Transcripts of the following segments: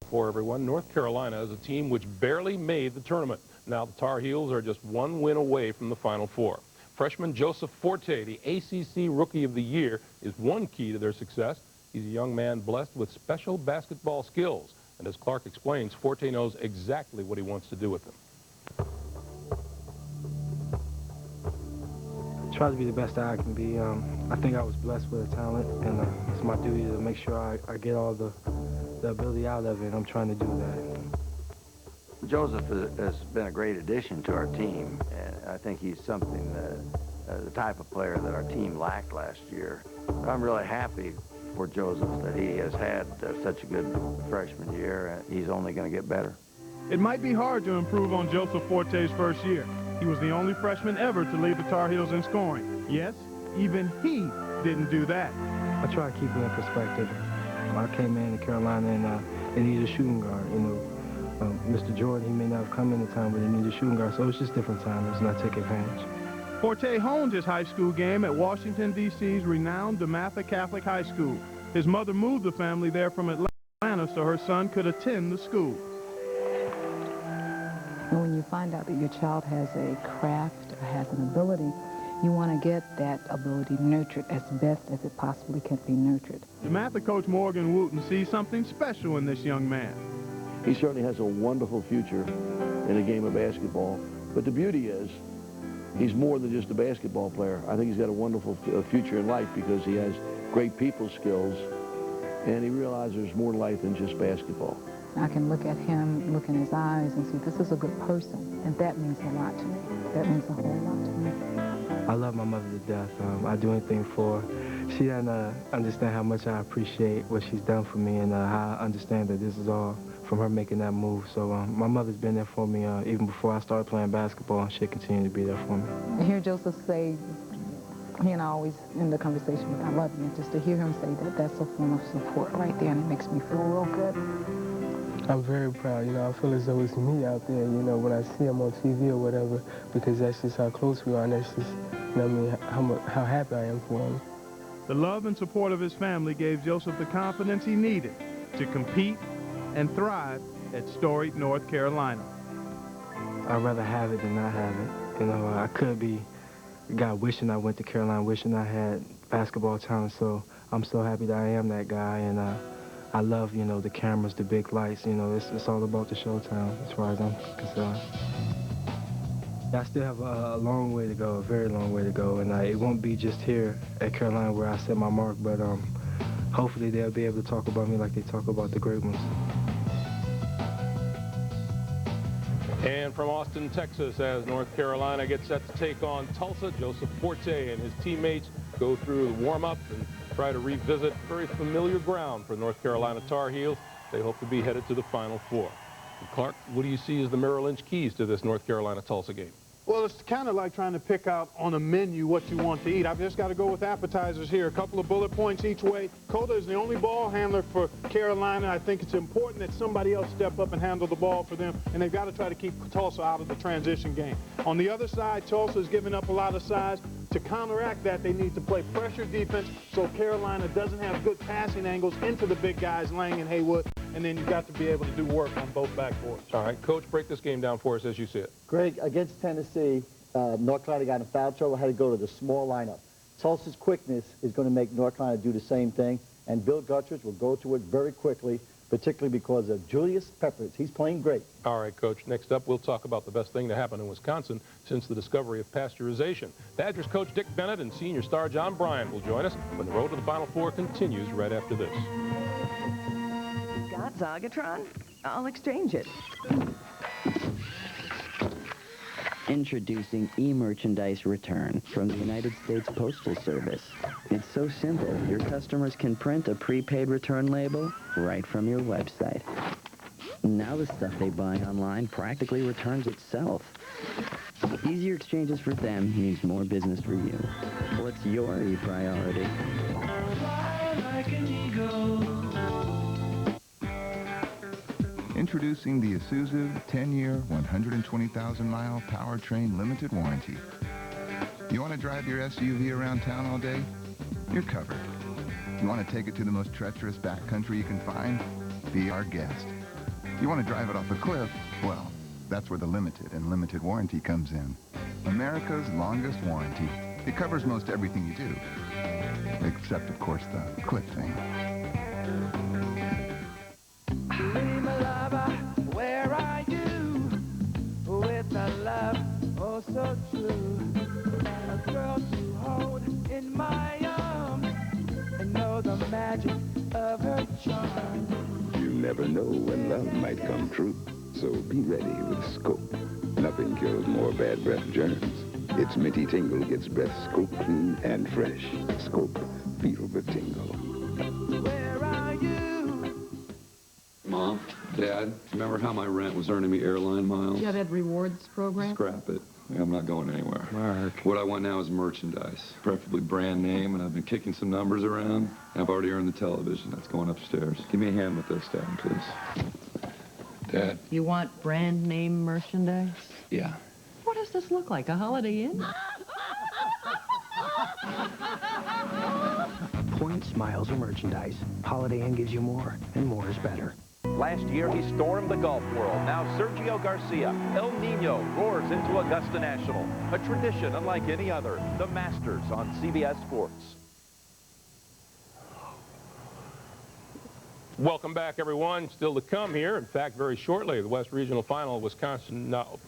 For everyone, North Carolina is a team which barely made the tournament. Now the Tar Heels are just one win away from the Final Four. Freshman Joseph Forte, the ACC Rookie of the Year, is one key to their success. He's a young man blessed with special basketball skills. And as Clark explains, Forte knows exactly what he wants to do with them. Try to be the best that I can be. I think I was blessed with a talent, and it's my duty to make sure I get all the ability out of it, and I'm trying to do that. Joseph has been a great addition to our team, and I think he's something the type of player that our team lacked last year. I'm really happy for Joseph that he has had such a good freshman year, and he's only going to get better. It might be hard to improve on Joseph Forte's first year. He was the only freshman ever to lead the Tar Heels in scoring. Yes, even he didn't do that. I try to keep it in perspective. I came in to Carolina and they needed a shooting guard. You know, Mr. Jordan, he may not have come in the time, but they needed a shooting guard, so it's just different times, and I take advantage. Forte honed his high school game at Washington, D.C.'s renowned DeMatha Catholic High School. His mother moved the family there from Atlanta so her son could attend the school. And when you find out that your child has a craft or has an ability, you want to get that ability nurtured as best as it possibly can be nurtured. DeMatha coach Morgan Wooten sees something special in this young man. He certainly has a wonderful future in the game of basketball. But the beauty is, he's more than just a basketball player. I think he's got a wonderful future in life because he has great people skills, and he realizes there's more to life than just basketball. I can look at him, look in his eyes, and see this is a good person, and that means a lot to me. That means a whole lot to me. I love my mother to death. I do anything for her. She doesn't understand how much I appreciate what she's done for me, and how I understand that this is all from her making that move. So my mother's been there for me even before I started playing basketball, and she'll continue to be there for me. I hear Joseph say, he and I always end the conversation with, I love you. Just to hear him say that, that's a form of support right there, and it makes me feel real good. I'm very proud, you know, I feel as though it's me out there, you know, when I see him on TV or whatever, because that's just how close we are, and that's just, you know what I mean, how happy I am for him. The love and support of his family gave Joseph the confidence he needed to compete and thrive at storied North Carolina. I'd rather have it than not have it. You know, I could be a guy wishing I went to Carolina, wishing I had basketball talent, so I'm so happy that I am that guy, and I love, you know, the cameras, the big lights, you know, it's all about the showtime as far as I'm concerned. I still have a long way to go, a very long way to go, and it won't be just here at Carolina where I set my mark, but hopefully they'll be able to talk about me like they talk about the great ones. And from Austin, Texas, as North Carolina gets set to take on Tulsa, Joseph Forte and his teammates go through the warm-up and try to revisit very familiar ground for North Carolina Tar Heels. They hope to be headed to the Final Four. And Clark, what do you see as the Merrill Lynch keys to this North Carolina-Tulsa game? Well, it's kind of like trying to pick out on a menu what you want to eat. I've just got to go with appetizers here. A couple of bullet points each way. Cota is the only ball handler for Carolina. I think it's important that somebody else step up and handle the ball for them, and they've got to try to keep Tulsa out of the transition game. On the other side, Tulsa is giving up a lot of size. To counteract that, they need to play pressure defense so Carolina doesn't have good passing angles into the big guys, Lang and Haywood, and then you've got to be able to do work on both backboards. All right, Coach, break this game down for us as you see it. Greg, against Tennessee, North Carolina got in foul trouble, had to go to the small lineup. Tulsa's quickness is going to make North Carolina do the same thing, and Bill Guttridge will go to it very quickly, particularly because of Julius Peppers. He's playing great. All right, Coach. Next up, we'll talk about the best thing to happen in Wisconsin since the discovery of pasteurization. Badgers coach Dick Bennett and senior star John Bryant will join us when the road to the Final Four continues right after this. Got Zagatron? I'll exchange it. Introducing e-merchandise return from the United States Postal Service. It's so simple, your customers can print a prepaid return label right from your website. Now the stuff they buy online practically returns itself. Easier exchanges for them means more business for you. What's your e-priority? Introducing the Isuzu 10-year, 120,000-mile powertrain limited warranty. You want to drive your SUV around town all day? You're covered. You want to take it to the most treacherous backcountry you can find? Be our guest. You want to drive it off a cliff? Well, that's where the limited and limited warranty comes in. America's longest warranty. It covers most everything you do. Except, of course, the cliff thing. Where are you? With a love, oh so true. A girl to hold in my arms and know the magic of her charm. You never know when love might come true. So be ready with Scope. Nothing kills more bad breath germs. Its minty tingle gets breath Scope clean and fresh. Scope, feel the tingle. Where are you? Mom, Dad, remember how my rent was earning me airline miles? Yeah, that rewards program? Scrap it. I'm not going anywhere. Mark. What I want now is merchandise, preferably brand name, and I've been kicking some numbers around. I've already earned the television. That's going upstairs. Give me a hand with this, Dad, please. Dad. You want brand name merchandise? Yeah. What does this look like, a Holiday Inn? Points, miles, or merchandise. Holiday Inn gives you more, and more is better. Last year, he stormed the golf world. Now Sergio Garcia, El Nino, roars into Augusta National. A tradition unlike any other. The Masters on CBS Sports. Welcome back, everyone. Still to come here. In fact, very shortly, the West Regional Final, Wisconsin. No.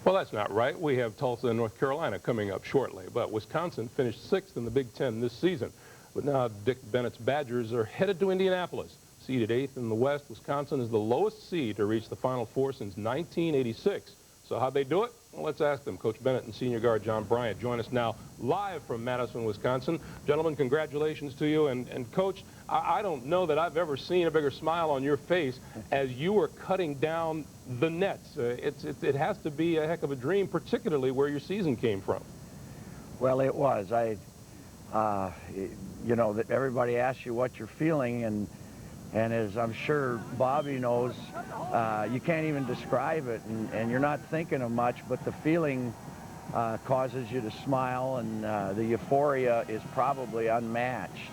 Well, that's not right. We have Tulsa and North Carolina coming up shortly. But Wisconsin finished 6th in the Big Ten this season. But now Dick Bennett's Badgers are headed to Indianapolis. Seeded 8th in the West, Wisconsin is the lowest seed to reach the Final Four since 1986. So how'd they do it? Well, let's ask them. Coach Bennett and senior guard John Bryant join us now live from Madison, Wisconsin. Gentlemen, congratulations to you. And Coach, I don't know that I've ever seen a bigger smile on your face as you were cutting down the nets. It has to be a heck of a dream, particularly where your season came from. Well, it was. You know, that everybody asks you what you're feeling, and as I'm sure Bobby knows, you can't even describe it, and you're not thinking of much, but the feeling causes you to smile, and the euphoria is probably unmatched.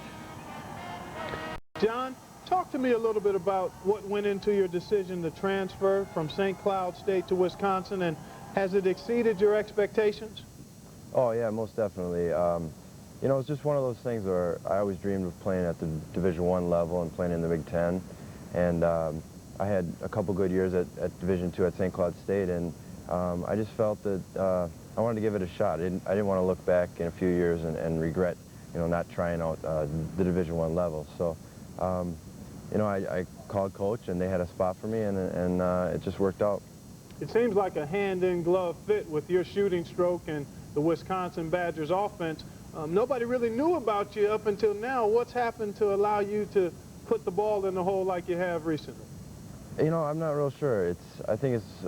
John, talk to me a little bit about what went into your decision to transfer from St. Cloud State to Wisconsin, and has it exceeded your expectations? Oh, yeah, most definitely. You know, it's just one of those things where I always dreamed of playing at the Division I level and playing in the Big Ten. And I had a couple good years at Division II at St. Cloud State, and I just felt that I wanted to give it a shot. I didn't want to look back in a few years and regret, you know, not trying out the Division I level. So, you know, I called Coach, and they had a spot for me, and it just worked out. It seems like a hand-in-glove fit with your shooting stroke and the Wisconsin Badgers offense. Nobody really knew about you up until now. What's happened to allow you to put the ball in the hole like you have recently? You know, I'm not real sure. I think it's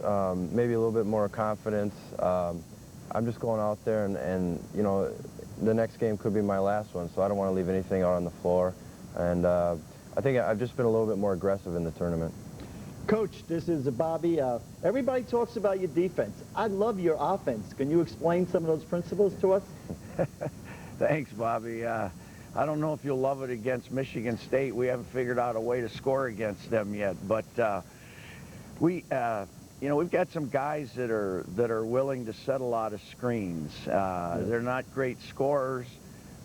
maybe a little bit more confidence. I'm just going out there, and you know, the next game could be my last one, so I don't want to leave anything out on the floor. And I think I've just been a little bit more aggressive in the tournament. Coach, this is Bobby. Everybody talks about your defense. I love your offense. Can you explain some of those principles to us? Thanks, Bobby. I don't know if you'll love it against Michigan State. We haven't figured out a way to score against them yet, but you know, we've got some guys that are willing to set a lot of screens. They're not great scorers,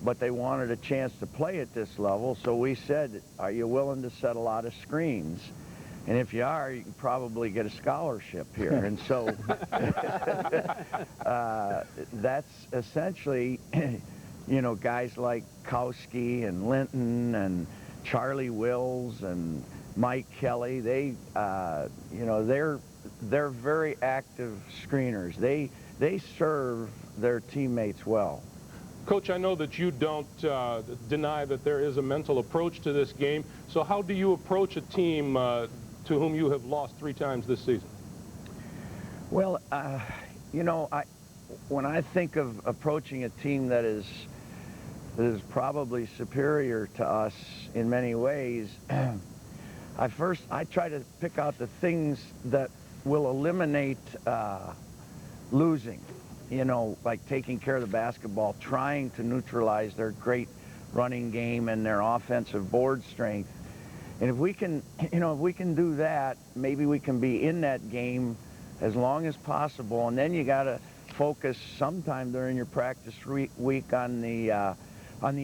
but they wanted a chance to play at this level, so we said, are you willing to set a lot of screens? And if you are, you can probably get a scholarship here. And so that's essentially, you know, guys like Kowski and Linton and Charlie Wills and Mike Kelly, they, you know, they're very active screeners. They serve their teammates well. Coach, I know that you don't deny that there is a mental approach to this game. So how do you approach a team to whom you have lost 3 times this season? Well, you know, when I think of approaching a team that is probably superior to us in many ways, I try to pick out the things that will eliminate losing. You know, like taking care of the basketball, trying to neutralize their great running game and their offensive board strength. And if we can, if we can do that, maybe we can be in that game as long as possible. And then you got to focus sometime during your practice week on the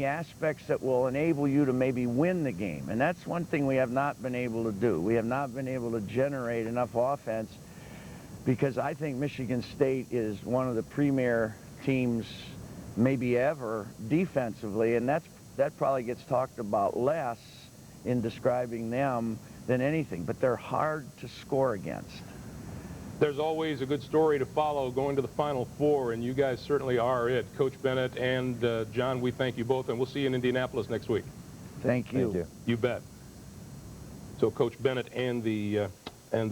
aspects that will enable you to maybe win the game. And that's one thing we have not been able to do. We have not been able to generate enough offense, because I think Michigan State is one of the premier teams maybe ever defensively, and that probably gets talked about less in describing them than anything, but they're hard to score against. There's always a good story to follow going to the Final Four, and you guys certainly are it. Coach Bennett and John, we thank you both, and we'll see you in Indianapolis next week. Thank you. Thank you. You bet. So Coach Bennett and the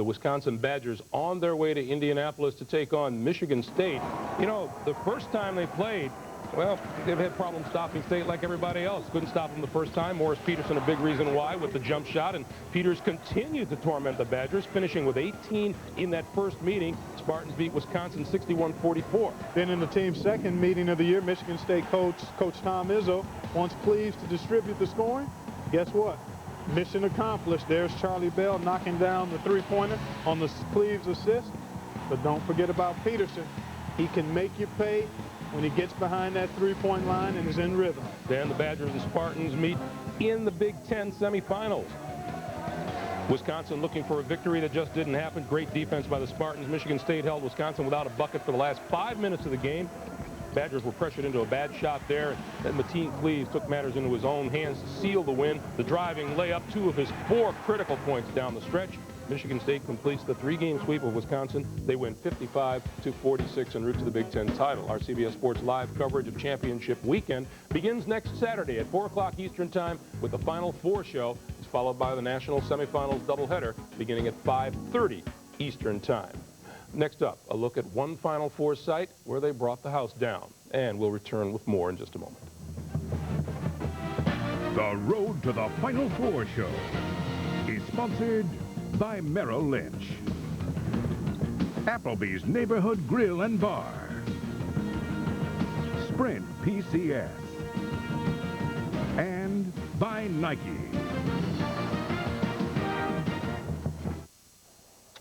Wisconsin Badgers on their way to Indianapolis to take on Michigan State. You know, the first time they played, well, they've had problems stopping State like everybody else. Couldn't stop them the first time. Morris Peterson, a big reason why, with the jump shot. And Peters continued to torment the Badgers, finishing with 18 in that first meeting. Spartans beat Wisconsin 61-44. Then in the team's second meeting of the year, Michigan State Coach Tom Izzo wants Cleves to distribute the scoring. Guess what? Mission accomplished. There's Charlie Bell knocking down the three-pointer on the Cleves assist. But don't forget about Peterson. He can make you pay when he gets behind that three-point line and is in rhythm. Then the Badgers and Spartans meet in the Big Ten semifinals. Wisconsin looking for a victory that just didn't happen. Great defense by the Spartans. Michigan State held Wisconsin without a bucket for the last 5 minutes of the game. Badgers were pressured into a bad shot there. Then Mateen Cleves took matters into his own hands to seal the win. The driving layup, 2 of his 4 critical points down the stretch. Michigan State completes the 3-game sweep of Wisconsin. They win 55-46 en route to the Big Ten title. Our CBS Sports live coverage of championship weekend begins next Saturday at 4 o'clock Eastern Time with the Final Four show. It's followed by the national semifinals doubleheader beginning at 5:30 Eastern Time. Next up, a look at one Final Four site where they brought the house down. And we'll return with more in just a moment. The Road to the Final Four show is sponsored by Merrill Lynch, Applebee's Neighborhood Grill and Bar, Sprint PCS, and by Nike.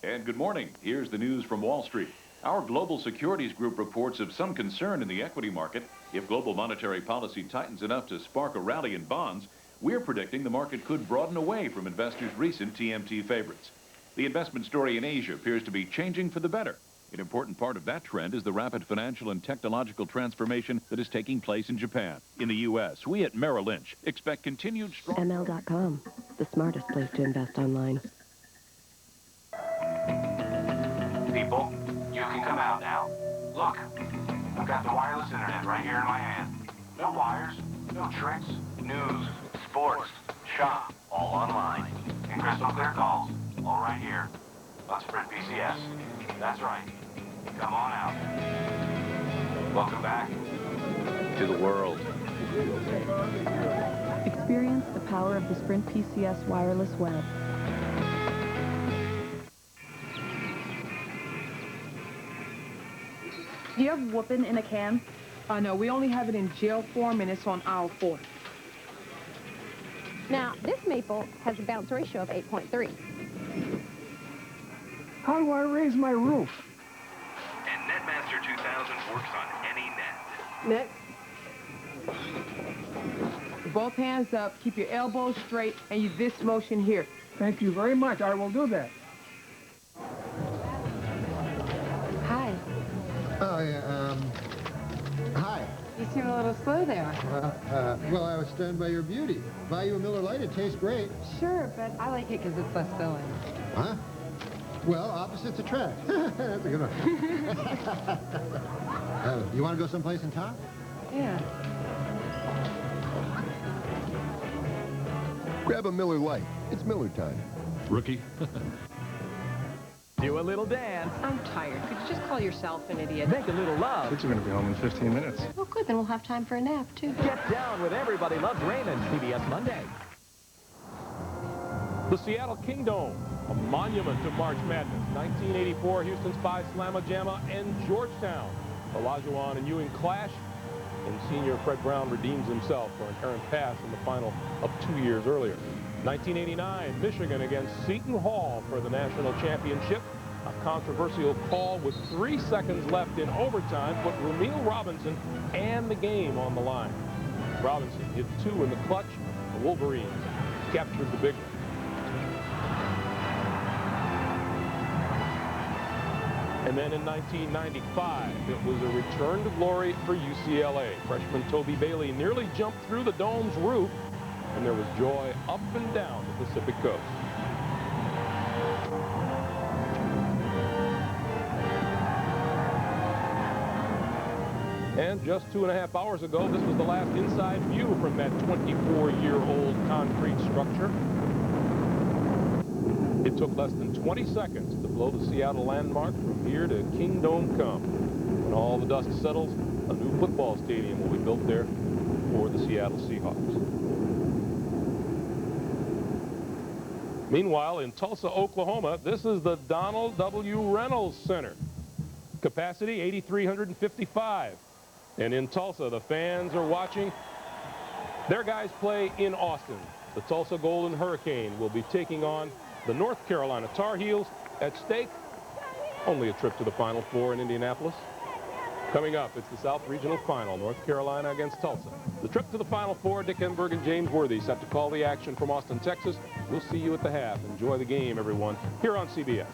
And good morning. Here's the news from Wall Street. Our Global Securities Group reports of some concern in the equity market. If global monetary policy tightens enough to spark a rally in bonds, we're predicting the market could broaden away from investors' recent TMT favorites. The investment story in Asia appears to be changing for the better. An important part of that trend is the rapid financial and technological transformation that is taking place in Japan. In the U.S., we at Merrill Lynch expect continued strong... ML.com, the smartest place to invest online. People, you can come out now. Look, I've got the wireless internet right here in my hand. No wires, no tricks, news, sports, shop, all online. And crystal clear calls, all right here on Sprint PCS. That's right. Come on out. Welcome back to the world. Experience the power of the Sprint PCS wireless web. Do you have whooping in a can? No, we only have it in gel form, and it's on aisle 4. Now, this maple has a bounce ratio of 8.3. How do I raise my roof? And Netmaster 2000 works on any net. Next. Both hands up, keep your elbows straight, and use this motion here. Thank you very much. I will do that. Hi. Oh, yeah, hi. You seem a little slow there. Well, I was stunned by your beauty. Buy you a Miller Lite, it tastes great. Sure, but I like it because it's less filling. Huh? Well, opposites attract. That's a good one. You want to go someplace in town? Yeah. Grab a Miller Lite. It's Miller time. Rookie. Do a little dance. I'm tired. Could you just call yourself an idiot? Make a little love. Kids are going to be home in 15 minutes. Well, good. Then we'll have time for a nap, too. Get down with Everybody Loves Raymond, CBS Monday. The Seattle Kingdome, a monument to March Madness. 1984, Houston Spies, Slamma Jamma, and Georgetown. Olajuwon and Ewing clash, and senior Fred Brown redeems himself for an errant pass in the final of 2 years earlier. 1989, Michigan against Seton Hall for the national championship. A controversial call with 3 seconds left in overtime put Rumeal Robinson and the game on the line. Robinson hit 2 in the clutch. The Wolverines captured the big one. And then in 1995, it was a return to glory for UCLA. Freshman Toby Bailey nearly jumped through the dome's roof, and there was joy up and down the Pacific Coast. And just 2.5 hours ago, this was the last inside view from that 24-year-old concrete structure. It took less than 20 seconds to blow the Seattle landmark from here to Kingdome Come. When all the dust settles, a new football stadium will be built there for the Seattle Seahawks. Meanwhile, in Tulsa, Oklahoma, this is the Donald W. Reynolds Center. Capacity 8,355. And in Tulsa, the fans are watching their guys play in Austin. The Tulsa Golden Hurricane will be taking on the North Carolina Tar Heels. At stake, only a trip to the Final Four in Indianapolis. Coming up, it's the South Regional Final, North Carolina against Tulsa. The trip to the Final Four, Dick Enberg and James Worthy set to call the action from Austin, Texas. We'll see you at the half. Enjoy the game, everyone, here on CBS.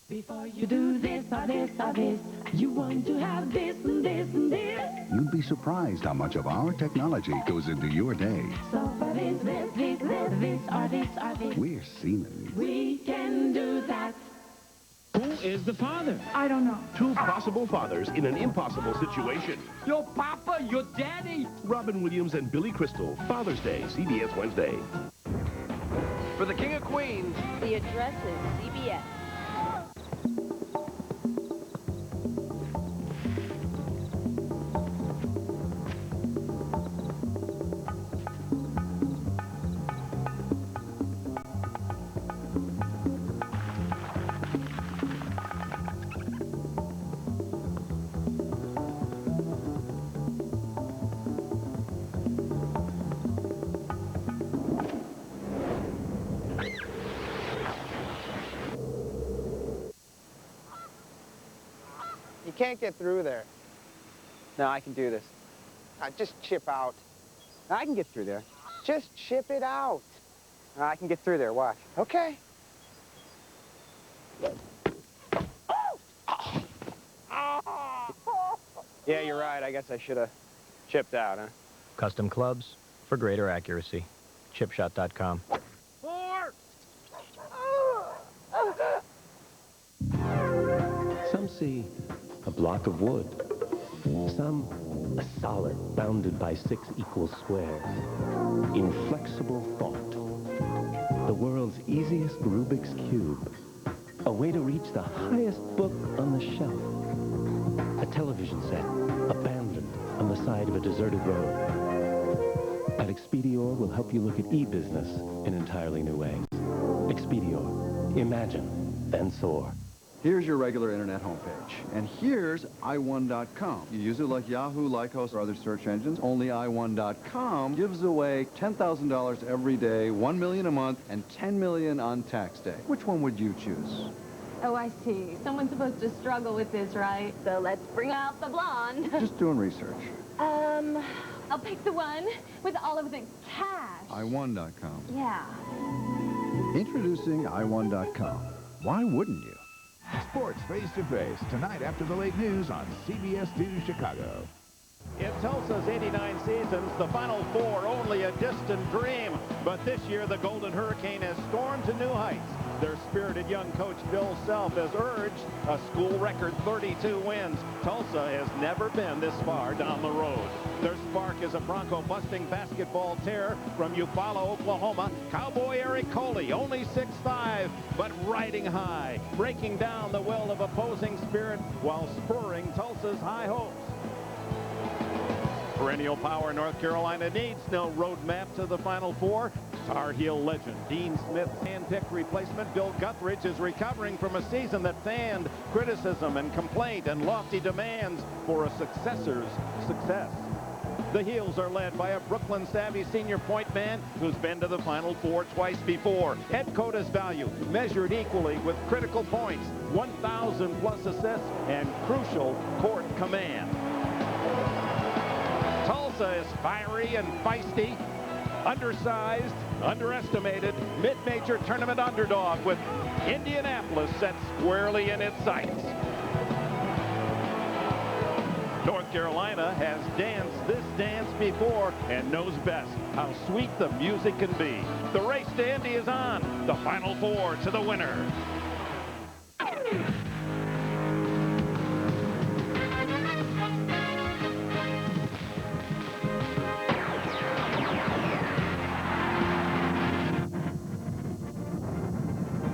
Before you do this or this or this, you want to have this and this and this. You'd be surprised how much of our technology goes into your day. So for this or this or this. We're Siemens. We can do that. Who is the father? I don't know. 2 possible fathers in an impossible situation. Your papa, your daddy. Robin Williams and Billy Crystal, Father's Day, CBS Wednesday. For the King of Queens. The address is CBS. You can't get through there. No, I can do this. Just chip out. I can get through there. Just chip it out. I can get through there, watch. Okay. Yeah, you're right. I guess I should have chipped out, huh? Custom clubs for greater accuracy. Chipshot.com. Some see a block of wood. Some a solid bounded by 6 equal squares. Inflexible thought. The world's easiest Rubik's Cube. A way to reach the highest book on the shelf. A television set abandoned on the side of a deserted road. At Expedior, we'll help you look at e-business in entirely new ways. Expedior. Imagine, then soar. Here's your regular internet homepage. And here's i1.com. You use it like Yahoo, Lycos, or other search engines. Only i1.com gives away $10,000 every day, $1 million a month, and $10 million on tax day. Which one would you choose? Oh, I see. Someone's supposed to struggle with this, right? So let's bring out the blonde. Just doing research. I'll pick the one with all of the cash. i1.com. Yeah. Introducing i1.com. Why wouldn't you? Sports face-to-face tonight after the late news on CBS 2 Chicago. In Tulsa's 89 seasons, the Final Four only a distant dream. But this year, the Golden Hurricane has stormed to new heights. Their spirited young coach, Bill Self, has urged a school record 32 wins. Tulsa has never been this far down the road. Their spark is a Bronco-busting basketball tear from Eufaula, Oklahoma. Cowboy Eric Coley, only 6'5", but riding high, breaking down the will of opposing spirit while spurring Tulsa's high hopes. Perennial power North Carolina needs no roadmap to the Final Four. Our heel legend, Dean Smith's hand-picked replacement, Bill Guthridge, is recovering from a season that fanned criticism and complaint and lofty demands for a successor's success. The Heels are led by a Brooklyn-savvy senior point man who's been to the Final Four twice before. Ed Coda's value measured equally with critical points, 1,000+ assists, and crucial court command. Tulsa is fiery and feisty, undersized, underestimated, mid-major tournament underdog with Indianapolis set squarely in its sights. North Carolina has danced this dance before and knows best how sweet the music can be. The race to Indy is on. The Final Four to the winner.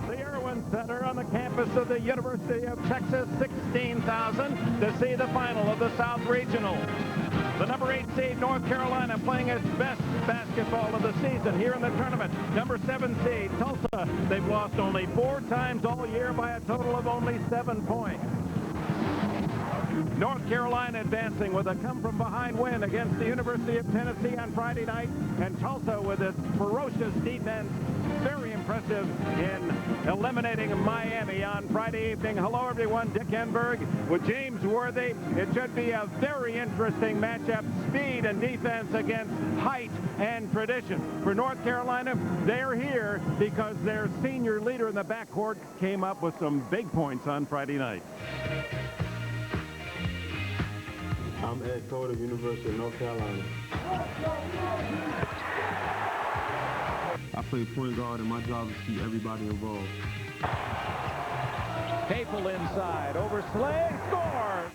The Erwin Center on the campus of the University of Texas, 16,000 to see the final of the South Regional. The number 8 seed North Carolina playing its best basketball of the season here in the tournament. Number 7 seed Tulsa, they've lost only 4 times all year by a total of only 7 points. North Carolina advancing with a come-from-behind win against the University of Tennessee on Friday night, and Tulsa with its ferocious defense, very impressive in eliminating Miami on Friday evening. Hello, everyone. Dick Enberg with James Worthy. It should be a very interesting matchup. Speed and defense against height and tradition. For North Carolina, they're here because their senior leader in the backcourt came up with some big points on Friday night. I'm Ed Coda, University of North Carolina. I play point guard, and my job is to keep everybody involved. Capel inside, over Slay, scores!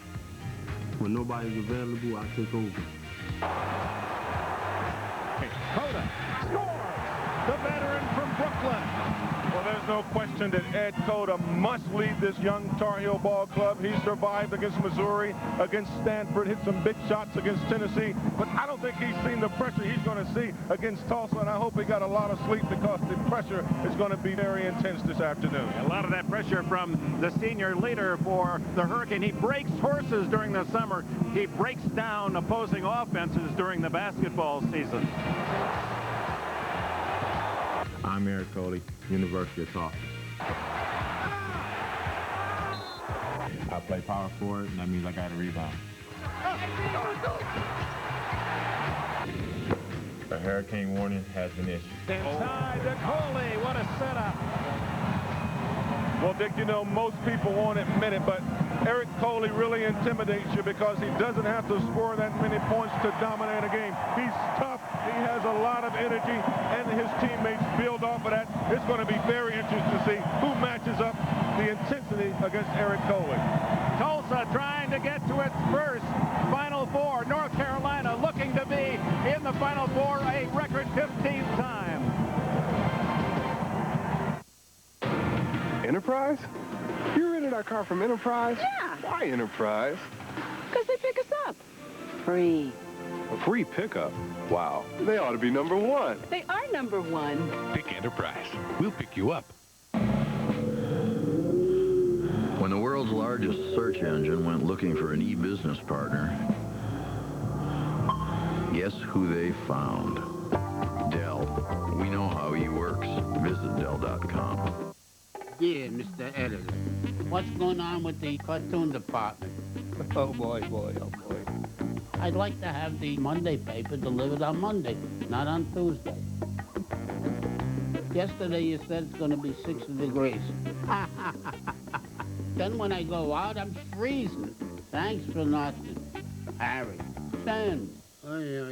When nobody's available, I take over. Coda scores! The veteran from Brooklyn. Well, there's no question that Ed Coda must lead this young Tar Heel ball club. He survived against Missouri, against Stanford, hit some big shots against Tennessee, but I don't think he's seen the pressure he's going to see against Tulsa, and I hope he got a lot of sleep because the pressure is going to be very intense this afternoon. A lot of that pressure from the senior leader for the Hurricane. He breaks horses during the summer. He breaks down opposing offenses during the basketball season. I'm Eric Coley, University of Tulsa. I play power forward, and that means I got to rebound. A hurricane warning has been issued. Inside to Coley, what a setup. Well, Dick, you know, most people won't admit it, but Eric Coley really intimidates you because he doesn't have to score that many points to dominate a game. He's tough. He has a lot of energy, and his teammates build off of that. It's going to be very interesting to see who matches up the intensity against Eric Coley. Tulsa trying to get to its first Final Four. North Carolina looking to be in the Final Four a record 15th time. Enterprise? You rented our car from Enterprise? Yeah. Why Enterprise? Because they pick us up. Free. A free pickup? Wow. They ought to be number one. They are number one. Pick Enterprise. We'll pick you up. When the world's largest search engine went looking for an e-business partner, guess who they found? Dell. We know how he works. Visit Dell.com. Yeah, Mr. Editor. What's going on with the cartoon department? Oh, boy, oh, boy. I'd like to have the Monday paper delivered on Monday, not on Tuesday. Yesterday you said it's going to be 60 degrees. Then when I go out, I'm freezing. Thanks for nothing. Harry. Sam.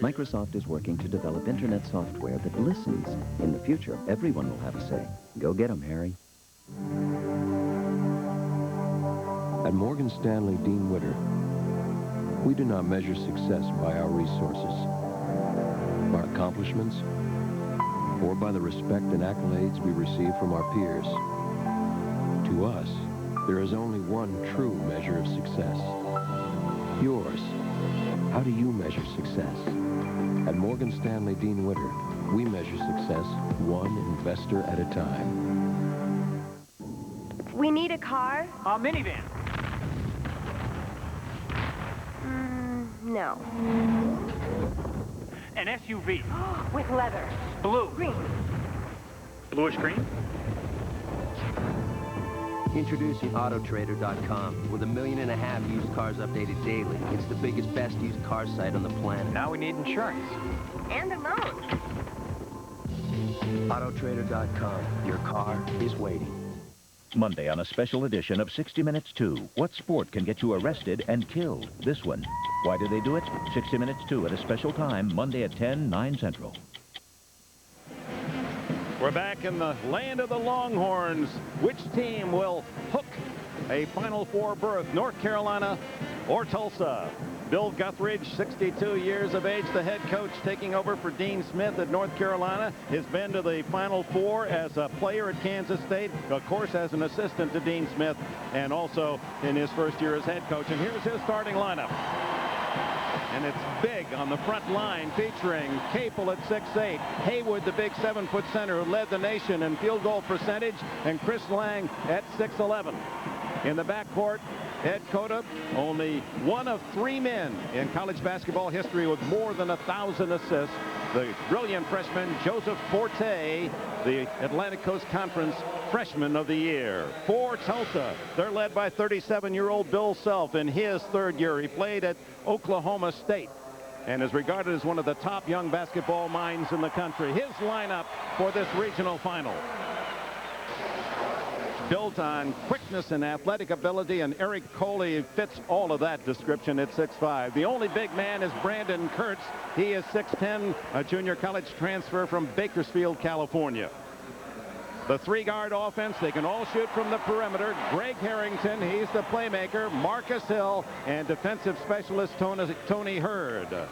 Microsoft is working to develop internet software that listens. In the future, everyone will have a say. Go get 'em, Harry. At Morgan Stanley Dean Witter, we do not measure success by our resources, our accomplishments, or by the respect and accolades we receive from our peers. To us, there is only one true measure of success. Yours. How do you measure success? At Morgan Stanley Dean Witter, We measure success one investor at a time. We need a car? A minivan. No. An SUV. With leather. Blue. Green. Bluish green? Introducing Autotrader.com with 1.5 million used cars updated daily. It's the biggest, best used car site on the planet. Now we need insurance. And a loan. Autotrader.com. Your car is waiting. Monday on a special edition of 60 Minutes 2. What sport can get you arrested and killed? This one. Why do they do it? 60 Minutes 2 at a special time, Monday at 10, 9 Central. We're back in the land of the Longhorns. Which team will hook a Final Four berth, North Carolina or Tulsa? Bill Guthridge, 62 years of age, the head coach, taking over for Dean Smith at North Carolina, has been to the Final Four as a player at Kansas State, of course as an assistant to Dean Smith, and also in his first year as head coach. And here's his starting lineup. And it's big on the front line, featuring Capel at 6'8", Haywood, the big 7-foot center who led the nation in field goal percentage, and Chris Lang at 6'11". In the backcourt, Ed Cota, only one of 3 men in college basketball history with more than 1,000 assists. The brilliant freshman Joseph Forte, the Atlantic Coast Conference Freshman of the Year. For Tulsa, they're led by 37-year-old Bill Self in his 3rd year. He played at Oklahoma State and is regarded as one of the top young basketball minds in the country. His lineup for this regional final, built on quickness and athletic ability, and Eric Coley fits all of that description at 6'5". The only big man is Brandon Kurtz. He is 6'10", a junior college transfer from Bakersfield, California. The 3-guard offense, they can all shoot from the perimeter. Greg Harrington, he's the playmaker. Marcus Hill, and defensive specialist Tony Hurd.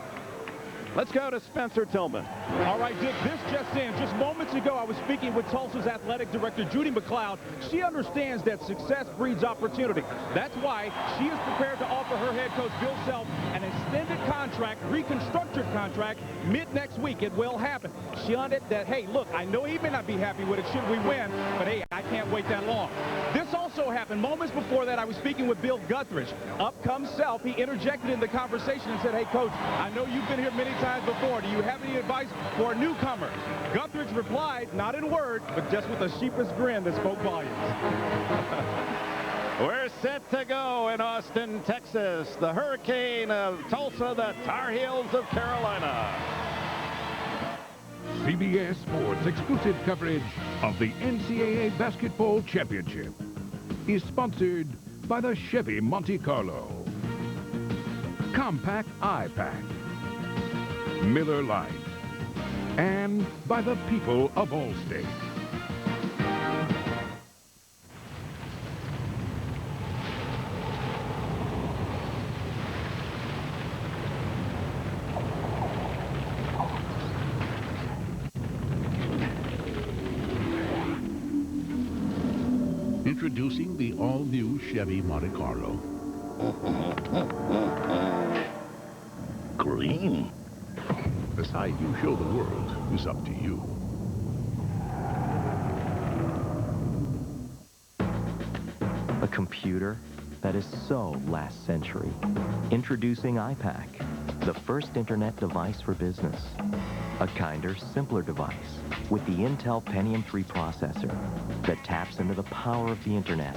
Let's go to Spencer Tillman. All right, Dick, this just in. Just moments ago, I was speaking with Tulsa's athletic director, Judy McLeod. She understands that success breeds opportunity. That's why she is prepared to offer her head coach, Bill Self, an extended contract, reconstructed contract, mid-next week. It will happen. She added that, hey, look, I know he may not be happy with it should we win, but hey, I can't wait that long. This also happened moments before that. I was speaking with Bill Guthridge. Up comes Self. He interjected in the conversation and said, hey, coach, I know you've been here many times before. Do you have any advice for a newcomer? Guthridge replied, not in word, but just with a sheepish grin that spoke volumes. We're set to go in Austin, Texas. The Hurricane of Tulsa, the Tar Heels of Carolina. CBS Sports exclusive coverage of the NCAA Basketball Championship is sponsored by the Chevy Monte Carlo, Compact iPack, Miller Lite, and by the people of Allstate. Introducing the all-new Chevy Monte Carlo. Green. The side you show the world is up to you. A computer that is so last century. Introducing iPack, the first internet device for business. A kinder, simpler device with the Intel Pentium 3 processor that taps into the power of the internet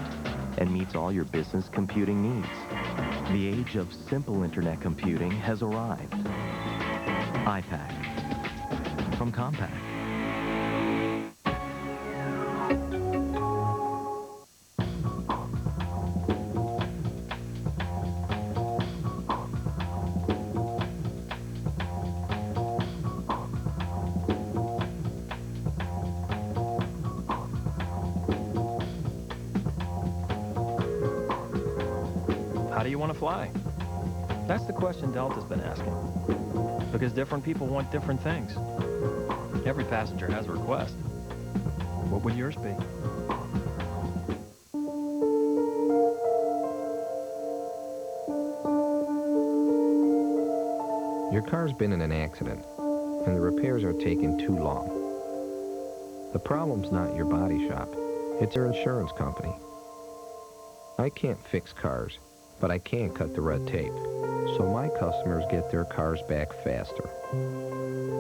and meets all your business computing needs. The age of simple internet computing has arrived. iPack from Compaq. How do you want to fly? That's the question Delta's been asking. Because different people want different things. Every passenger has a request. What would yours be? Your car's been in an accident. and the repairs are taking too long. The problem's not your body shop, it's your insurance company. I can't fix cars, but I can cut the red tape, so my customers get their cars back faster.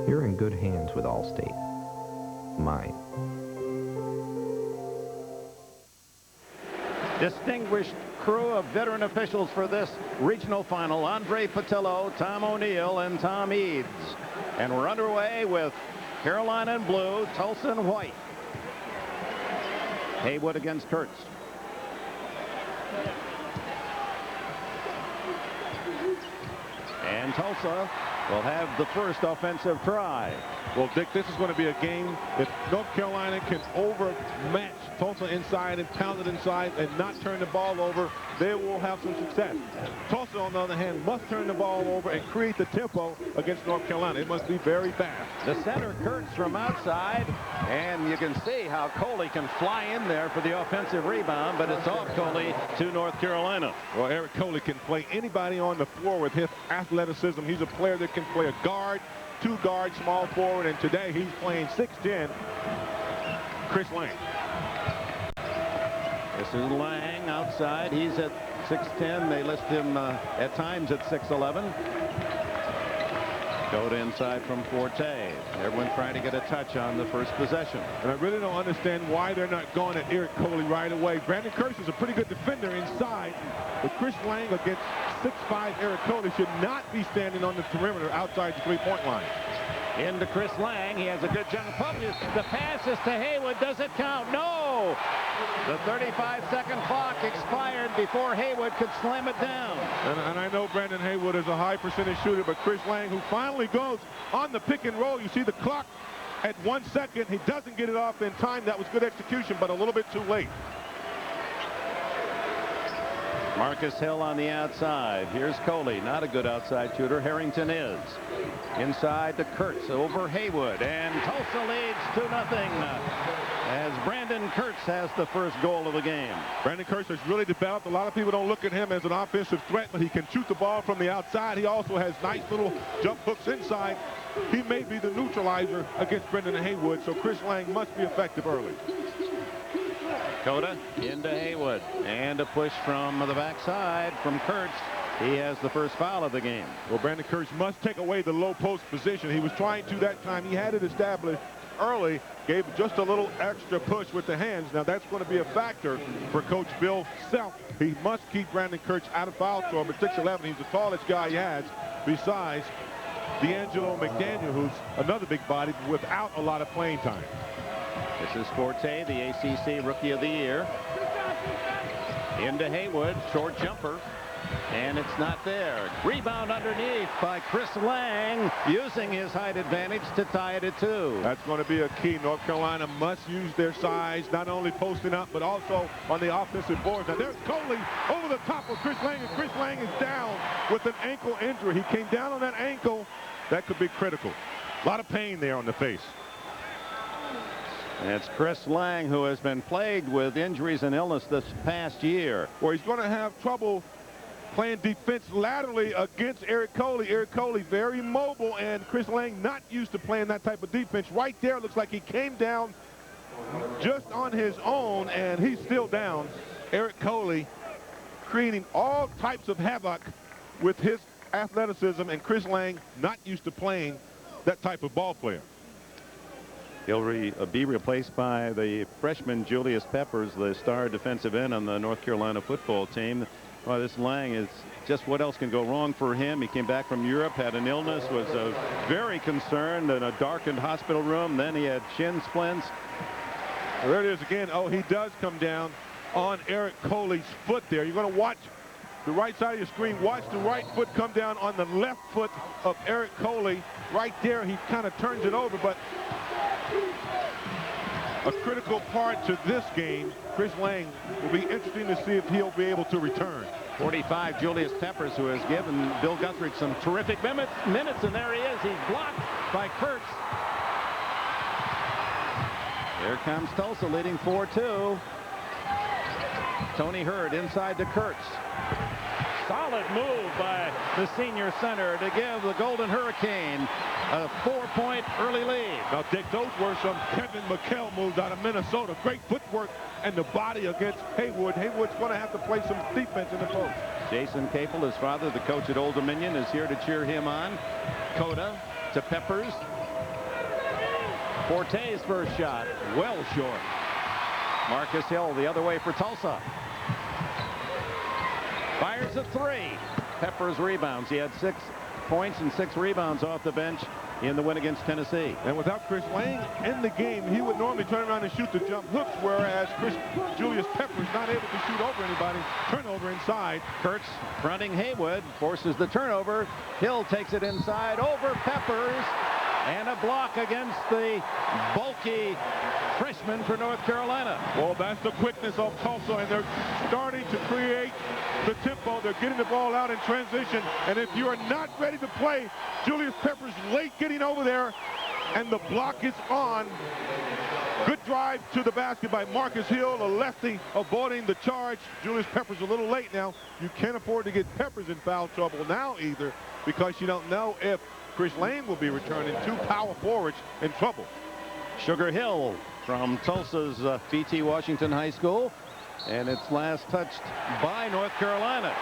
You're in good hands with Allstate. Mine. Distinguished crew of veteran officials for this regional final: Andre Patillo, Tom O'Neill, and Tom Eads. And we're underway with Carolina in blue, Tulsa in white. Haywood against Kurtz. And Tulsa will have the first offensive try. Well, Dick, this is going to be a game if North Carolina can overmatch Tulsa inside and pound it inside and not turn the ball over, they will have some success. Tulsa, on the other hand, must turn the ball over and create the tempo against North Carolina. It must be very fast. The center, Kurtz, from outside, and you can see how Coley can fly in there for the offensive rebound, but it's off Coley to North Carolina. Well, Eric Coley can play anybody on the floor with his athleticism. He's a player that can play a guard, two guard, small forward, and today he's playing 6'10", Chris Lang. This is Lang outside. He's at 6'10". They list him at times at 6'11". Go to inside from Forte. Everyone trying to get a touch on the first possession. And I really don't understand why they're not going at Eric Coley right away. Brandon Kurtz is a pretty good defender inside, but Chris Lang against 6'5" Eric Coley should not be standing on the perimeter outside the three-point line. Into Chris Lang. He has a good jump. The pass is to Haywood. Does it count? No! The 35-second clock expired before Haywood could slam it down. And I know Brandon Haywood is a high percentage shooter, but Chris Lang, who finally goes on the pick and roll, you see the clock at 1 second. He doesn't get it off in time. That was good execution, but a little bit too late. Marcus Hill on the outside. Here's Coley, not a good outside shooter. Harrington is. Inside to Kurtz over Haywood, and Tulsa leads 2-0 as Brandon Kurtz has the first goal of the game. Brandon Kurtz has really developed. A lot of people don't look at him as an offensive threat, but he can shoot the ball from the outside. He also has nice little jump hooks inside. He may be the neutralizer against Brandon Haywood, so Chris Lang must be effective early. Coda into Haywood, and a push from the backside from Kurtz. He has the first foul of the game. Well, Brandon Kurtz must take away the low post position. He was trying to that time. He had it established early, gave just a little extra push with the hands. Now that's going to be a factor for Coach Bill Self. He must keep Brandon Kurtz out of foul trouble. At 6'11", he's the tallest guy he has, besides D'Angelo McDaniel, who's another big body without a lot of playing time. This is Forte, the ACC Rookie of the Year. Into Haywood, short jumper, and it's not there. Rebound underneath by Chris Lang, using his height advantage to tie it at 2. That's going to be a key. North Carolina must use their size, not only posting up, but also on the offensive boards. Now there's Coley over the top of Chris Lang, and Chris Lang is down with an ankle injury. He came down on that ankle. That could be critical. A lot of pain there on the face. It's Chris Lang, who has been plagued with injuries and illness this past year. Well, he's going to have trouble playing defense laterally against Eric Coley. Eric Coley very mobile, and Chris Lang not used to playing that type of defense. Right there, looks like he came down just on his own, and he's still down. Eric Coley creating all types of havoc with his athleticism, and Chris Lang not used to playing that type of ball player. He'll be replaced by the freshman Julius Peppers, the star defensive end on the North Carolina football team. Well, this Lang is just what else can go wrong for him. He came back from Europe, had an illness, was very concerned in a darkened hospital room. Then he had shin splints. There it is again. Oh, he does come down on Eric Coley's foot there. You're going to watch the right side of your screen. Watch the right foot come down on the left foot of Eric Coley. Right there, he kind of turns it over, but a critical part to this game. Chris Lang will be interesting to see if he'll be able to return. 45, Julius Peppers, who has given Bill Guthridge some terrific minutes, and there he is. He's blocked by Kurtz. Here comes Tulsa leading 4-2. Tony Hurd inside to Kurtz. Solid move by the senior center to give the Golden Hurricane a 4-point early lead. Now, Dick, those were some Kevin McHale moves out of Minnesota. Great footwork and the body against Haywood. Haywood's going to have to play some defense in the post. Jason Capel, his father, the coach at Old Dominion, is here to cheer him on. Coda to Peppers. Forte's first shot, well short. Marcus Hill the other way for Tulsa. Fires a three. Peppers rebounds. He had 6 points and 6 rebounds off the bench in the win against Tennessee. And without Chris Lang in the game, he would normally turn around and shoot the jump hooks, whereas Julius Peppers not able to shoot over anybody. Turnover inside. Kurtz fronting Haywood, forces the turnover. Hill takes it inside over Peppers, and a block against the bulky freshman for North Carolina. Well, that's the quickness of Tulsa, and they're starting to create the tempo. They're getting the ball out in transition, and if you are not ready to play, Julius Peppers late getting over there, and the block is on. Good drive to the basket by Marcus Hill, a lefty, avoiding the charge. Julius Peppers a little late now. You can't afford to get Peppers in foul trouble now either, because you don't know if Chris Lane will be returning. 2 power forwards in trouble. Sugar Hill from Tulsa's B.T. Washington High School, and it's last touched by North Carolina.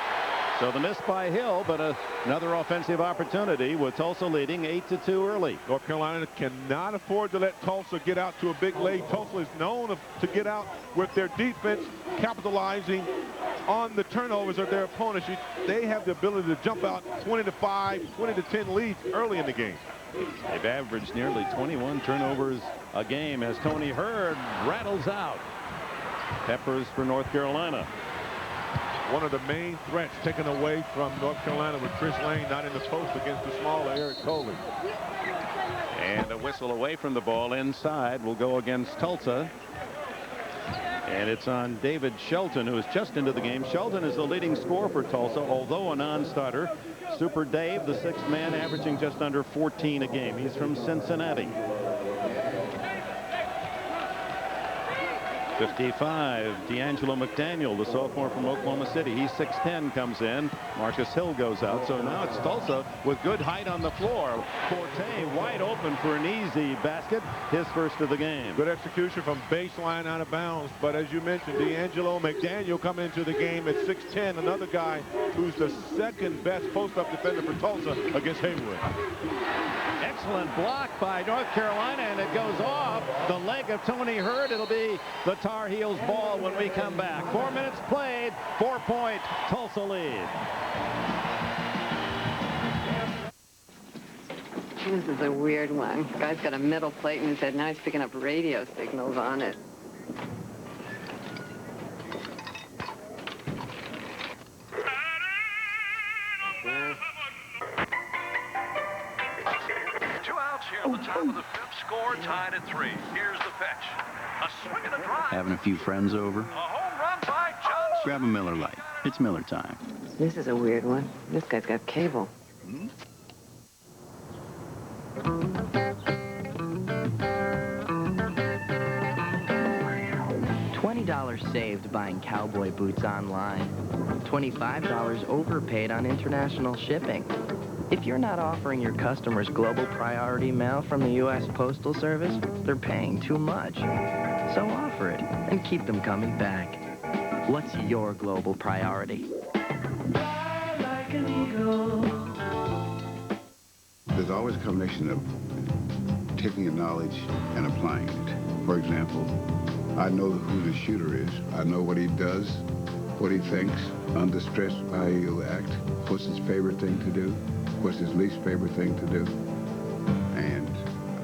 So the miss by Hill, but another offensive opportunity with Tulsa leading 8-2 early. North Carolina cannot afford to let Tulsa get out to a big lead. Tulsa is known to get out with their defense, capitalizing on the turnovers of their opponents. They have the ability to jump out 20-5, 20-10 leads early in the game. They've averaged nearly 21 turnovers a game as Tony Hurd rattles out. Peppers for North Carolina. One of the main threats taken away from North Carolina with Chris Lane not in the post against the smaller Eric Coley. And a whistle away from the ball inside will go against Tulsa. And it's on David Shelton, who is just into the game. Shelton is the leading scorer for Tulsa, although a non-starter. Super Dave, the 6th man, averaging just under 14 a game. He's from Cincinnati. 55, D'Angelo McDaniel, the sophomore from Oklahoma City. He's 6'10", comes in. Marcus Hill goes out. So now it's Tulsa with good height on the floor. Forte wide open for an easy basket. His first of the game. Good execution from baseline out of bounds. But as you mentioned, D'Angelo McDaniel coming into the game at 6'10", another guy who's the 2nd best post-up defender for Tulsa against Haywood. Excellent block by North Carolina, and it goes off the leg of Tony Hurd. It'll be the Tar Heels ball when we come back. 4 minutes played, 4-point Tulsa lead. This is a weird one. The guy's got a metal plate and he said now he's picking up radio signals on it. Here at the top of the 5th, score tied at 3. Here's the pitch. A swing and a drive. Having a few friends over? A home run by Johnson. Grab a Miller Lite. It's Miller time. This is a weird one. This guy's got cable. $20 saved buying cowboy boots online. $25 overpaid on international shipping. If you're not offering your customers global priority mail from the U.S. Postal Service, they're paying too much. So offer it and keep them coming back. What's your global priority? Fly like an eagle. There's always a combination of taking your knowledge and applying it. For example, I know who the shooter is. I know what he does, what he thinks, under stress, how he'll act, what's his favorite thing to do, what's his least favorite thing to do. And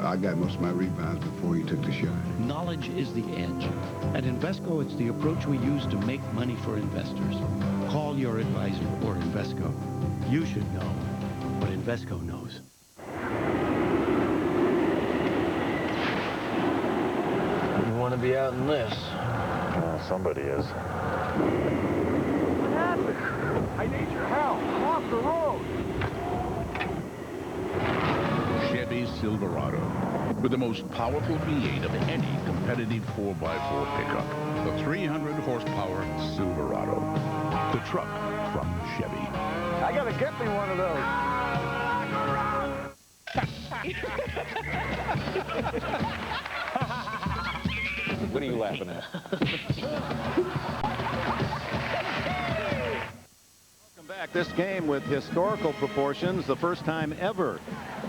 I got most of my rebounds before he took the shot. Knowledge is the edge. At Invesco, it's the approach we use to make money for investors. Call your advisor or Invesco. You should know what Invesco knows. You want to be out in this? Somebody is. What happened? I need your help. I'm off the road. Chevy Silverado, with the most powerful V8 of any competitive 4x4 pickup. The 300-horsepower Silverado. The truck from Chevy. I gotta get me one of those. What are you laughing at? Welcome back. This game with historical proportions, the first time ever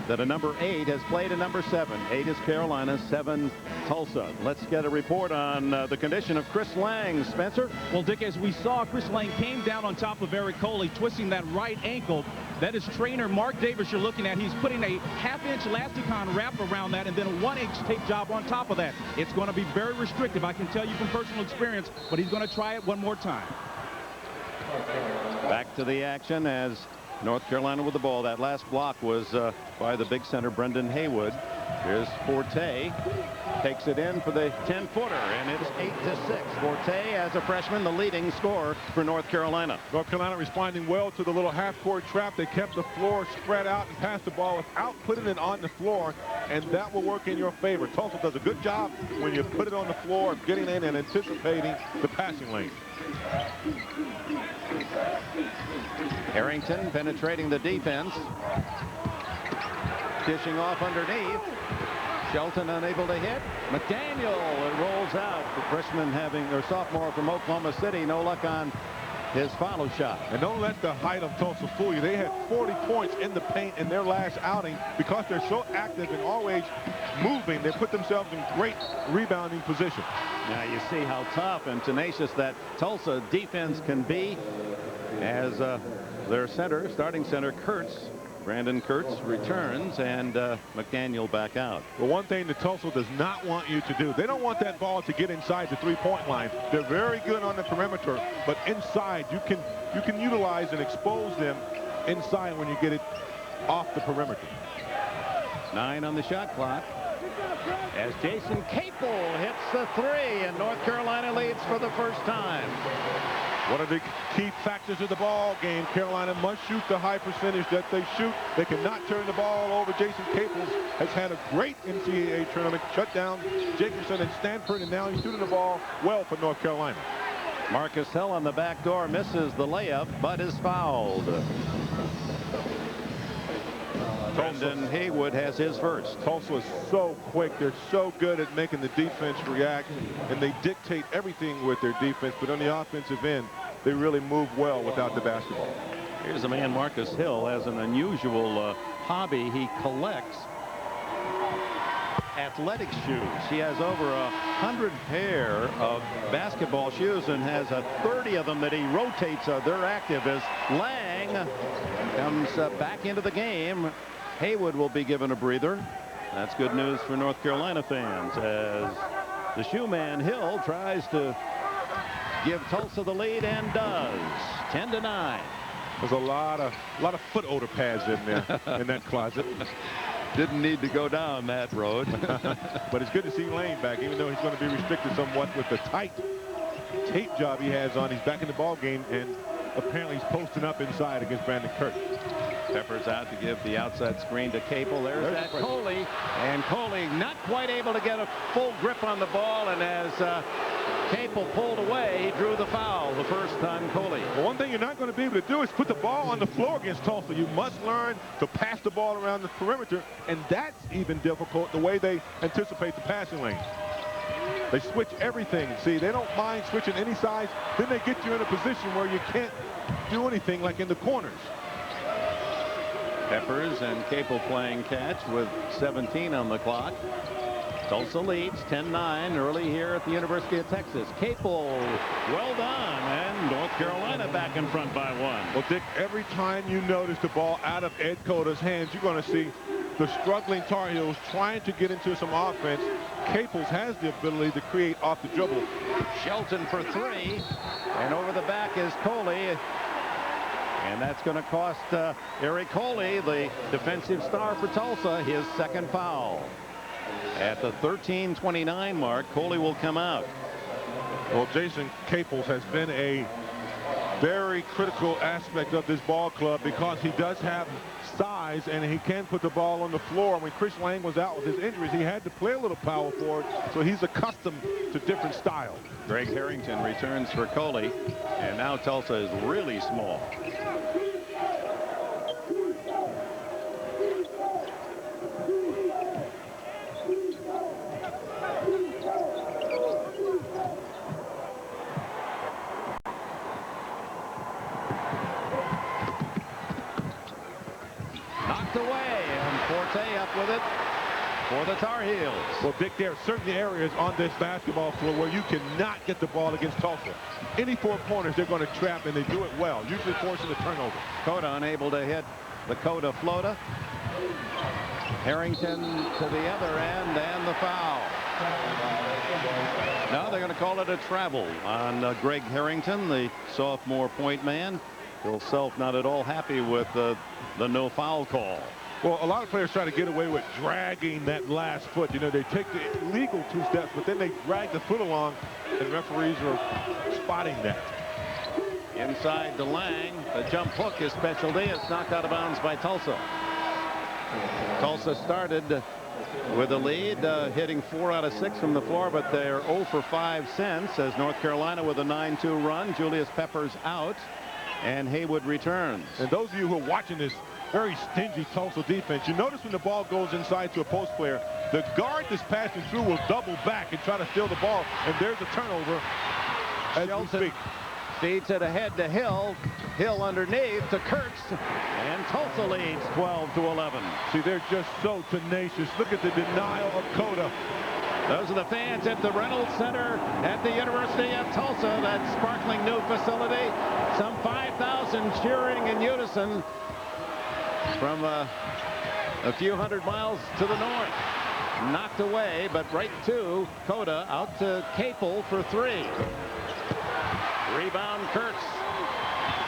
that a number 8 has played a number 7. 8 is Carolina, 7 Tulsa. Let's get a report on the condition of Chris Lang. Spencer? Well, Dick, as we saw, Chris Lang came down on top of Eric Coley, twisting that right ankle. That is trainer Mark Davis you're looking at. He's putting a half-inch Elasticon wrap around that and then a 1-inch tape job on top of that. It's going to be very restrictive, I can tell you from personal experience, but he's going to try it one more time. Back to the action as North Carolina with the ball. That last block was by the big center, Brendan Haywood. Here's Forte. Takes it in for the 10-footer, and it's 8-6. Forte, as a freshman, the leading scorer for North Carolina. North Carolina responding well to the little half-court trap. They kept the floor spread out and passed the ball without putting it on the floor, and that will work in your favor. Tulsa does a good job when you put it on the floor of getting in and anticipating the passing lane. Harrington penetrating the defense. Dishing off underneath. Shelton unable to hit. McDaniel, it rolls out. The freshman or sophomore from Oklahoma City, no luck on his follow shot. And don't let the height of Tulsa fool you. They had 40 points in the paint in their last outing because they're so active and always moving. They put themselves in great rebounding position. Now you see how tough and tenacious that Tulsa defense can be as their center, starting center, Brandon Kurtz returns, and McDaniel back out. But one thing that Tulsa does not want you to do, they don't want that ball to get inside the three-point line. They're very good on the perimeter, but inside you can utilize and expose them inside when you get it off the perimeter. 9 on the shot clock as Jason Capel hits the 3, and North Carolina leads for the first time. One of the key factors of the ball game, Carolina must shoot the high percentage that they shoot. They cannot turn the ball over. Jason Capels has had a great NCAA tournament, shut down Jacobson and Stanford, and now he's shooting the ball well for North Carolina. Marcus Hill on the back door misses the layup, but is fouled. Brendan Haywood has his first. Tulsa is so quick. They're so good at making the defense react, and they dictate everything with their defense. But on the offensive end, they really move well without the basketball. Here's a man, Marcus Hill, has an unusual hobby. He collects athletic shoes. He has over 100 pair of basketball shoes and has 30 of them that he rotates. They're active as Lang comes back into the game. Haywood will be given a breather. That's good news for North Carolina fans as the shoe man Hill tries to give Tulsa the lead and does. 10-9. There's a lot of foot odor pads in there in that closet. Didn't need to go down that road. But it's good to see Lane back, even though he's going to be restricted somewhat with the tight tape job he has on. He's back in the ball game, and apparently he's posting up inside against Brandon Kurtz. Peppers out to give the outside screen to Capel. There's that Coley, and Coley not quite able to get a full grip on the ball, and as Capel pulled away, he drew the foul the first time Coley. Well, one thing you're not going to be able to do is put the ball on the floor against Tulsa. You must learn to pass the ball around the perimeter, and that's even difficult the way they anticipate the passing lane. They switch everything. See, they don't mind switching any size. Then they get you in a position where you can't do anything, like in the corners. Peppers and Capel playing catch with 17 on the clock. Tulsa leads 10-9 early here at the University of Texas. Capel, well done, and North Carolina back in front by 1. Well, Dick, every time you notice the ball out of Ed Coda's hands, you're going to see the struggling Tar Heels trying to get into some offense. Capels has the ability to create off the dribble. Shelton for 3, and over the back is Coley. And that's going to cost Eric Coley, the defensive star for Tulsa, his second foul. At the 13:29 mark, Coley will come out. Well, Jason Capels has been a very critical aspect of this ball club because he does have size and he can put the ball on the floor. When Chris Lang was out with his injuries, he had to play a little power forward, so he's accustomed to different styles. Greg Harrington returns for Coley, and now Tulsa is really small. for the Tar Heels. Well, Dick, there are certain areas on this basketball floor where you cannot get the ball against Tulsa. Any four corners they're going to trap, and they do it well, usually forcing a turnover. Cota unable to hit the Cota floater. Harrington to the other end, and the foul. Now they're going to call it a travel on Greg Harrington, the sophomore point man. Bill Self not at all happy with the no foul call. Well, a lot of players try to get away with dragging that last foot. You know, they take the illegal 2 steps, but then they drag the foot along, and referees are spotting that. Inside to Lang. The jump hook is specialty. It's knocked out of bounds by Tulsa. Tulsa started with a lead, hitting 4 out of 6 from the floor, but they're 0 for 5 since, as North Carolina with a 9-2 run. Julius Peppers out, and Haywood returns. And those of you who are watching this very stingy Tulsa defense, you notice when the ball goes inside to a post player, the guard that's passing through will double back and try to steal the ball, and there's a turnover as we speak. Feeds it ahead to Hill. Hill underneath to Kurtz, and Tulsa leads 12-11. See, they're just so tenacious. Look at the denial of Cota. Those are the fans at the Reynolds Center at the University of Tulsa, that sparkling new facility. Some 5,000 cheering in unison from a few hundred miles to the north. Knocked away, but right to Cota, out to Capel for 3. Rebound Kurtz.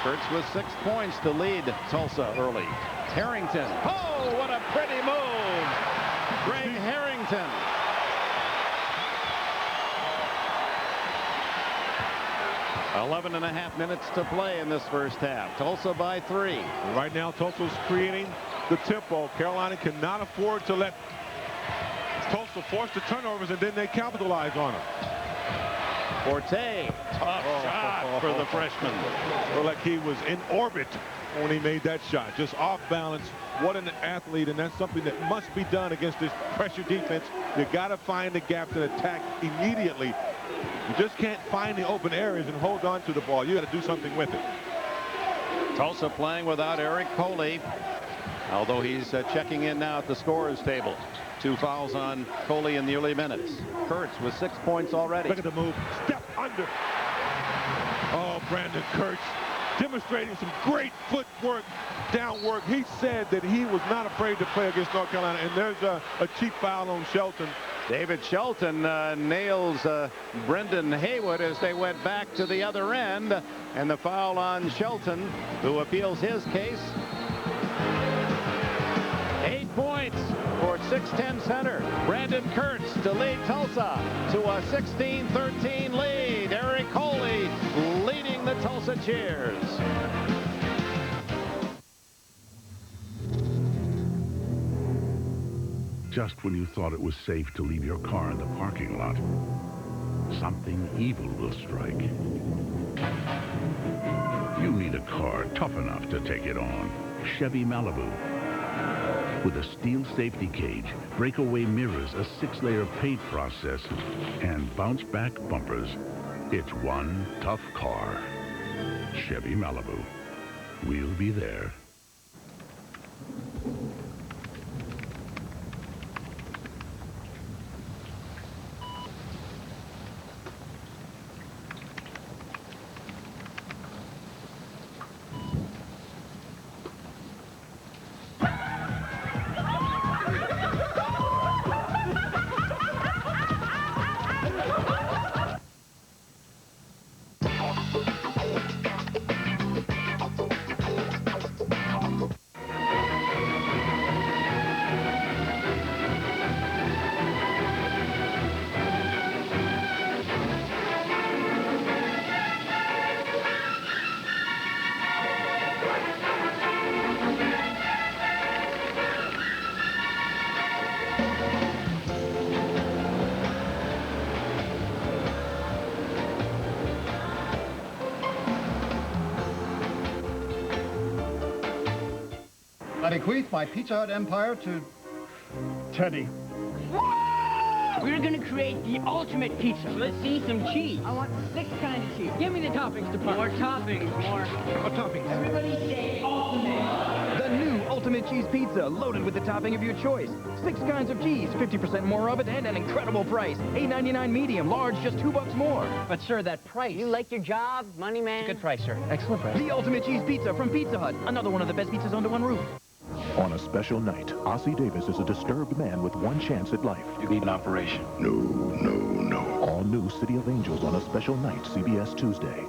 Kurtz with 6 points to lead Tulsa early. Harrington. Oh, what a pretty move. Greg Harrington. .5 minutes to play in this first half. Tulsa by 3. Right now, Tulsa's creating the tempo. Carolina cannot afford to let Tulsa force the turnovers, and then they capitalize on them. Forte, tough shot for the freshman. Well, like he was in orbit when he made that shot. Just off balance. What an athlete, and that's something that must be done against this pressure defense. You got to find the gaps and attack immediately. You just can't find the open areas and hold on to the ball. You got to do something with it. Tulsa playing without Eric Coley, although he's checking in now at the scorer's table. 2 fouls on Coley in the early minutes. Kurtz with 6 points already. Look at the move. Step under. Oh, Brandon Kurtz demonstrating some great footwork, down work. He said that he was not afraid to play against North Carolina, and there's a cheap foul on Shelton. David Shelton nails Brendan Haywood as they went back to the other end, and the foul on Shelton, who appeals his case. 8 points for 6'10" center Brandon Kurtz to lead Tulsa to a 16-13 lead. Eric Coley leading the Tulsa Cheers. Just when you thought it was safe to leave your car in the parking lot, something evil will strike. You need a car tough enough to take it on. Chevy Malibu. With a steel safety cage, breakaway mirrors, a 6-layer paint process, and bounce-back bumpers, it's one tough car. Chevy Malibu. We'll be there. I bequeath my Pizza Hut empire to Teddy. We're gonna create the ultimate pizza. Let's see some cheese. I want 6 kinds of cheese. Give me the toppings department. More toppings. More. What toppings? Everybody say ultimate. The new ultimate ultimate cheese pizza, loaded with the topping of your choice. 6 kinds of cheese, 50% more of it, and an incredible price. $8.99 medium, large, just $2 more. But, sir, that price... You like your job, money man? It's a good price, sir. Excellent price. The ultimate cheese pizza from Pizza Hut. Another one of the best pizzas under one roof. On a special night, Ossie Davis is a disturbed man with one chance at life. You need an operation. No, no, no. All new City of Angels on a special night, CBS Tuesday.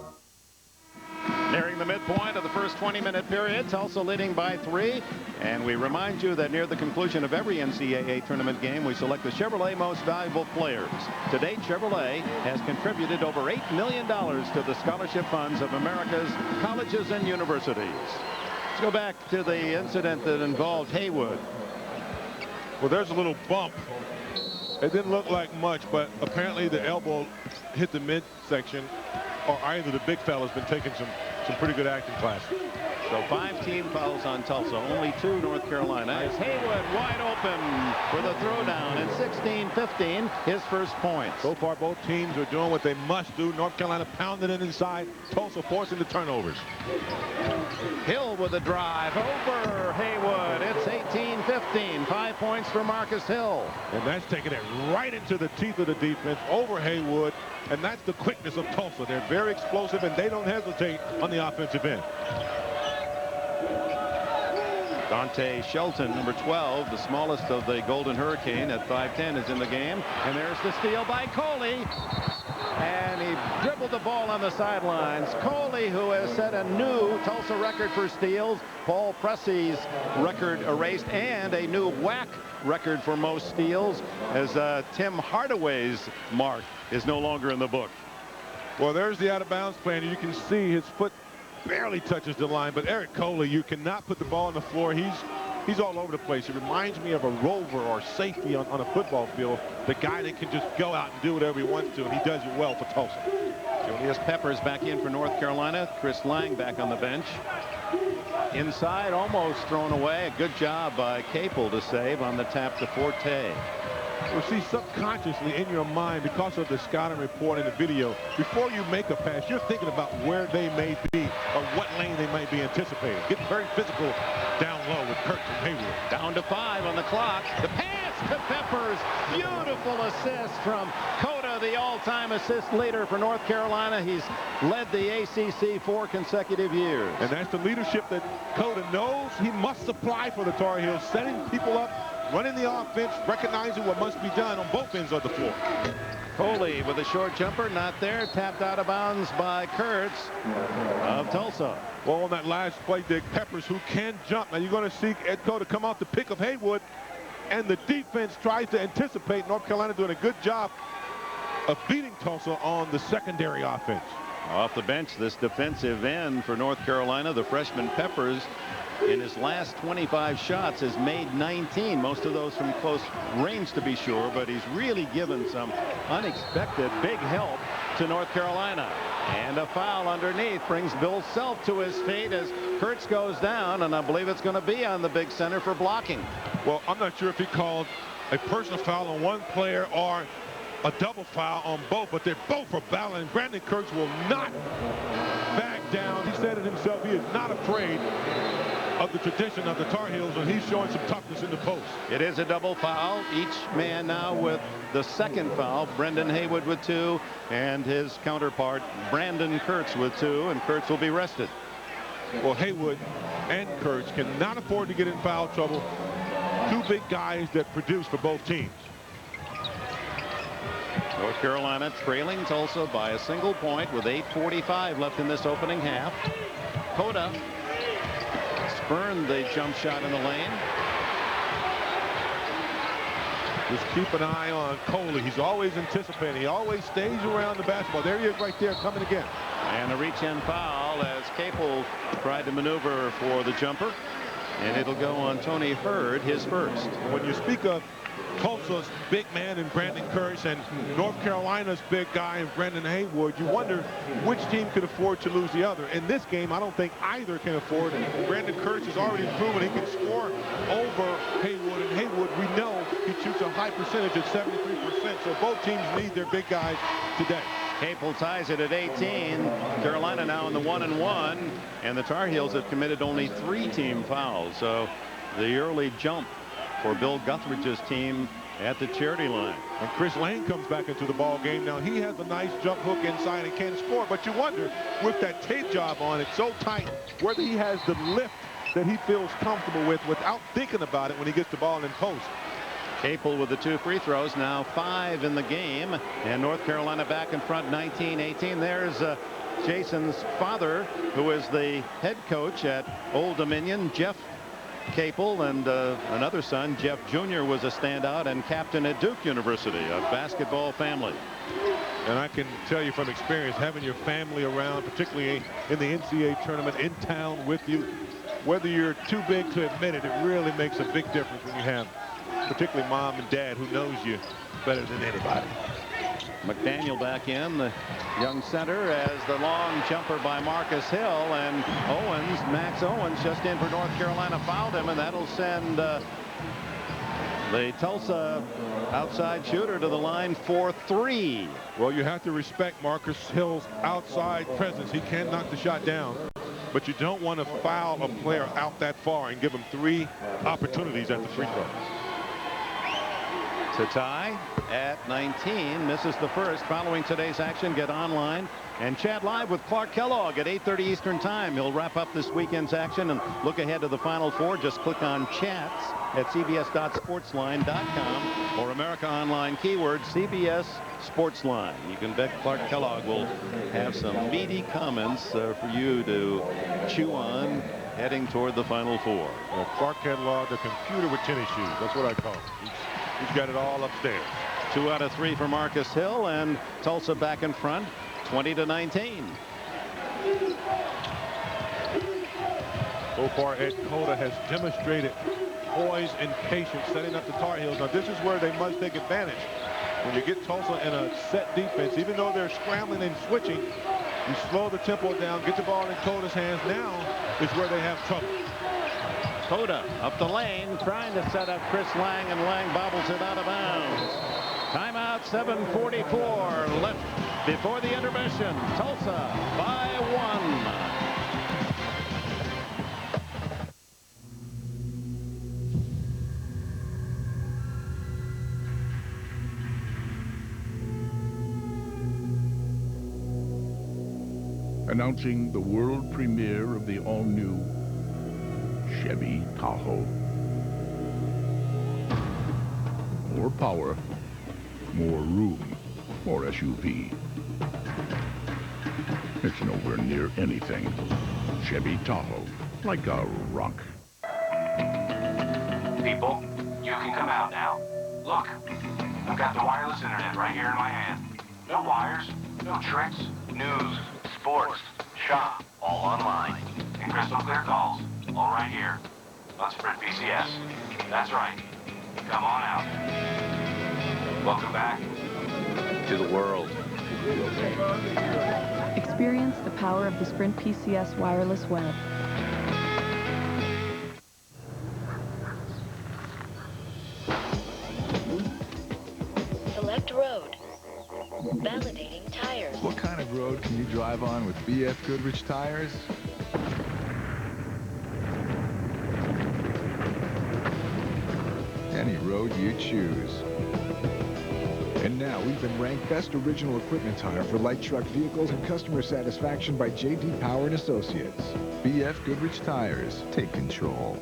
Nearing the midpoint of the first 20-minute period, Tulsa leading by 3. And we remind you that near the conclusion of every NCAA tournament game, we select the Chevrolet Most Valuable Players. To date, Chevrolet has contributed over $8 million to the scholarship funds of America's colleges and universities. Let's go back to the incident that involved Haywood. Well, there's a little bump. It didn't look like much, but apparently the elbow hit the midsection, or either the big fella's been taking some pretty good acting classes. So 5 team fouls on Tulsa, only 2 North Carolina. As Haywood wide open for the throwdown in 16-15, his first point. So far, both teams are doing what they must do. North Carolina pounding it inside. Tulsa forcing the turnovers. Hill with a drive over Haywood. It's 18-15. 5 points for Marcus Hill. And that's taking it right into the teeth of the defense over Haywood. And that's the quickness of Tulsa. They're very explosive, and they don't hesitate on the offensive end. Dante Shelton, number 12, the smallest of the Golden Hurricane at 5'10", is in the game. And there's the steal by Coley. And he dribbled the ball on the sidelines. Coley, who has set a new Tulsa record for steals. Paul Pressey's record erased, and a new WAC record for most steals, as Tim Hardaway's mark is no longer in the book. Well, there's the out-of-bounds play, and you can see his foot barely touches the line. But Eric Coley, you cannot put the ball on the floor. He's all over the place. He reminds me of a rover or safety on a football field. The guy that can just go out and do whatever he wants to, and he does it well for Tulsa. Julius Peppers back in for North Carolina. Chris Lang back on the bench. Inside, almost thrown away. A good job by Capel to save on the tap to Forte. Well, see, subconsciously in your mind, because of the scouting report and the video, before you make a pass, you're thinking about where they may be or what lane they might be anticipating. Getting very physical down low with Kurtz and Haywood. Down to 5 on the clock. The pass to Peppers. Beautiful assist from Cota, the all-time assist leader for North Carolina. He's led the ACC 4 consecutive years. And that's the leadership that Cota knows he must supply for the Tar Heels, setting people up, running the offense, recognizing what must be done on both ends of the floor. Coley with a short jumper, not there, tapped out of bounds by Kurtz of Tulsa. Well, on that last play, Dick, Peppers, who can jump. Now you're going to see Ed Cota come out the pick of Haywood, and the defense tries to anticipate. North Carolina doing a good job of beating Tulsa on the secondary offense. Off the bench, this defensive end for North Carolina, the freshman Peppers, in his last 25 shots has made 19, most of those from close range to be sure, but he's really given some unexpected big help to North Carolina. And a foul underneath brings Bill Self to his feet as Kurtz goes down, and I believe it's going to be on the big center for blocking. Well, I'm not sure if he called a personal foul on one player or a double foul on both, but they're both for battling. Brandon Kurtz will not back down. He said it himself. He is not afraid of the tradition of the Tar Heels, and he's showing some toughness in the post. It is a double foul. Each man now with the second foul. Brendan Haywood with 2, and his counterpart Brandon Kurtz with 2, and Kurtz will be rested. Well, Haywood and Kurtz cannot afford to get in foul trouble. 2 big guys that produce for both teams. North Carolina trailing Tulsa by a single point with 8:45 left in this opening half. Cota spurned the jump shot in the lane. Just keep an eye on Coley. He's always anticipating. He always stays around the basketball. There he is right there, coming again. And a reach-in foul as Capel tried to maneuver for the jumper. And it'll go on Tony Hurd, his first. When you speak of Tulsa's big man in Brandon Kurtz and North Carolina's big guy in Brendan Haywood, you wonder which team could afford to lose the other. In this game, I don't think either can afford it. Brandon Kurtz has already proven he can score over Haywood, and Haywood, we know he shoots a high percentage at 73%, so both teams need their big guys today. Capel ties it at 18. Carolina now in the 1-and-1, and the Tar Heels have committed only 3 team fouls. So the early jump for Bill Guthridge's team at the charity line. And Chris Lane comes back into the ball game. Now he has a nice jump hook inside and can score, but you wonder with that tape job on it so tight whether he has the lift that he feels comfortable with without thinking about it when he gets the ball in post. Capel with the 2 free throws, now 5 in the game, and North Carolina back in front 19-18. There's Jason's father, who is the head coach at Old Dominion, Jeff Capel, and another son, Jeff Jr., was a standout and captain at Duke University, a basketball family. And I can tell you from experience, having your family around, particularly in the NCAA tournament, in town with you, whether you're too big to admit it, it really makes a big difference when you have particularly mom and dad who knows you better than anybody. McDaniel back in, the young center, as the long jumper by Marcus Hill, and Max Owens, just in for North Carolina, fouled him, and that'll send the Tulsa outside shooter to the line for 3. Well, you have to respect Marcus Hill's outside presence. He can knock the shot down, but you don't want to foul a player out that far and give him 3 opportunities at the free throw. Tatai at 19 misses the first. Following today's action, get online and chat live with Clark Kellogg at 8:30 Eastern Time. He'll wrap up this weekend's action and look ahead to the Final Four. Just click on chats at cbs.sportsline.com or America Online keyword CBS Sportsline. You can bet Clark Kellogg will have some meaty comments for you to chew on heading toward the Final Four. Well, Clark Kellogg, a computer with tennis shoes. That's what I call him. He's got it all upstairs. 2 out of 3 for Marcus Hill, and Tulsa back in front 20-19. So far, Ed Cota has demonstrated poise and patience setting up the Tar Heels. Now this is where they must take advantage. When you get Tulsa in a set defense, even though they're scrambling and switching, you slow the tempo down, get the ball in Cota's hands. Now is where they have trouble. Cota up the lane, trying to set up Chris Lang, and Lang bobbles it out of bounds. Timeout, 7:44 left before the intermission. Tulsa by 1. Announcing the world premiere of the all-new Chevy Tahoe. More power, more room, more SUV. It's nowhere near anything. Chevy Tahoe, like a rock. People, you can come out now. Look, I've got the wireless internet right here in my hand. No wires, no tricks, news, sports, shop, all online. And crystal clear calls, all right here on Sprint PCS. That's right. Come on out. Welcome back to the world. Experience the power of the Sprint PCS wireless web. Select road. Validating tires. What kind of road can you drive on with BF Goodrich tires? Any road you choose. And now we've been ranked best original equipment tire for light truck vehicles and customer satisfaction by J.D. Power and Associates. BF Goodrich tires. Take control.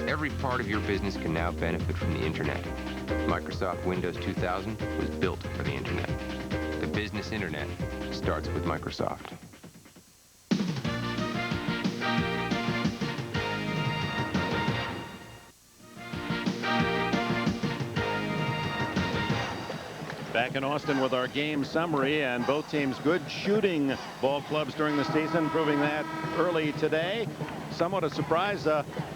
Every part of your business can now benefit from the internet. Microsoft Windows 2000 was built for the internet. The business internet starts with Microsoft. Back in Austin with our game summary, and both teams good shooting ball clubs during the season, proving that early today. somewhat a surprise.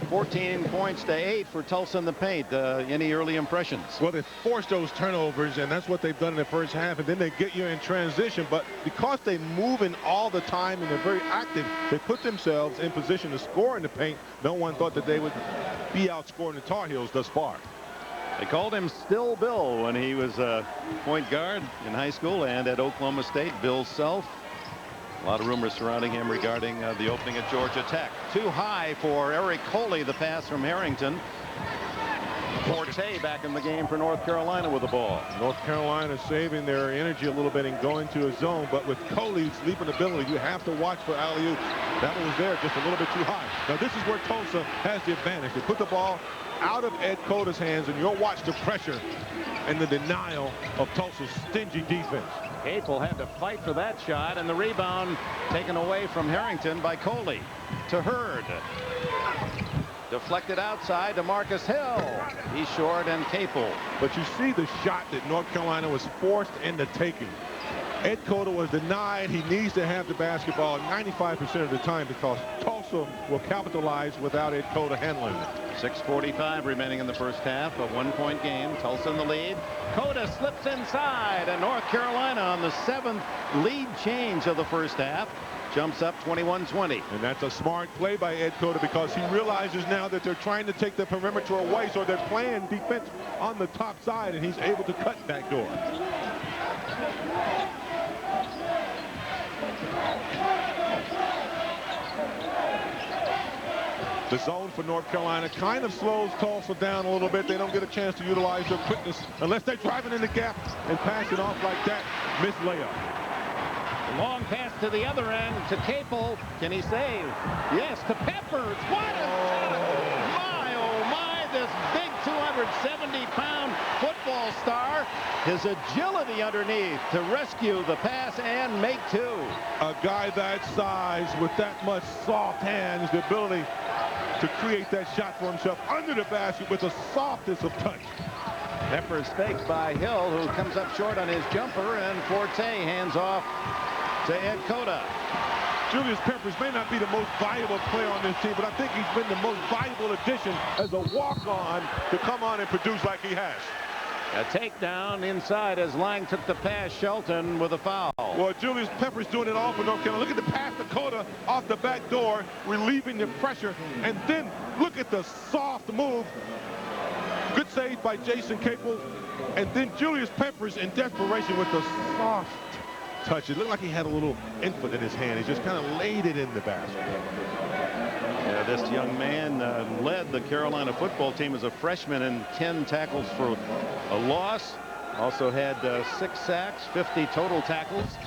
14 points to 8 for Tulsa in the paint. Any early impressions? Well, they forced those turnovers, and that's what they've done in the first half, and then they get you in transition. But because they move in all the time and they're very active, they put themselves in position to score in the paint. No one thought that they would be outscoring the Tar Heels thus far. They called him Still Bill when he was a point guard in high school and at Oklahoma State. Bill Self. A lot of rumors surrounding him regarding the opening at Georgia Tech. Too high for Eric Coley, the pass from Harrington. Forte back in the game for North Carolina with the ball. North Carolina saving their energy a little bit and going to a zone, but with Coley's leaping ability, you have to watch for alley-oop. That one was there, just a little bit too high. Now this is where Tulsa has the advantage. They put the ball out of Ed Coda's hands, and you'll watch the pressure and the denial of Tulsa's stingy defense. Capel had to fight for that shot, and the rebound taken away from Harrington by Coley to Hurd. Deflected outside to Marcus Hill. He's short, and Capel. But you see the shot that North Carolina was forced into taking. Ed Coda was denied. He needs to have the basketball 95% of the time because Tulsa will capitalize without Ed Coda handling it. 6:45 remaining in the first half. A 1-point game. Tulsa in the lead. Coda slips inside, and North Carolina on the 7th lead change of the first half jumps up 21-20. And that's a smart play by Ed Coda because he realizes now that they're trying to take the perimeter away, so they're playing defense on the top side, and he's able to cut back door. The zone for North Carolina kind of slows Tulsa down a little bit. They don't get a chance to utilize their quickness unless they're driving in the gap and pass it off like that. Missed layup. Long pass to the other end to Capel. Can he save? Yes, to Peppers. What a shot! My, oh my, this big 270-pound football star. His agility underneath to rescue the pass and make two. A guy that size with that much soft hands, the ability to create that shot for himself under the basket with the softest of touch. Peppers faked by Hill, who comes up short on his jumper, and Forte hands off to Ed Coda. Julius Peppers may not be the most valuable player on this team, but I think he's been the most valuable addition as a walk-on to come on and produce like he has. A takedown inside as Lang took the pass. Shelton with a foul. Well, Julius Peppers doing it all for North Carolina. Look at the pass to Coda off the back door, relieving the pressure. And then look at the soft move. Good save by Jason Capel. And then Julius Peppers in desperation with the soft touch. It looked like he had a little infant in his hand. He just kind of laid it in the basket. Yeah, this young man led the Carolina football team as a freshman in 10 tackles for a loss. Also had 6 sacks, 50 total tackles.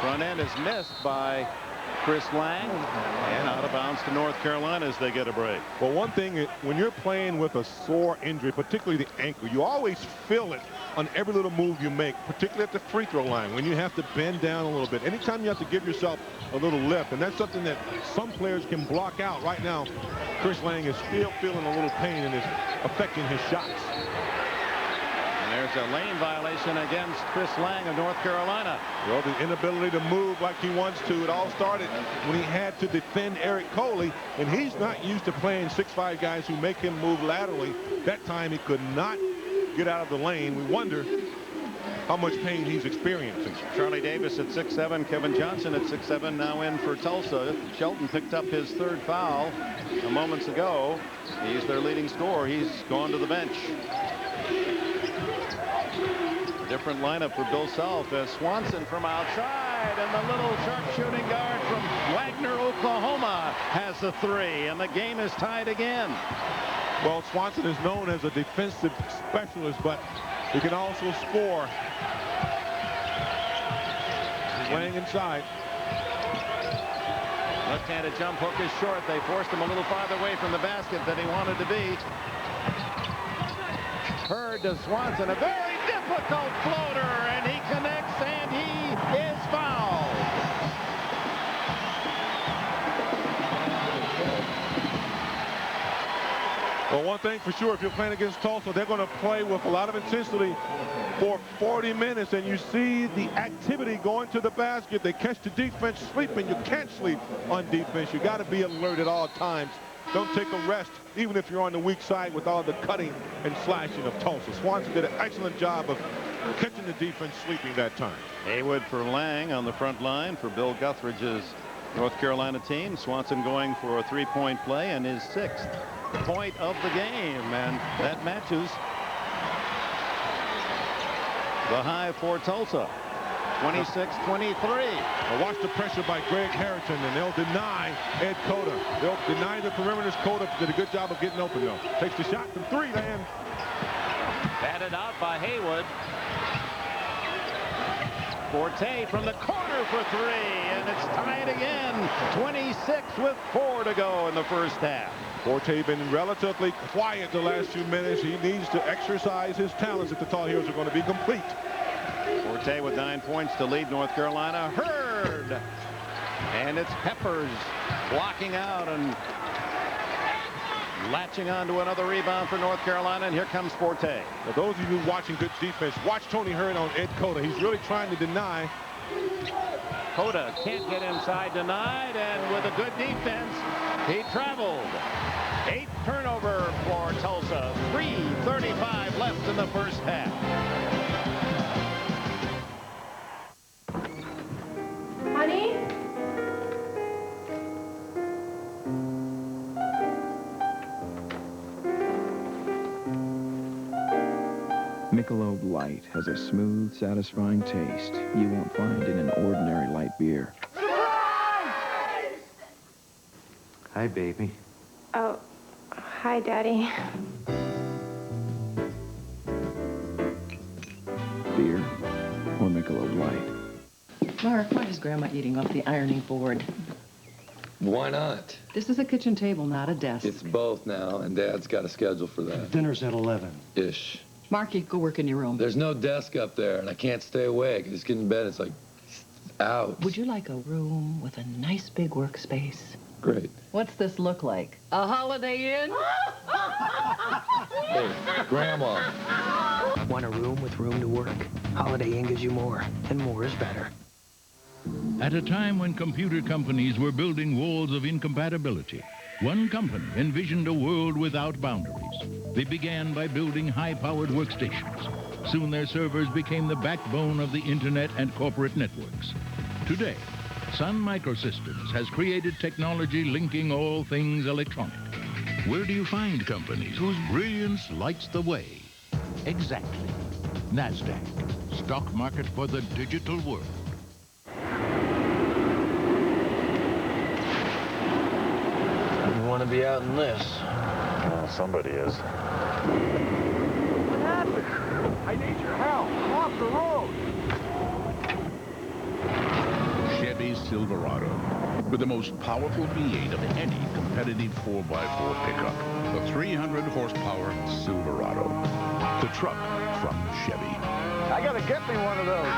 Front end is missed by Chris Lang, and out of bounds to North Carolina as they get a break. Well, one thing, when you're playing with a sore injury, particularly the ankle, you always feel it on every little move you make, particularly at the free throw line, when you have to bend down a little bit. Anytime you have to give yourself a little lift, and that's something that some players can block out. Right now, Chris Lang is still feeling a little pain and is affecting his shots. There's a lane violation against Chris Lang of North Carolina. Well, the inability to move like he wants to. It all started when he had to defend Eric Coley, and he's not used to playing 6'5" guys who make him move laterally. That time he could not get out of the lane. We wonder how much pain he's experiencing. Charlie Davis at 6'7", Kevin Johnson at 6'7", now in for Tulsa. Shelton picked up his 3rd foul moments ago. He's their leading scorer. He's gone to the bench. Different lineup for Bill Self as Swanson from outside, and the little sharpshooting guard from Wagner, Oklahoma has the 3, and the game is tied again. Well, Swanson is known as a defensive specialist, but he can also score. He's laying inside. Left-handed jump hook is short. They forced him a little farther away from the basket than he wanted to be. Hurd to Swanson, a very difficult floater, and he connects, and he is fouled. Well, one thing for sure, if you're playing against Tulsa, they're going to play with a lot of intensity for 40 minutes, and you see the activity going to the basket. They catch the defense sleeping. You can't sleep on defense. You got to be alert at all times. Don't take a rest, even if you're on the weak side with all the cutting and slashing of Tulsa. Swanson did an excellent job of catching the defense sleeping that time. Haywood for Lang on the front line for Bill Guthridge's North Carolina team. Swanson going for a three-point play and his 6th point of the game, and that matches the high for Tulsa. 26-23. Now watch the pressure by Greg Harrington, and they'll deny Ed Cota. They'll deny the perimeters. Cota did a good job of getting open, though. Takes the shot from 3, Dan. Batted out by Haywood. Forte from the corner for 3, and it's tied again. 26 with 4 to go in the first half. Forte been relatively quiet the last few minutes. He needs to exercise his talents if the Tar Heels are going to be complete. Forte with 9 points to lead North Carolina. Hurd. And it's Peppers blocking out and latching on to another rebound for North Carolina, and here comes Forte. Now, those of you watching good defense, watch Tony Hurd on Ed Cota. He's really trying to deny. Cota can't get inside, denied, and with a good defense, he traveled. 8th turnover for Tulsa. 3:35 left in the first half. Honey? Michelob Light has a smooth, satisfying taste you won't find in an ordinary light beer. Hi, baby. Oh, hi, Daddy. Beer or Michelob Light? Mark, why is Grandma eating off the ironing board? Why not? This is a kitchen table, not a desk. It's both now, and Dad's got a schedule for that. Dinner's at 11-ish. Mark, you go work in your room. There's no desk up there, and I can't stay awake. I just get in bed, it's like, out. Would you like a room with a nice big workspace? Great. What's this look like? A Holiday Inn? Hey, Grandma. Want a room with room to work? Holiday Inn gives you more, and more is better. At a time when computer companies were building walls of incompatibility, one company envisioned a world without boundaries. They began by building high-powered workstations. Soon their servers became the backbone of the internet and corporate networks. Today, Sun Microsystems has created technology linking all things electronic. Where do you find companies whose brilliance lights the way? Exactly. NASDAQ, stock market for the digital world. You want to be out in this? Well, somebody is. What happened? I need your help. I'm off the road. Chevy Silverado, with the most powerful V8 of any competitive 4x4 pickup. The 300-horsepower Silverado. The truck from Chevy. I gotta get me one of those.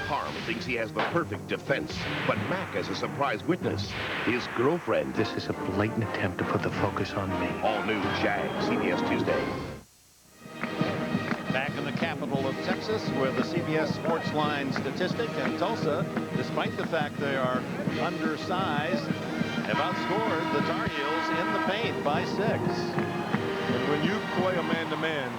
Harm thinks he has the perfect defense, but Mac is a surprise witness. His girlfriend. This is a blatant attempt to put the focus on me. All new Jag, CBS Tuesday. Back in the capital of Texas, where the CBS Sports Line statistic, and Tulsa, despite the fact they are undersized, have outscored the Tar Heels in the paint by 6. And when you play a man-to-man,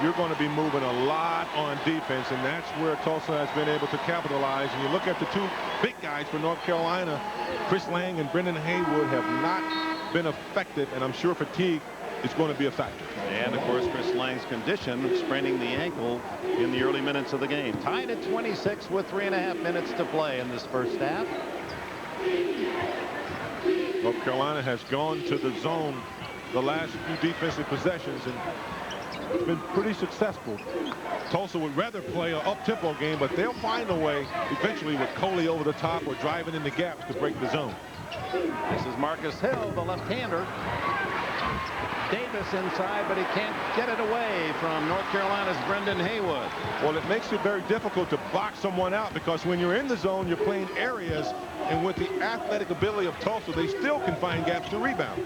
you're going to be moving a lot on defense, and that's where Tulsa has been able to capitalize. And you look at the two big guys for North Carolina, Chris Lang and Brendan Haywood have not been effective, and I'm sure fatigue is going to be a factor. And, of course, Chris Lang's condition, spraining the ankle in the early minutes of the game. Tied at 26 with 3.5 minutes to play in this first half. North Carolina has gone to the zone the last few defensive possessions, and it's been pretty successful. Tulsa would rather play an up-tempo game, but they'll find a way eventually with Coley over the top or driving in the gaps to break the zone. This is Marcus Hill, the left-hander. Davis inside, but he can't get it away from North Carolina's Brendan Haywood. Well, it makes it very difficult to box someone out because when you're in the zone, you're playing areas, and with the athletic ability of Tulsa, they still can find gaps to rebound.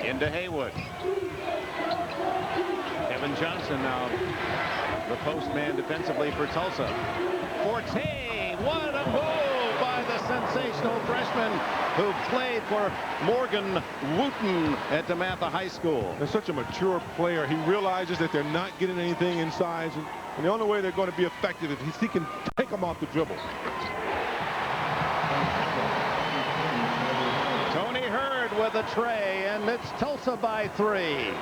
Into Haywood. Kevin Johnson now the postman defensively for Tulsa. Forte, what a move by the sensational freshman who played for Morgan Wooten at DeMatha High School. They're such a mature player. He realizes that they're not getting anything inside, and the only way they're going to be effective is he can take them off the dribble. Tony Hurd with a tray, and it's Tulsa by 3.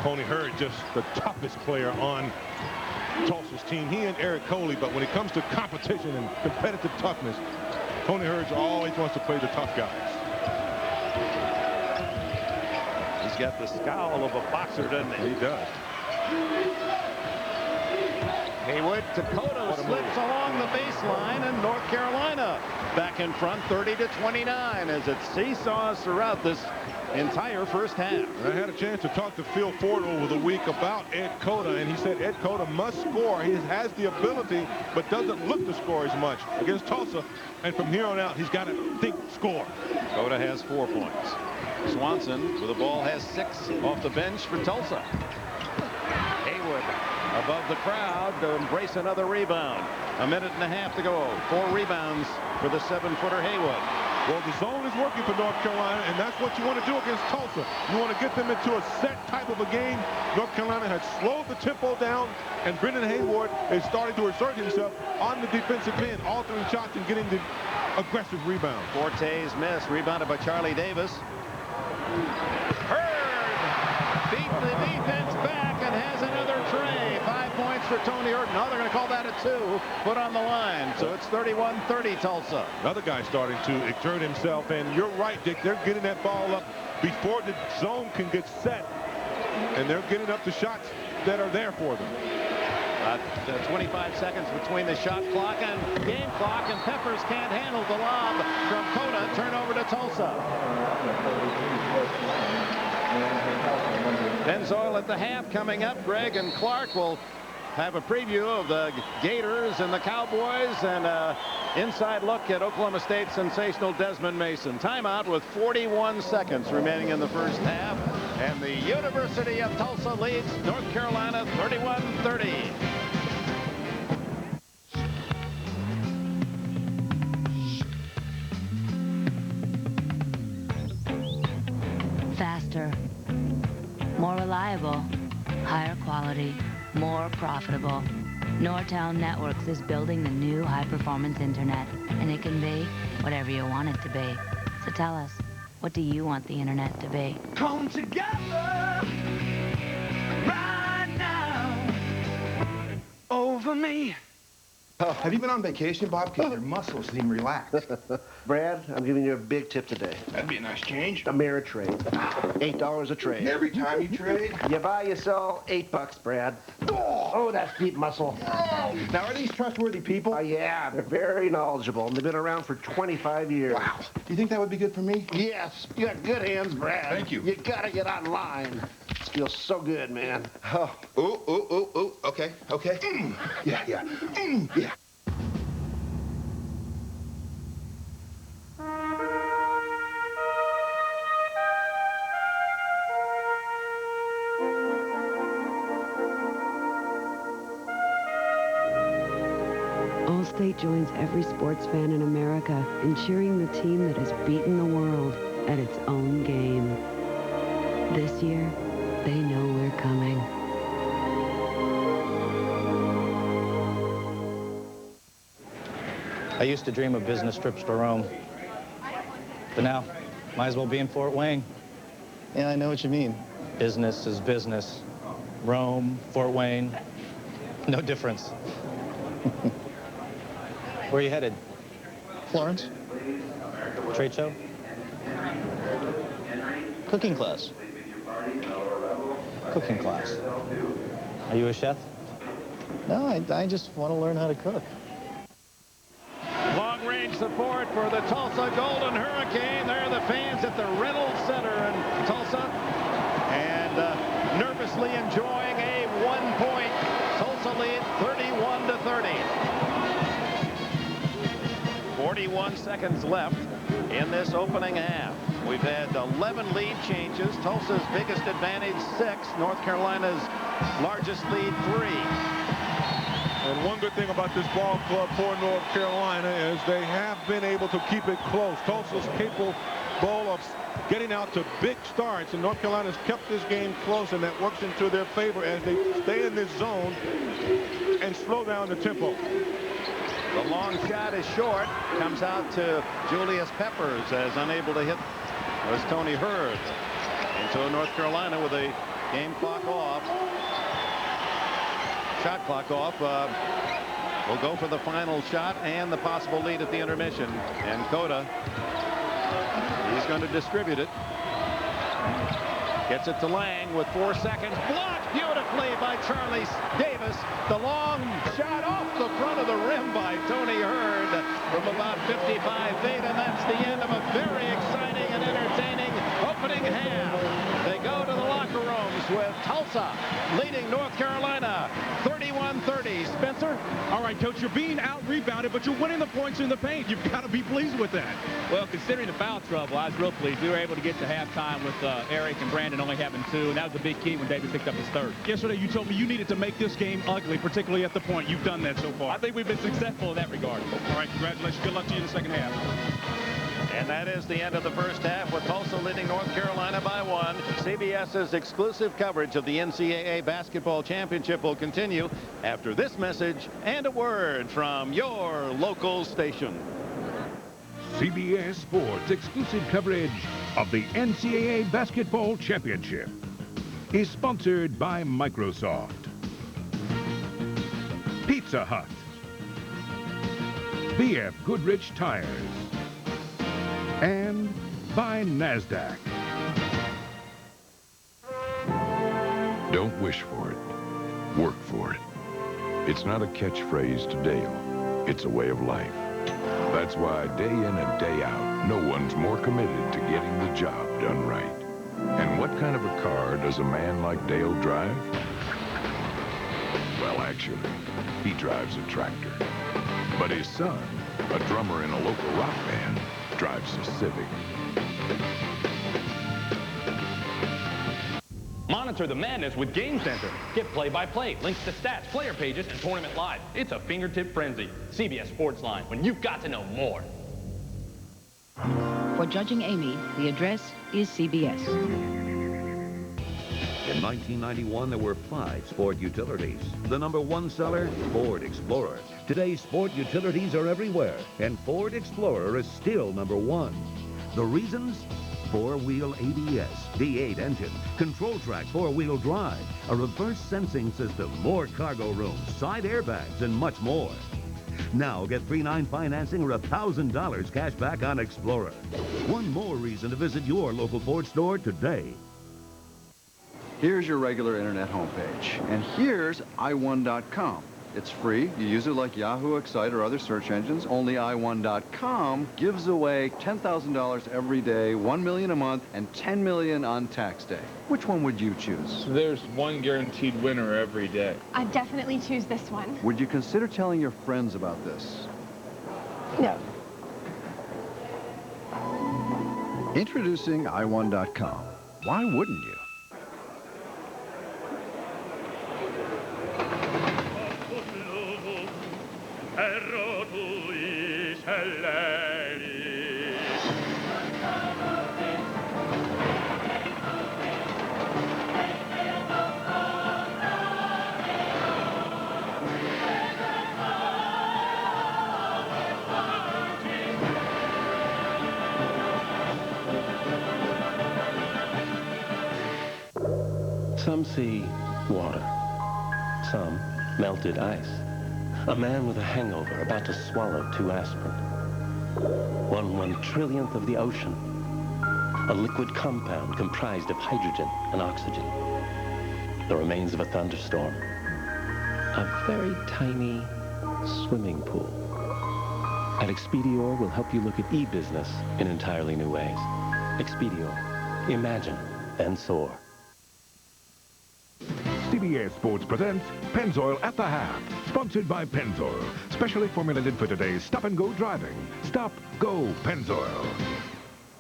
Tony Hurd, just the toughest player on Tulsa's team. He and Eric Coley, but when it comes to competition and competitive toughness, Tony Hurd always wants to play the tough guys. He's got the scowl of a boxer, doesn't he? He does. Haywood, Dakota slips along the baseline, and North Carolina back in front 30-29 as it seesaws throughout this entire first half. And I had a chance to talk to Phil Ford over the week about Ed Cota, and he said Ed Cota must score. He has the ability, but doesn't look to score as much against Tulsa. And from here on out, he's got to think score. Cota has 4 points. Swanson with the ball has 6 off the bench for Tulsa. Haywood above the crowd to embrace another rebound. A minute and a half to go. 4 rebounds for the 7-footer Haywood. Well, the zone is working for North Carolina, and that's what you want to do against Tulsa. You want to get them into a set type of a game. North Carolina has slowed the tempo down, and Brendan Haywood is starting to assert himself on the defensive end, altering shots and getting the aggressive rebound. Forte's miss, rebounded by Charlie Davis. Hurd beat the defense back and has another tray. 5 points for Tony Hurd. Now they're going to call that a 2. Put on the line. So it's 31-30 Tulsa. Another guy starting to exert himself, and you're right, Dick. They're getting that ball up before the zone can get set, and they're getting up the shots that are there for them. 25 seconds between the shot clock and game clock, and Peppers can't handle the lob from Cota. Turnover to Tulsa. Denzoil at the half coming up. Greg and Clark will have a preview of the Gators and the Cowboys, and an inside look at Oklahoma State's sensational Desmond Mason. Timeout with 41 seconds remaining in the first half, and the University of Tulsa leads North Carolina 31-30. Faster, more reliable, higher quality, more profitable. Nortel Networks is building the new high-performance internet, and it can be whatever you want it to be. So tell us, what do you want the internet to be? Come together right now over me. Have you been on vacation, Bob? Because your muscles seem relaxed. Brad, I'm giving you a big tip today. That'd be a nice change. Ameritrade. $8 a trade. Every time you trade? You buy, you sell, $8, Brad. Oh, that's deep muscle. Now, are these trustworthy people? Yeah, they're very knowledgeable, and they've been around for 25 years. Wow. Do you think that would be good for me? Yes. You got good hands, Brad. Thank you. You gotta get online. This feels so good, man. Oh. Ooh. Okay. Yeah. Yeah. Allstate joins every sports fan in America in cheering the team that has beaten the world at its own game. This year, they know we're coming. I used to dream of business trips to Rome, but now, might as well be in Fort Wayne. Yeah, I know what you mean. Business is business. Rome, Fort Wayne, no difference. Where are you headed? Florence. Trade show? Cooking class. Cooking class. Are you a chef? No, I just want to learn how to cook. Long-range support for the Tulsa Golden Hurricane. They're the fans at the Reynolds Center in Tulsa. And nervously enjoying a 1-point Tulsa lead, 31-30. 41 seconds left in this opening half. We've had 11 lead changes. Tulsa's biggest advantage 6. North Carolina's largest lead 3. And one good thing about this ball club for North Carolina is they have been able to keep it close. Tulsa's capable of getting out to big starts, and North Carolina's kept this game close, and that works into their favor as they stay in this zone and slow down the tempo. The long shot is short. Comes out to Julius Peppers, as unable to hit was Tony Hurd. And so North Carolina with a game clock off. Shot clock off. Will go for the final shot and the possible lead at the intermission. And Cota, he's going to distribute it. Gets it to Lang with 4 seconds. Blocked beautifully by Charlie Davis. The long shot off the front of the rim by Tony Hurd from about 55 feet. And that's the end of a very exciting and entertaining opening half. They go to the locker rooms with Tulsa leading North Carolina 31-30. Spencer? All right, Coach, you're being out-rebounded, but you're winning the points in the paint. You've got to be pleased with that. Well, considering the foul trouble, I was real pleased. We were able to get to halftime with Eric and Brandon only having 2, and that was a big key when David picked up his 3rd. Yesterday, you told me you needed to make this game ugly, particularly at the point. You've done that so far. I think we've been successful in that regard. All right, congratulations. Good luck to you in the second half. And that is the end of the first half, with Tulsa leading North Carolina by 1. CBS's exclusive coverage of the NCAA Basketball Championship will continue after this message and a word from your local station. CBS Sports exclusive coverage of the NCAA Basketball Championship is sponsored by Microsoft, Pizza Hut, BF Goodrich Tires, and by NASDAQ. Don't wish for it. Work for it. It's not a catchphrase to Dale. It's a way of life. That's why day in and day out, no one's more committed to getting the job done right. And what kind of a car does a man like Dale drive? Well, actually, he drives a tractor. But his son, a drummer in a local rock band, drives a Civic. Monitor the madness with Game Center. Get play-by-play, links to stats, player pages, and tournament live. It's a fingertip frenzy. CBS Sports Line, when you've got to know more. For Judging Amy, the address is CBS. In 1991, there were 5 sport utilities. The #1 seller, Ford Explorer. Today, sport utilities are everywhere, and Ford Explorer is still #1. The reasons? 4-wheel ABS, V8 engine, control track 4-wheel drive, a reverse sensing system, more cargo room, side airbags, and much more. Now get 3-9 financing or $1,000 cash back on Explorer. One more reason to visit your local Ford store today. Here's your regular internet homepage, and here's i1.com. It's free. You use it like Yahoo, Excite, or other search engines. Only i1.com gives away $10,000 every day, $1 million a month, and $10 million on tax day. Which one would you choose? There's one guaranteed winner every day. I'd definitely choose this one. Would you consider telling your friends about this? No. Introducing i1.com. Why wouldn't you? Some see water, some melted ice. A man with a hangover about to swallow 2 aspirin. 1/1 trillionth of the ocean. A liquid compound comprised of hydrogen and oxygen. The remains of a thunderstorm. A very tiny swimming pool. At Expedior, we'll help you look at e-business in entirely new ways. Expedior. Imagine, then soar. CBS Sports presents Pennzoil at the Half, sponsored by Pennzoil, specially formulated for today's stop-and-go driving. Stop, go, Pennzoil.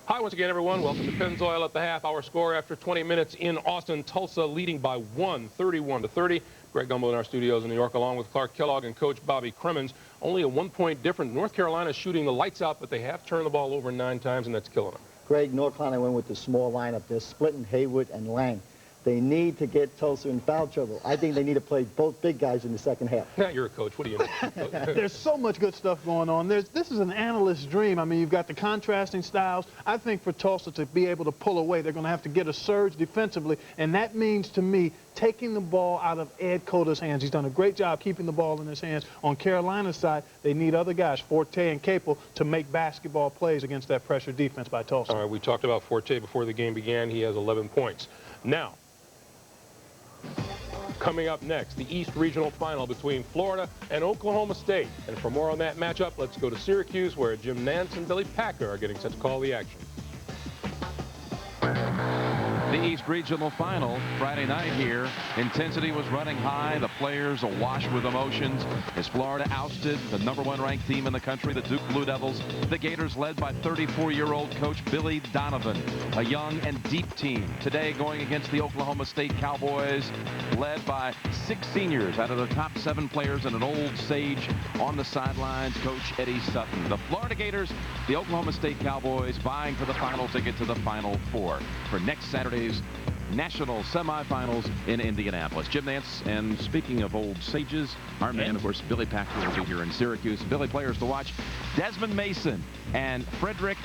Hi once again, everyone. Welcome to Pennzoil at the half. Our score after 20 minutes in Austin, Tulsa leading by 1, 31-30. Greg Gumbel in our studios in New York, along with Clark Kellogg and Coach Bobby Crimmins. Only a 1-point difference. North Carolina shooting the lights out, but they have turned the ball over 9 times, and that's killing them. Greg, North Carolina went with the small lineup. They're splitting Haywood and Lang. They need to get Tulsa in foul trouble. I think they need to play both big guys in the second half. Yeah, you're a coach. What do you know? There's so much good stuff going on. This is an analyst's dream. I mean, you've got the contrasting styles. I think for Tulsa to be able to pull away, they're going to have to get a surge defensively, and that means, to me, taking the ball out of Ed Coda's hands. He's done a great job keeping the ball in his hands. On Carolina's side, they need other guys, Forte and Capel, to make basketball plays against that pressure defense by Tulsa. All right, we talked about Forte before the game began. He has 11 points. Now, coming up next, the East Regional Final between Florida and Oklahoma State. And for more on that matchup, let's go to Syracuse, where Jim Nantz and Billy Packer are getting set to call the action. The East Regional Final Friday night here. Intensity was running high. The players awash with emotions as Florida ousted the #1 ranked team in the country, the Duke Blue Devils. The Gators led by 34-year-old coach Billy Donovan, a young and deep team. Today going against the Oklahoma State Cowboys, led by 6 seniors out of the top 7 players and an old sage on the sidelines, Coach Eddie Sutton. The Florida Gators, the Oklahoma State Cowboys vying for the final ticket to the Final Four for next Saturday's national semifinals in Indianapolis. Jim Nantz, and speaking of old sages, our man, of course, Billy Packer will be here in Syracuse. Billy, players to watch: Desmond Mason and Frederick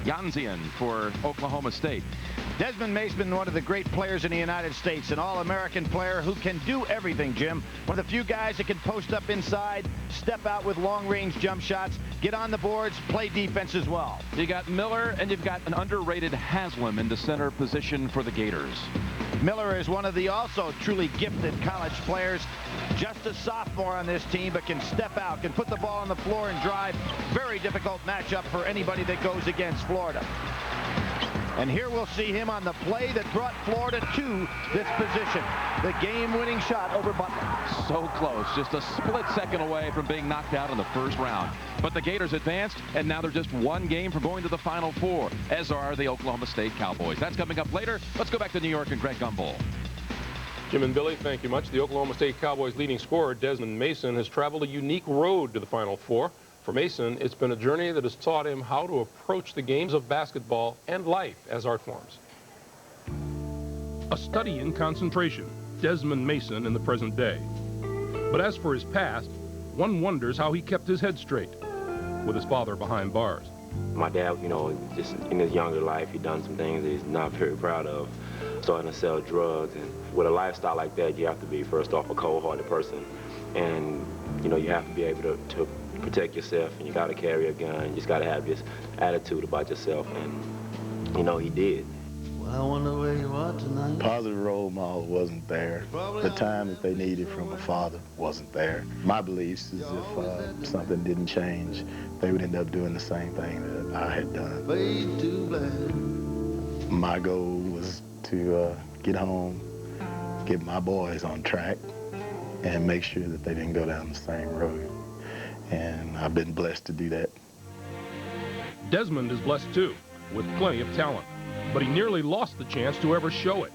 Janzian for Oklahoma State. Desmond Mason, one of the great players in the United States, an all-American player who can do everything, Jim. One of the few guys that can post up inside, step out with long-range jump shots, get on the boards, play defense as well. You got Miller, and you've got an underrated Haslam in the center position for the Gators. Miller is one of the also truly gifted college players. Just a sophomore on this team, but can step out, can put the ball on the floor and drive. Very difficult matchup for anybody that goes against Florida. And here we'll see him on the play that brought Florida to this position. The game-winning shot over Butler. So close, just a split second away from being knocked out in the first round. But the Gators advanced, and now they're just 1 game from going to the Final Four, as are the Oklahoma State Cowboys. That's coming up later. Let's go back to New York and Greg Gumbel. Jim and Billy, thank you much. The Oklahoma State Cowboys leading scorer, Desmond Mason, has traveled a unique road to the Final Four. For Mason, it's been a journey that has taught him how to approach the games of basketball and life as art forms. A study in concentration, Desmond Mason in the present day. But as for his past, one wonders how he kept his head straight with his father behind bars. My dad, you know, just in his younger life, he done some things that he's not very proud of, starting to sell drugs. And with a lifestyle like that, you have to be, first off, a cold-hearted person. And, you know, you have to be able to protect yourself, and you got to carry a gun. You just got to have this attitude about yourself, and, you know, he did. Well, I wonder where you are tonight. Positive role model wasn't there. The time that they needed from a father wasn't there. My beliefs is if something didn't change, they would end up doing the same thing that I had done. Way too glad. My goal was to get home, get my boys on track, and make sure that they didn't go down the same road. And I've been blessed to do that. Desmond is blessed too, with plenty of talent, but he nearly lost the chance to ever show it.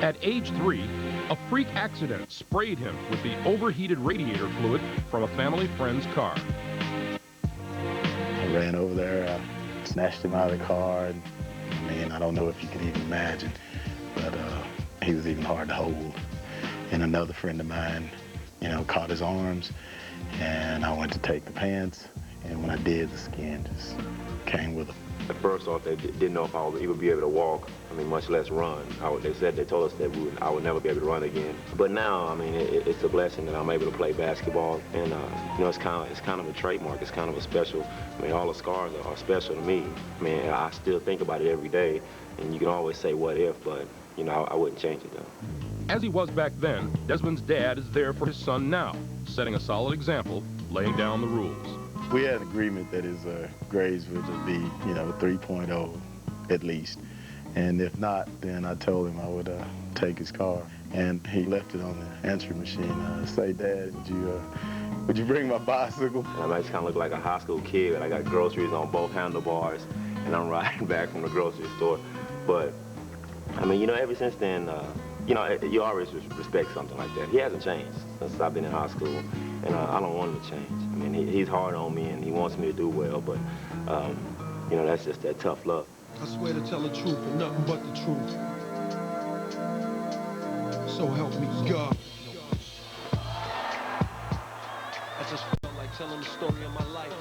At age 3, a freak accident sprayed him with the overheated radiator fluid from a family friend's car. I ran over there, I snatched him out of the car, and man, I don't know if you can even imagine, but he was even hard to hold. And another friend of mine, you know, caught his arms, and I went to take the pants, and when I did, the skin just came with him. At first off, they didn't know if I would even be able to walk, I mean, much less run. They told us that I would never be able to run again. But now, I mean, it's a blessing that I'm able to play basketball, and you know, it's kind of a trademark. It's kind of a special. I mean, all the scars are special to me. I mean, I still think about it every day, and you can always say what if, but you know, I wouldn't change it though. As he was back then, Desmond's dad is there for his son now, setting a solid example, laying down the rules. We had an agreement that his grades were to be, 3.0 at least. And if not, then I told him I would take his car. And he left it on the answering machine. Say, Dad, would you bring my bicycle? And I just kind of look like a high school kid. I got groceries on both handlebars, and I'm riding back from the grocery store. But, I mean, ever since then, you always respect something like that. He hasn't changed since I've been in high school, and I don't want him to change. I mean, he's hard on me, and he wants me to do well, but, that's just that tough love. I swear to tell the truth and nothing but the truth. So help me God. I just felt like telling the story of my life.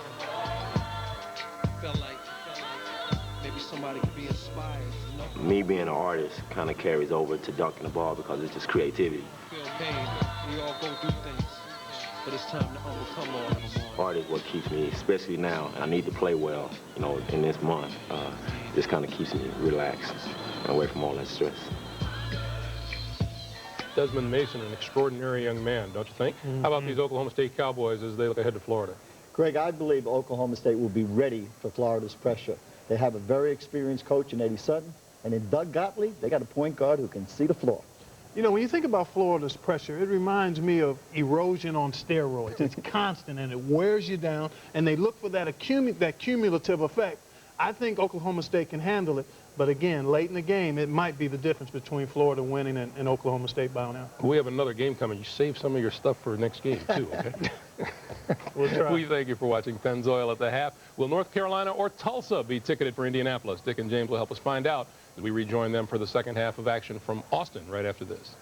Felt like maybe somebody could be inspired, Me being an artist kind of carries over to dunking the ball because it's just creativity. Feel pain. We all go through things, but it's time to overcome all this. Art is what keeps me, especially now, and I need to play well, in this month. This kind of keeps me relaxed and away from all that stress. Desmond Mason, an extraordinary young man, don't you think? How about these Oklahoma State Cowboys as they look ahead to Florida? Greg, I believe Oklahoma State will be ready for Florida's pressure. They have a very experienced coach in Eddie Sutton, and in Doug Gottlieb, they got a point guard who can see the floor. When you think about Florida's pressure, it reminds me of erosion on steroids. It's constant, and it wears you down, and they look for that cumulative effect. I think Oklahoma State can handle it, but again, late in the game, it might be the difference between Florida winning and Oklahoma State bowing out. We have another game coming. You save some of your stuff for next game, too, okay? We'll try. We thank you for watching Pennzoil at the half. Will North Carolina or Tulsa be ticketed for Indianapolis? Dick and James will help us find out as we rejoin them for the second half of action from Austin right after this.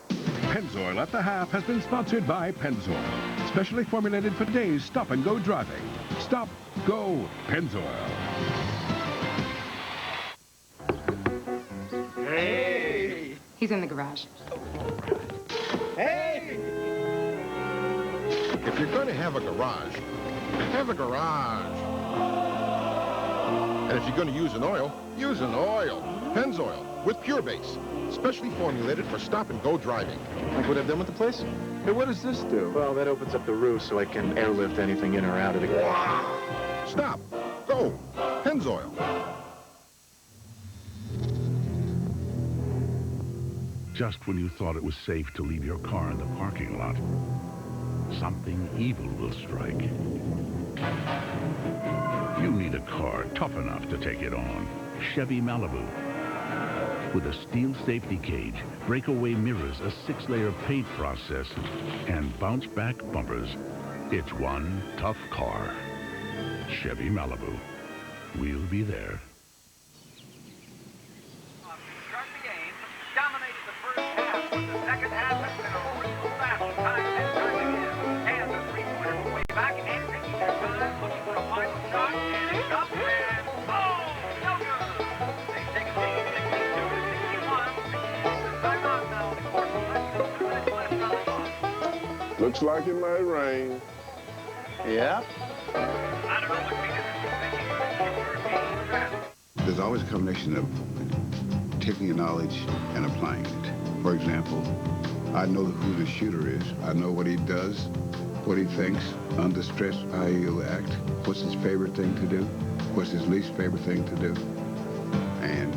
Pennzoil at the half has been sponsored by Pennzoil, specially formulated for today's stop-and-go driving. Stop, go, Pennzoil. Hey! He's in the garage. Hey! If you're going to have a garage, have a garage. And if you're going to use an oil, use an oil. Pennzoil with Pure Base, specially formulated for stop-and-go driving. Like what I've done with the place? Hey, what does this do? Well, that opens up the roof so I can airlift anything in or out of the garage. Stop. Go. Pennzoil. Just when you thought it was safe to leave your car in the parking lot, something evil will strike. You need a car tough enough to take it on. Chevy Malibu. With a steel safety cage, breakaway mirrors, a 6-layer paint process, and bounce-back bumpers, it's one tough car. Chevy Malibu. We'll be there. Looks like it might rain. Yeah. There's always a combination of taking your knowledge and applying it. For example, I know who the shooter is. I know what he does, what he thinks, under stress, how he'll act, what's his favorite thing to do, what's his least favorite thing to do. And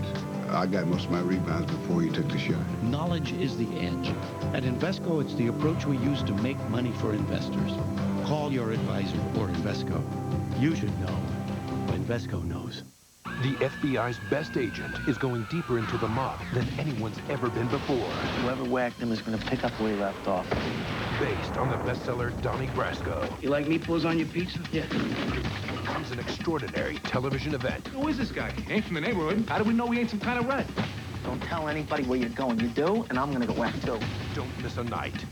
I got most of my rebounds before he took the shot. Knowledge is the edge. At Invesco, it's the approach we use to make money for investors. Call your advisor or Invesco. You should know. Invesco knows. The FBI's best agent is going deeper into the mob than anyone's ever been before. Whoever whacked him is going to pick up where he left off. Based on the bestseller Donnie Brasco. You like meatballs on your pizza? Yeah. Comes an extraordinary television event. Who is this guy? He ain't from the neighborhood. How do we know he ain't some kind of rat? Don't tell anybody where you're going. You do, and I'm going to go whack too. Don't miss a night.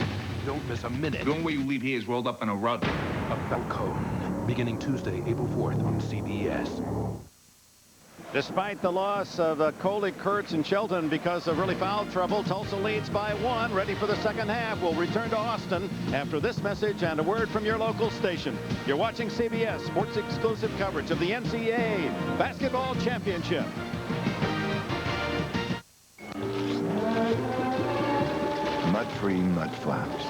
Don't miss a minute. The only way you leave here is rolled up in a rug. A Falcone, beginning Tuesday, April 4th on CBS. Despite the loss of Coley, Kurtz, and Shelton because of really foul trouble, Tulsa leads by 1, ready for the second half. We'll return to Austin after this message and a word from your local station. You're watching CBS, sports exclusive coverage of the NCAA Basketball Championship. Mud-free mud flaps.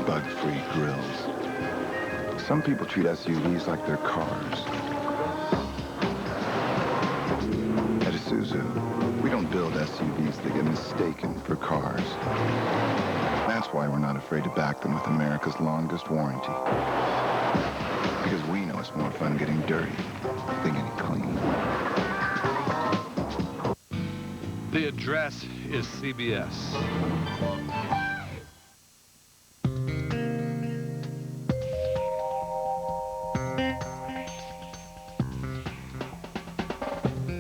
Bug-free grills. Some people treat SUVs like they're cars. At Isuzu, we don't build SUVs that get mistaken for cars. That's why we're not afraid to back them with America's longest warranty. Because we know it's more fun getting dirty than getting clean. The address is CBS.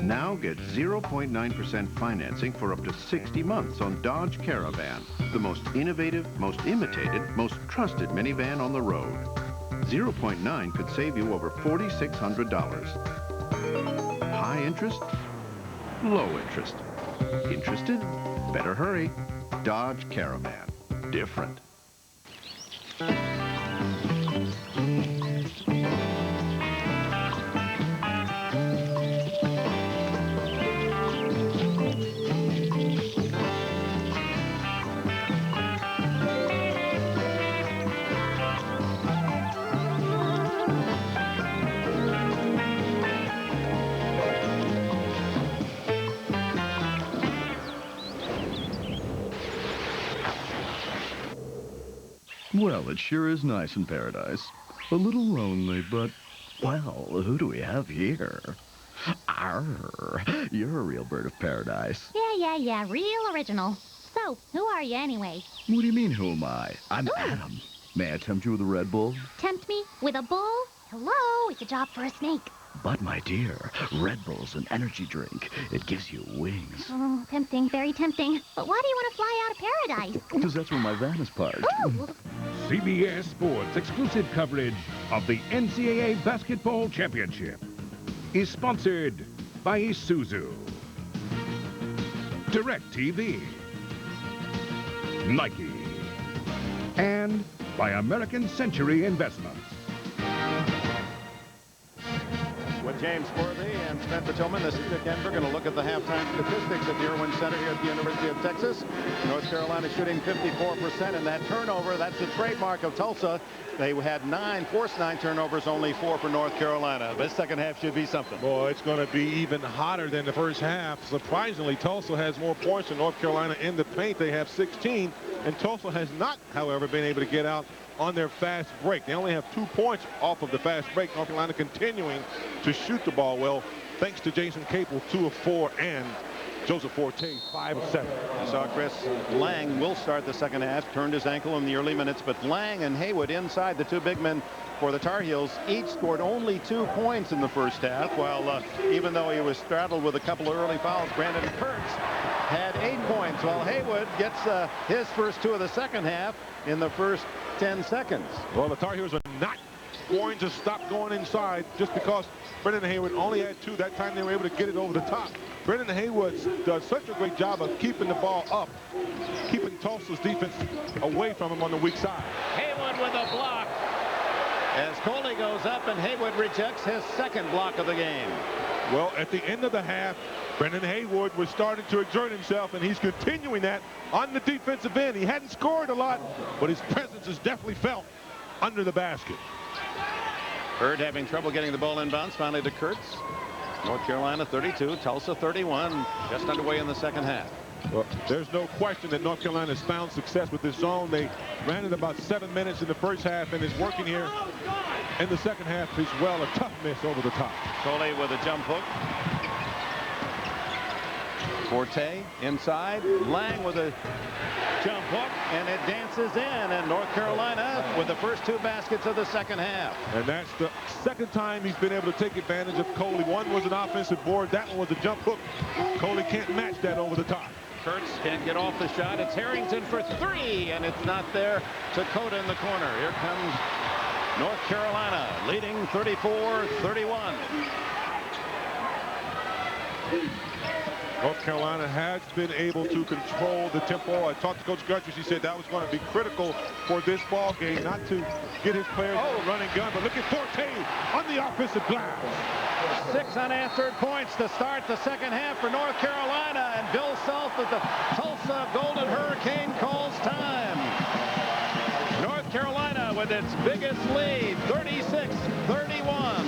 Now get 0.9% financing for up to 60 months on Dodge Caravan, the most innovative, most imitated, most trusted minivan on the road. 0.9 could save you over $4,600. High interest, low interest. Interested? Better hurry. Dodge Caravan. Different. Well, it sure is nice in paradise. A little lonely, but, well, who do we have here? Arr, you're a real bird of paradise. Yeah, real original. So, who are you anyway? What do you mean, who am I? I'm Adam. May I tempt you with a Red Bull? Tempt me with a bull? Hello, it's a job for a snake. But, my dear, Red Bull's an energy drink. It gives you wings. Oh, tempting, very tempting. But why do you want to fly out of paradise? Because that's where my van is parked. CBS Sports exclusive coverage of the NCAA Basketball Championship is sponsored by Isuzu, DirecTV, Nike, and by American Century Investments. With James Worthy and Spencer Tillman, this is Dick Enver going to look at the halftime statistics at the Erwin Center here at the University of Texas. North Carolina shooting 54%, and that turnover, that's the trademark of Tulsa. They had forced nine turnovers, only 4 for North Carolina. This second half should be something. Boy, it's going to be even hotter than the first half. Surprisingly, Tulsa has more points than North Carolina in the paint. They have 16, and Tulsa has not, however, been able to get out on their fast break. They only have 2 points off of the fast break. North Carolina continuing to shoot the ball well, thanks to Jason Capel, 2 of 4, and Joseph Forte, 5 of 7. You saw Chris Lang will start the second half, turned his ankle in the early minutes, but Lang and Haywood inside, the two big men for the Tar Heels, each scored only 2 points in the first half, while even though he was straddled with a couple of early fouls, Brandon Kurtz had 8 points, while Haywood gets his first 2 of the second half in the first 10 seconds. Well, the Tar Heels are not going to stop going inside just because Brendan Haywood only had 2. That time they were able to get it over the top. Brendan Haywood does such a great job of keeping the ball up, keeping Tulsa's defense away from him on the weak side. Haywood with a block as Coley goes up, and Haywood rejects his second block of the game. Well, at the end of the half, Brendan Haywood was starting to exert himself, and he's continuing that on the defensive end. He hadn't scored a lot, but his presence is definitely felt under the basket. Bird having trouble getting the ball inbounds, finally to Kurtz. North Carolina 32, Tulsa 31, just underway in the second half. Well, there's no question that North Carolina has found success with this zone. They ran it about 7 minutes in the first half, and is working here in the second half as well. A tough miss over the top. Coley with a jump hook. Forte inside. Lang with a jump hook, and it dances in. And North Carolina with the first 2 baskets of the second half. And that's the second time he's been able to take advantage of Coley. One was an offensive board. That one was a jump hook. Coley can't match that over the top. Kurtz can't get off the shot. It's Harrington for 3, and it's not there. Dakota in the corner. Here comes North Carolina leading 34-31. North Carolina has been able to control the tempo. I talked to Coach Guthrie's. He said that was going to be critical for this ball game, not to get his players running gun, but look at Forte on the offensive glass. 6 unanswered points to start the second half for North Carolina, and Bill Self of the Tulsa Golden Hurricane calls time. North Carolina with its biggest lead, 36-31.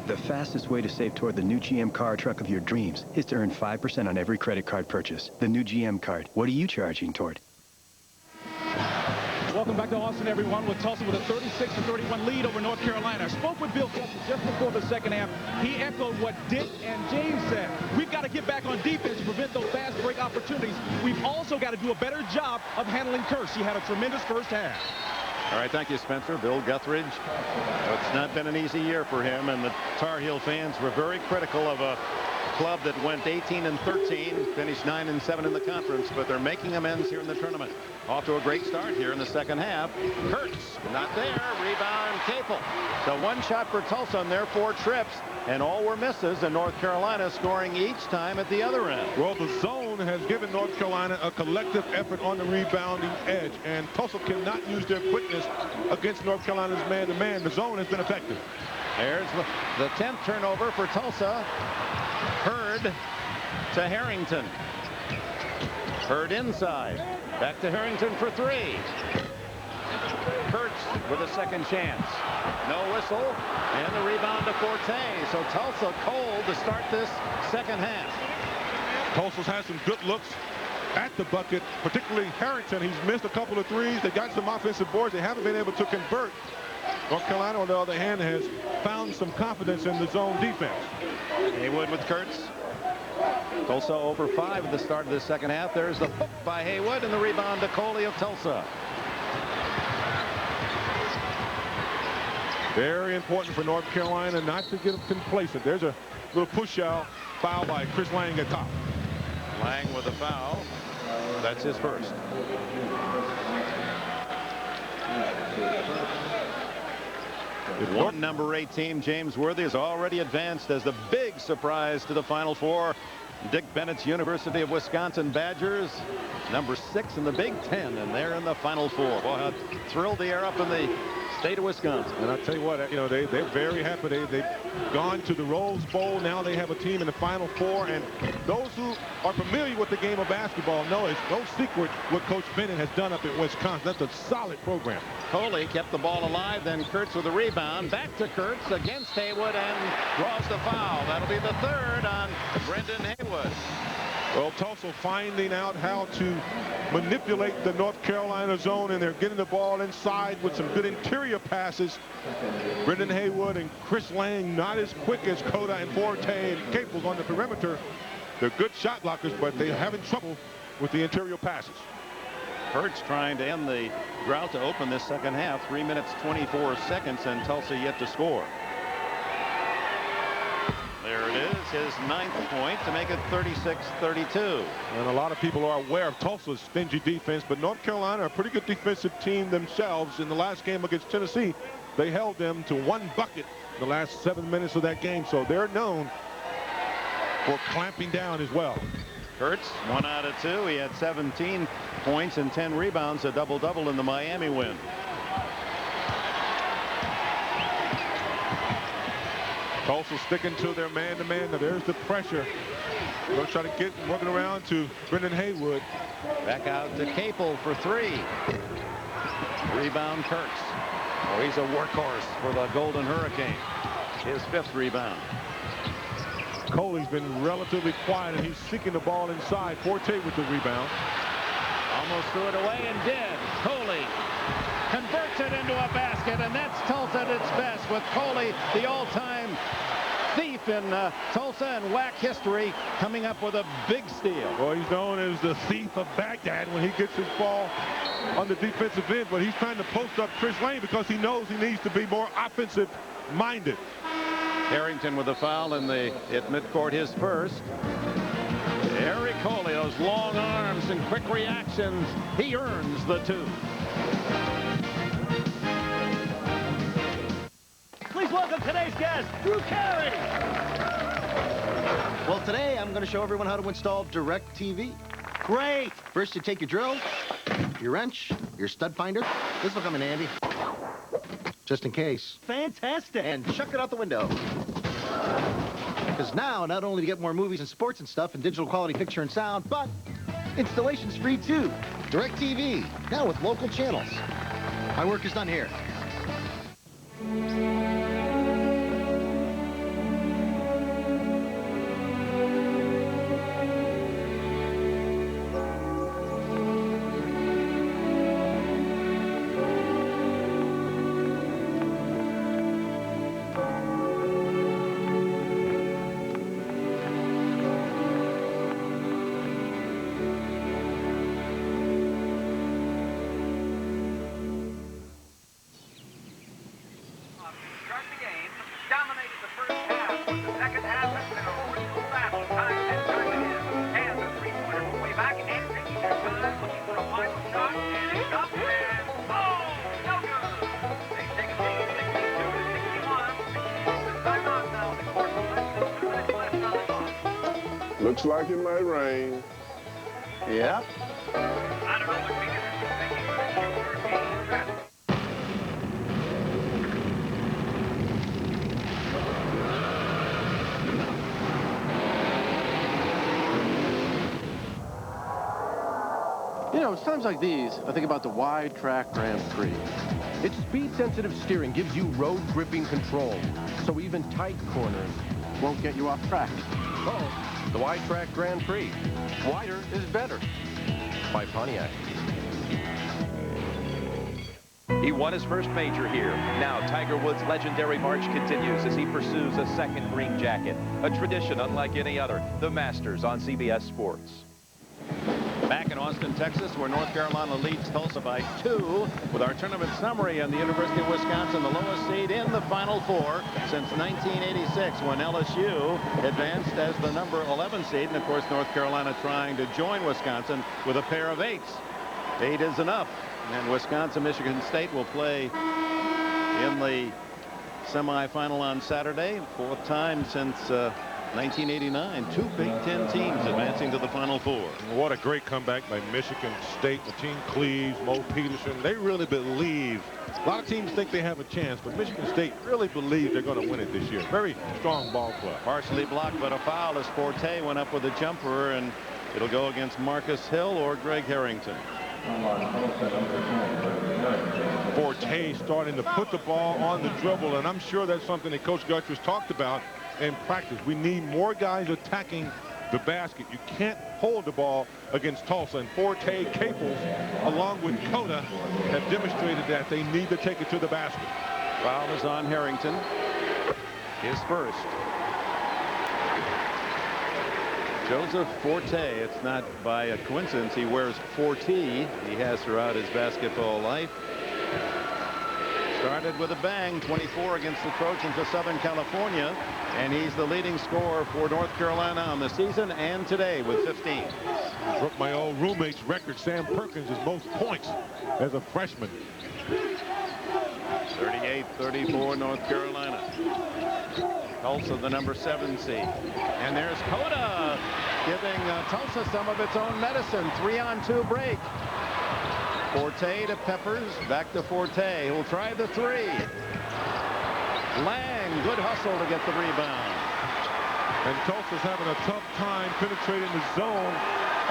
The fastest way to save toward the new GM car or truck of your dreams is to earn 5% on every credit card purchase. The new GM card. What are you charging toward? Welcome back to Austin, everyone, with Tulsa with a 36-31 lead over North Carolina. I spoke with Bill Kessler just before the second half. He echoed what Dick and James said. We've got to get back on defense to prevent those fast break opportunities. We've also got to do a better job of handling Kurtz. He had a tremendous first half. All right, thank you, Spencer. Bill Guthridge. It's not been an easy year for him, and the Tar Heel fans were very critical of a club that went 18-13, finished 9-7 in the conference, but they're making amends here in the tournament. Off to a great start here in the second half. Kurtz, not there. Rebound, Capel. So one shot for Tulsa on their 4 trips, and all were misses, and North Carolina scoring each time at the other end. Well, the zone has given North Carolina a collective effort on the rebounding edge, and Tulsa cannot use their quickness against North Carolina's man-to-man. The zone has been effective. There's the 10th turnover for Tulsa. Hurd to Harrington. Hurd inside. Back to Harrington for 3. Kurtz with a second chance. No whistle. And the rebound to Forte. So Tulsa cold to start this second half. Tulsa's had some good looks at the bucket, particularly Harrington. He's missed a couple of threes. They got some offensive boards. They haven't been able to convert. North Carolina, on the other hand, has found some confidence in the zone defense. Haywood with Kurtz. Tulsa over 5 at the start of the second half. There's the hook by Haywood and the rebound to Coley of Tulsa. Very important for North Carolina not to get complacent. There's a little push out foul by Chris Lang at top. Lang with a foul. That's his first. One number 8 team, James Worthy, is already advanced as the big surprise to the Final Four. Dick Bennett's University of Wisconsin Badgers, number 6 in the Big Ten, and they're in the Final Four. Boy, how thrilled they are up in the state of Wisconsin. And I'll tell you what, you know, they're very happy. They've gone to the Rose Bowl. Now they have a team in the Final Four, and those who are familiar with the game of basketball know it's no secret what Coach Bennett has done up in Wisconsin. That's a solid program. Coley kept the ball alive, then Kurtz with a rebound. Back to Kurtz against Haywood and draws the foul. That'll be the 3rd on Brendan Haywood. Well, Tulsa finding out how to manipulate the North Carolina zone, and they're getting the ball inside with some good interior passes. Brendan Haywood and Chris Lang not as quick as Coda and Forte and Capels on the perimeter. They're good shot blockers, but they're having trouble with the interior passes. Kurtz trying to end the drought to open this second half. 3 minutes 24 seconds, and Tulsa yet to score. There it is, his 9th point to make it 36-32. And a lot of people are aware of Tulsa's stingy defense, but North Carolina are a pretty good defensive team themselves. In the last game against Tennessee, they held them to 1 bucket in the last 7 minutes of that game, so they're known for clamping down as well. Kurtz, 1 out of 2. He had 17 points and 10 rebounds, a double-double in the Miami win. Tulsa sticking to their man-to-man. Now there's the pressure. They'll try to get working around to Brendan Haywood. Back out to Capel for 3. Rebound Kurtz. Oh, he's a workhorse for the Golden Hurricane. His 5th rebound. Coley's been relatively quiet, and he's seeking the ball inside. Forte with the rebound. Almost threw it away and did. Coley converts it into a basket, and that's Tulsa at its best, with Coley, the all-time thief in Tulsa and WAC history, coming up with a big steal. Well, he's known as the thief of Baghdad when he gets his ball on the defensive end, but he's trying to post up Chris Lane because he knows he needs to be more offensive-minded. Harrington with a foul at midcourt, his first. Eric Coley, those long arms and quick reactions, he earns the 2. Please welcome welcome today's guest, Drew Carey. Well, today I'm going to show everyone how to install DirecTV. Great! First, you take your drill, your wrench, your stud finder. This will come in handy, just in case. Fantastic! And chuck it out the window. Because now, not only do you get more movies and sports and stuff and digital quality picture and sound, but installation's free too. DirecTV, now with local channels. My work is done here. Looks like it might rain. Yep. You know, it's times like these, I think about the wide track Grand Prix. Its speed-sensitive steering gives you road-gripping control, so even tight corners won't get you off track. Oh, the wide track Grand Prix. Wider is better. By Pontiac. He won his first major here. Now Tiger Woods' legendary march continues as he pursues a second green jacket. A tradition unlike any other. The Masters on CBS Sports. Back in Austin, Texas, where North Carolina leads Tulsa by 2, with our tournament summary and the University of Wisconsin, the lowest seed in the Final Four since 1986, when LSU advanced as the number 11 seed. And, of course, North Carolina trying to join Wisconsin with a pair of 8s. 8 is enough. And Wisconsin-Michigan State will play in the semifinal on Saturday. 4th time since 1989, 2 Big Ten teams advancing to the Final Four. What a great comeback by Michigan State. Team Cleves, Mo Peterson. They really believe. A lot of teams think they have a chance, but Michigan State really believes they're going to win it this year. Very strong ball club. Partially blocked, but a foul as Forte went up with a jumper, and it'll go against Marcus Hill or Greg Harrington. Forte starting to put the ball on the dribble, and I'm sure that's something that Coach Gutcher's talked about in practice. We need more guys attacking the basket. You can't hold the ball against Tulsa, and Forte, Caples, along with Cota, have demonstrated that they need to take it to the basket. Foul is on Harrington. His first. Joseph Forte. It's not by a coincidence he wears 4T. He has throughout his basketball life. Started with a bang, 24 against the Trojans of Southern California, and he's the leading scorer for North Carolina on the season and today with 15. Broke my old roommate's record. Sam Perkins' most points as a freshman. 38-34 North Carolina. Tulsa the number 7 seed. And there's Cota giving Tulsa some of its own medicine. 3-on-2 break. Forte to Peppers, back to Forte. He'll try the 3. Lang, good hustle to get the rebound. And Tulsa's having a tough time penetrating the zone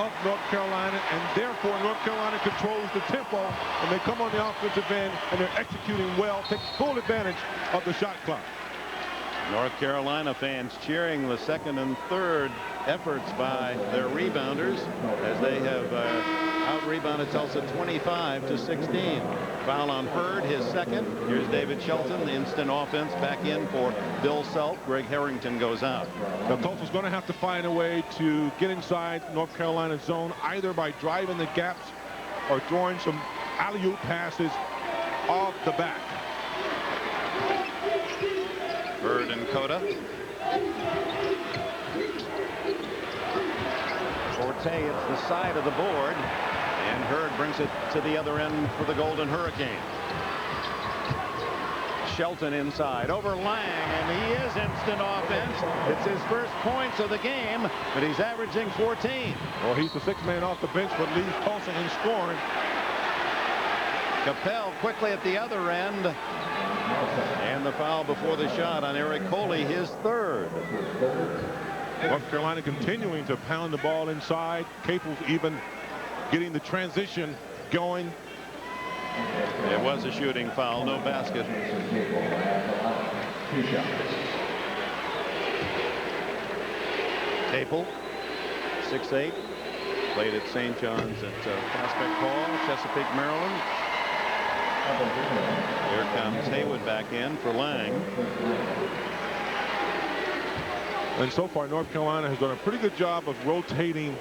of North Carolina, and therefore North Carolina controls the tempo, and they come on the offensive end, and they're executing well, take full advantage of the shot clock. North Carolina fans cheering the second and third efforts by their rebounders as they have out-rebounded Tulsa 25-16. Foul on Hurd, his second. Here's David Shelton, the instant offense back in for Bill Self. Greg Harrington goes out. Now Tulsa's going to have to find a way to get inside North Carolina's zone, either by driving the gaps or throwing some alley-oop passes off the back. Hurd and Cota. Forte hits the side of the board, and Hurd brings it to the other end for the Golden Hurricane. Shelton inside over Lang, and he is instant offense. It's his first points of the game, but he's averaging 14. Well, he's the sixth man off the bench, but leads Tulsa in scoring. Capel quickly at the other end. And the foul before the shot on Eric Coley, his third. North Carolina continuing to pound the ball inside. Capel's even getting the transition going. It was a shooting foul, no basket. Capel, 6'8", played at St. John's at Prospect Hall, Chesapeake, Maryland. Here comes Haywood back in for Lang. And so far, North Carolina has done a pretty good job of rotating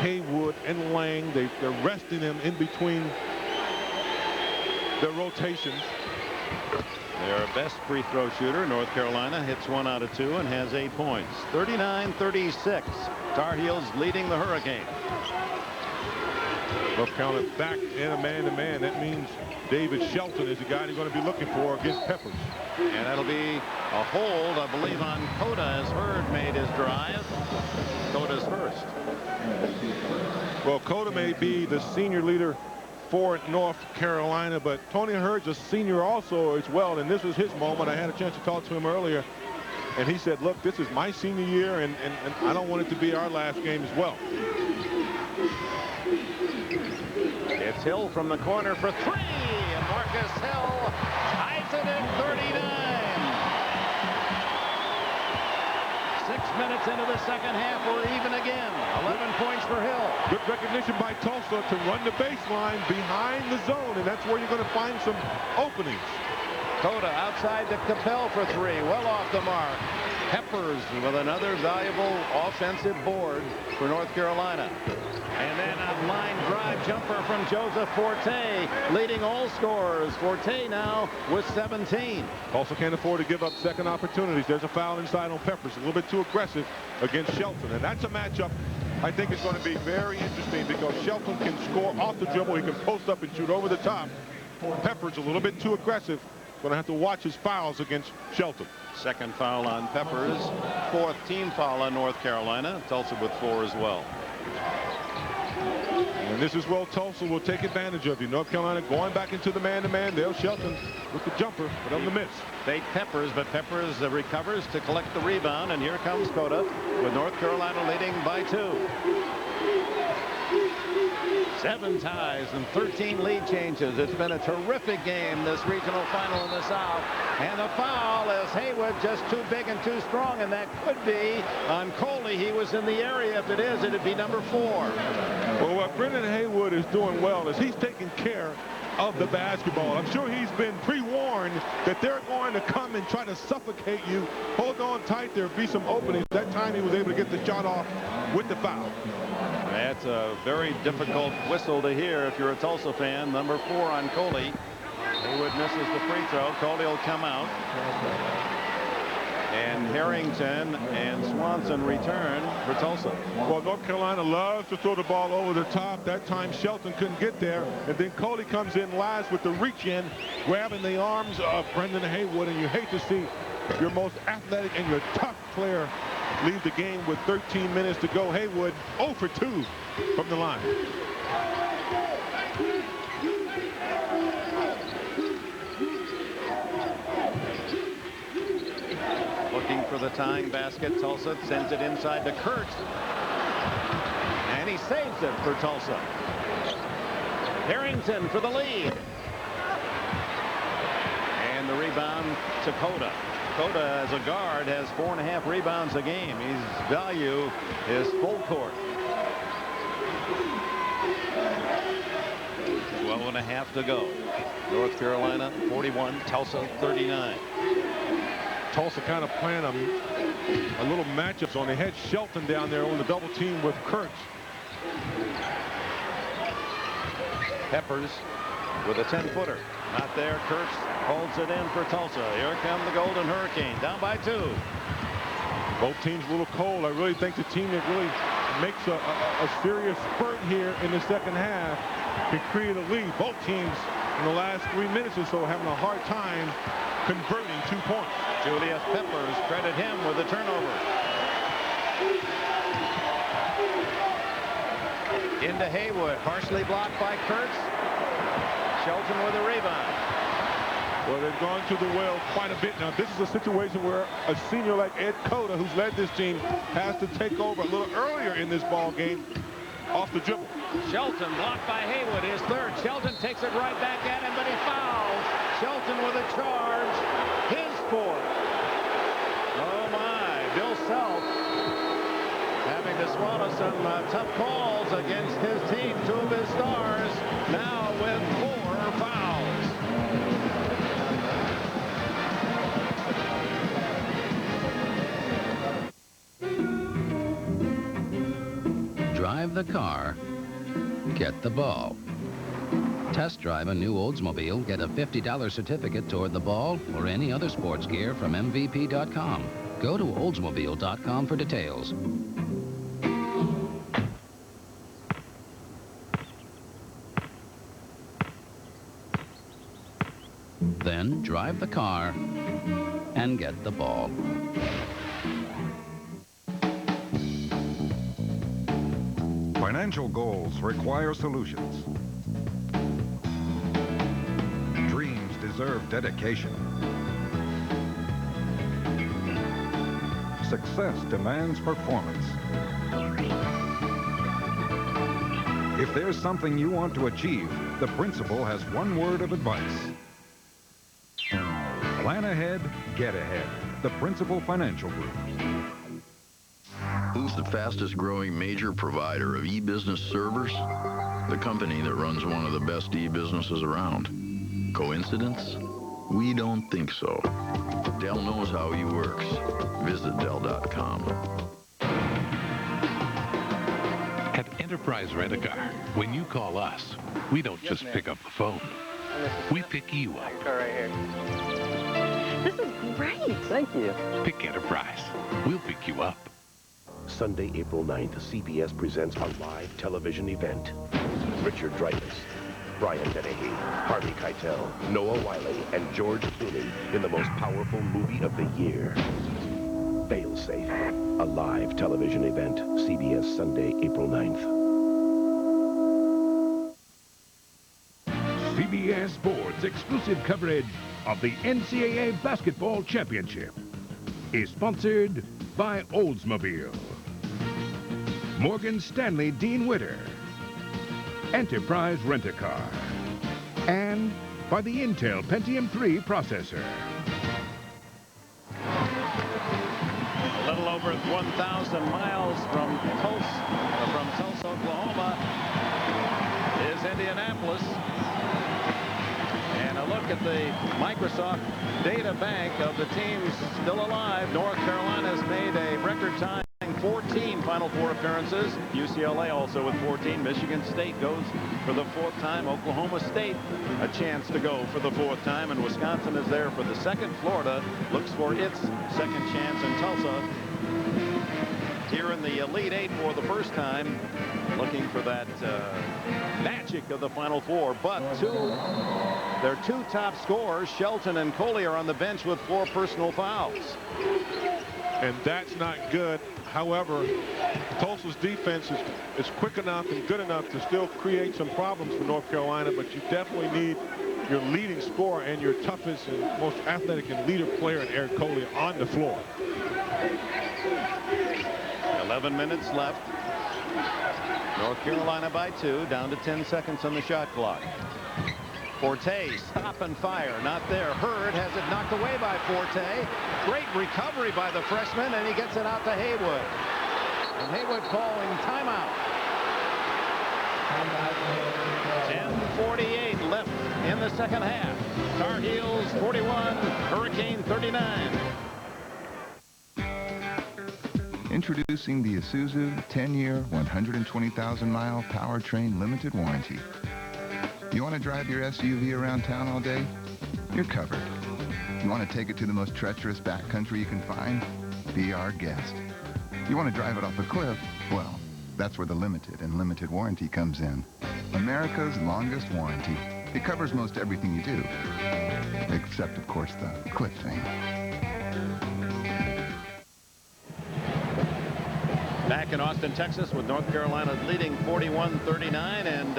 Haywood and Lang. They're resting them in between their rotations. Their best free throw shooter, North Carolina, hits 1 out of 2 and has 8 points. 39-36. Tar Heels leading the Hurricane. North Carolina back in a man-to-man. That means David Shelton is the guy they're going to be looking for against Peppers. And that'll be a hold, I believe, on Cota as Hurd made his drive. Cota's first. Well, Cota may be the senior leader for North Carolina, but Tony Hurd's a senior also as well, and this was his moment. I had a chance to talk to him earlier, and he said, look, this is my senior year, and I don't want it to be our last game as well. It's Hill from the corner for 3. And Marcus Hill ties it at 39. 6 minutes into the second half, we're even again. 11 points for Hill. Good recognition by Tulsa to run the baseline behind the zone, and that's where you're going to find some openings. Cota outside to Capel for 3, well off the mark. Peppers with another valuable offensive board for North Carolina. And then a line drive jumper from Joseph Forte, leading all scorers. Forte now with 17. Also can't afford to give up second opportunities. There's a foul inside on Peppers, a little bit too aggressive against Shelton. And that's a matchup I think is going to be very interesting because Shelton can score off the dribble. He can post up and shoot over the top. Peppers a little bit too aggressive. Going to have to watch his fouls against Shelton. Second foul on Peppers. 4th team foul on North Carolina. Tulsa with 4 as well. And this is where Tulsa will take advantage of you. North Carolina going back into the man-to-man. They'll Shelton with the jumper, but on the miss. Fake Peppers, but Peppers recovers to collect the rebound. And here comes Cota with North Carolina leading by 2. 7 ties and 13 lead changes. It's been a terrific game, this regional final in the South. And the foul is Haywood just too big and too strong, and that could be on Coley. He was in the area. If it is, it'd be number 4. Well, what Brendan Haywood is doing well is he's taking care of the basketball. I'm sure he's been pre-warned that they're going to come and try to suffocate you. Hold on tight. There'll be some openings. That time he was able to get the shot off with the foul. That's a very difficult whistle to hear if you're a Tulsa fan. Number 4 on Coley. Haywood misses the free throw. Coley will come out. And Harrington and Swanson return for Tulsa. Well, North Carolina loves to throw the ball over the top. That time Shelton couldn't get there. And then Coley comes in last with the reach in, grabbing the arms of Brendan Haywood. And you hate to see your most athletic and your tough player leave the game with 13 minutes to go. Haywood 0 for 2 from the line. Looking for the tying basket. Tulsa sends it inside to Kurtz. And he saves it for Tulsa. Harrington for the lead. And the rebound to Cota. Cota, as a guard, has 4.5 rebounds a game. His value is full court. 12.5 to go. North Carolina 41, Tulsa 39. Tulsa kind of playing a little matchups on. They had Shelton down there on the double team with Kurtz. Peppers with a 10-footer. Not there. Kurtz holds it in for Tulsa. Here come the Golden Hurricane, down by 2. Both teams a little cold. I really think the team that really makes a serious spurt here in the second half can create a lead. Both teams in the last 3 minutes or so, having a hard time converting 2 points. Julius Peppers credit him with the turnover. Into Haywood, partially blocked by Kurtz. Shelton with a rebound. Well, they've gone to the well quite a bit. Now, this is a situation where a senior like Ed Cota, who's led this team, has to take over a little earlier in this ball game off the dribble. Shelton blocked by Haywood, his third. Shelton takes it right back at him, but he fouls. Shelton with a charge, his fourth. Oh my, Bill Self having to swallow some tough calls against his team. 2 of his stars now with 4 fouls. Drive the car, get the ball. Test drive a new Oldsmobile, get a $50 certificate toward the ball or any other sports gear from MVP.com. Go to Oldsmobile.com for details. Then drive the car and get the ball. Financial goals require solutions. Dreams deserve dedication. Success demands performance. If there's something you want to achieve, the principal has one word of advice. Plan ahead, get ahead. The Principal Financial Group. Who's the fastest growing major provider of e-business servers? The company that runs one of the best e-businesses around. Coincidence? We don't think so. Dell knows how he works. Visit Dell.com. At Enterprise Rent-A-Car, when you call us, we don't just pick up the phone. We pick you up. Right here. This is great. Thank you. Pick Enterprise. We'll pick you up. Sunday, April 9th, CBS presents a live television event. Richard Dreyfuss, Brian Dennehy, Harvey Keitel, Noah Wiley, and George Clooney in the most powerful movie of the year. Failsafe, a live television event. CBS Sunday, April 9th. CBS Sports exclusive coverage of the NCAA Basketball Championship is sponsored by Oldsmobile, Morgan Stanley Dean Witter, Enterprise Rent-A-Car, and by the Intel Pentium 3 processor. A little over 1,000 miles from Tulsa, Oklahoma, is Indianapolis. And a look at the Microsoft data bank of the teams still alive. North Carolina has made a record time 14 Final Four appearances. UCLA also with 14. Michigan State goes for the 4th time. Oklahoma State a chance to go for the 4th time. And Wisconsin is there for the 2nd. Florida looks for its 2nd chance. And Tulsa here in the Elite 8 for the 1st time, looking for that magic of the Final Four. But their 2 top scorers, Shelton and Coley, are on the bench with 4 personal fouls. And that's not good. However, Tulsa's defense is quick enough and good enough to still create some problems for North Carolina, but you definitely need your leading scorer and your toughest and most athletic and leader player in Eric Coley on the floor. 11 minutes left. North Carolina by 2, down to 10 seconds on the shot clock. Forte, stop and fire, not there. Hurd has it knocked away by Forte. Great recovery by the freshman, and he gets it out to Haywood. And Haywood calling timeout. 10:48 left in the 2nd half. Tar Heels 41, Hurricane 39. Introducing the Isuzu 10-year, 120,000-mile powertrain limited warranty. You want to drive your SUV around town all day? You're covered. You want to take it to the most treacherous backcountry you can find? Be our guest. You want to drive it off a cliff? Well, that's where the limited and limited warranty comes in. America's longest warranty. It covers most everything you do. Except, of course, the cliff thing. Back in Austin, Texas, with North Carolina leading 41-39, and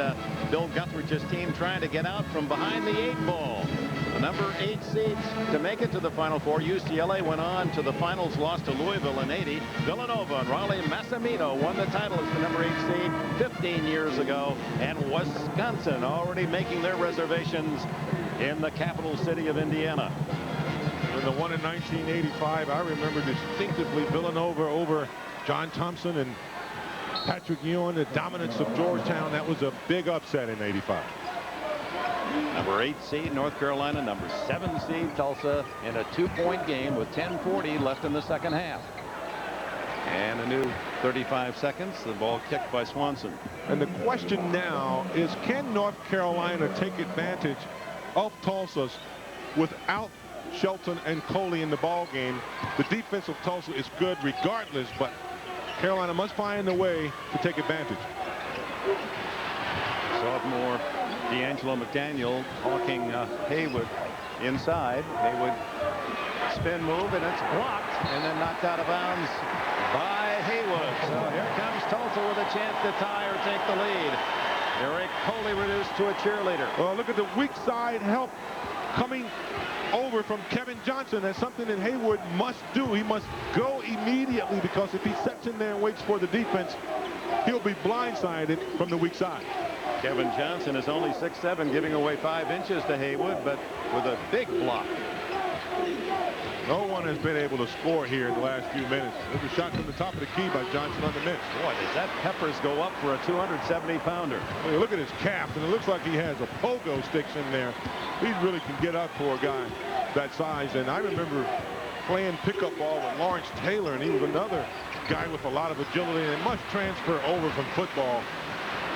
Bill Guthridge's team trying to get out from behind the 8 ball. The number 8 seeds to make it to the Final Four. UCLA went on to the finals, lost to Louisville in 80. Villanova and Raleigh Massimino won the title as the number 8 seed 15 years ago. And Wisconsin already making their reservations in the capital city of Indiana. When the one in 1985, I remember distinctively Villanova over John Thompson and Patrick Ewing, the dominance of Georgetown. That was a big upset in 85. Number 8 seed North Carolina, number 7 seed Tulsa in a 2-point game with 10:40 left in the second half. And a new 35 seconds. The ball kicked by Swanson. And the question now is, can North Carolina take advantage of Tulsa's without Shelton and Coley in the ball game? The defense of Tulsa is good regardless, but Carolina must find a way to take advantage. Sophomore D'Angelo McDaniel hawking Haywood inside. Haywood spin move, and it's blocked and then knocked out of bounds by Haywood. So here comes Tulsa with a chance to tie or take the lead. Eric Coley reduced to a cheerleader. Well, look at the weak side help coming over from Kevin Johnson. That's something that Haywood must do. He must go immediately, because if he sets in there and waits for the defense, he'll be blindsided from the weak side. Kevin Johnson is only 6'7", giving away 5 inches to Haywood, but with a big block. No one has been able to score here in the last few minutes. There's a shot from the top of the key by Johnson on the miss. Boy, does that Peppers go up for a 270-pounder. I mean, look at his calf, and it looks like he has a pogo sticks in there. He really can get up for a guy that size. And I remember playing pickup ball with Lawrence Taylor, and he was another guy with a lot of agility, and they must transfer over from football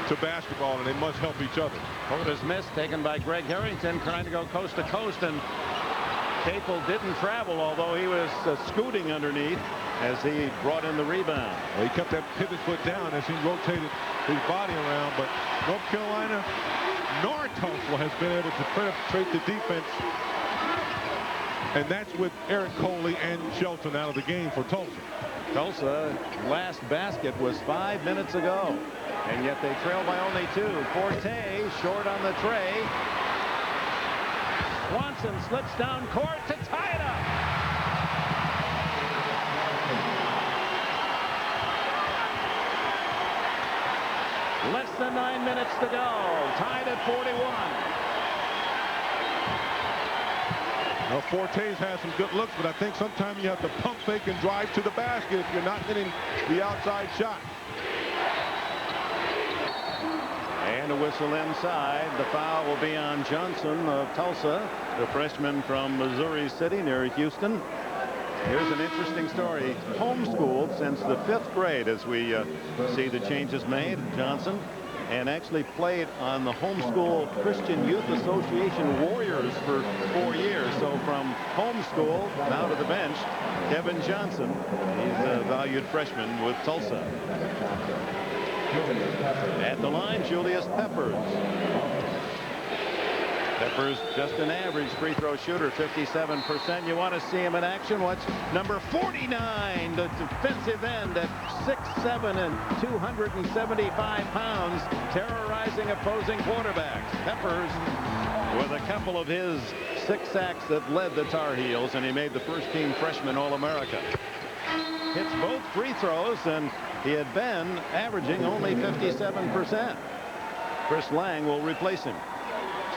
to basketball, and they must help each other. Hoda's miss taken by Greg Harrington, trying to go coast to coast, and Capel didn't travel, although he was scooting underneath as he brought in the rebound. Well, he kept that pivot foot down as he rotated his body around, but North Carolina nor Tulsa has been able to penetrate the defense, and that's with Eric Coley and Shelton out of the game for Tulsa. Tulsa last basket was 5 minutes ago, and yet they trail by only 2. Forte short on the tray. Swanson slips down court to tie it up. Less than 9 minutes to go. Tied at 41. Well, Forte's has some good looks, but I think sometimes you have to pump fake and drive to the basket if you're not hitting the outside shot. And a whistle inside. The foul will be on Johnson of Tulsa, the freshman from Missouri City near Houston. Here's an interesting story. Homeschooled since the 5th grade, as we see the changes made. Johnson, and actually played on the Homeschool Christian Youth Association Warriors for 4 years. So from homeschool now to the bench, Kevin Johnson. He's a valued freshman with Tulsa. At the line, Julius Peppers. Peppers just an average free throw shooter, 57%. You want to see him in action? Watch number 49, the defensive end at 6'7" and 275 pounds, terrorizing opposing quarterbacks. Peppers with a couple of his 6 sacks that led the Tar Heels, and he made the first-team freshman All-America. Hits both free throws, and he had been averaging only 57%. Chris Lang will replace him.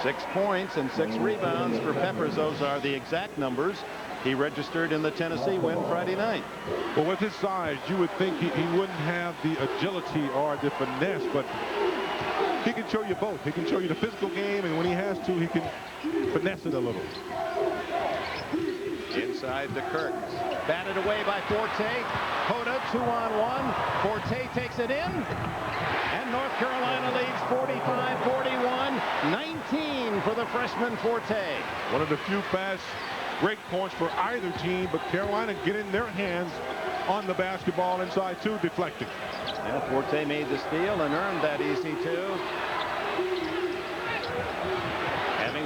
6 points and 6 rebounds for Peppers. Those are the exact numbers he registered in the Tennessee win Friday night. Well, with his size, you would think he wouldn't have the agility or the finesse, but he can show you both. He can show you the physical game, and when he has to, he can finesse it a little. Inside to Kirks. Batted away by Forte. Hoda 2-on-1. Forte takes it in. And North Carolina leads 45-41. 19 for the freshman Forte. One of the few fast break points for either team, but Carolina getting their hands on the basketball inside too, deflecting. Yeah, Forte made the steal and earned that easy two.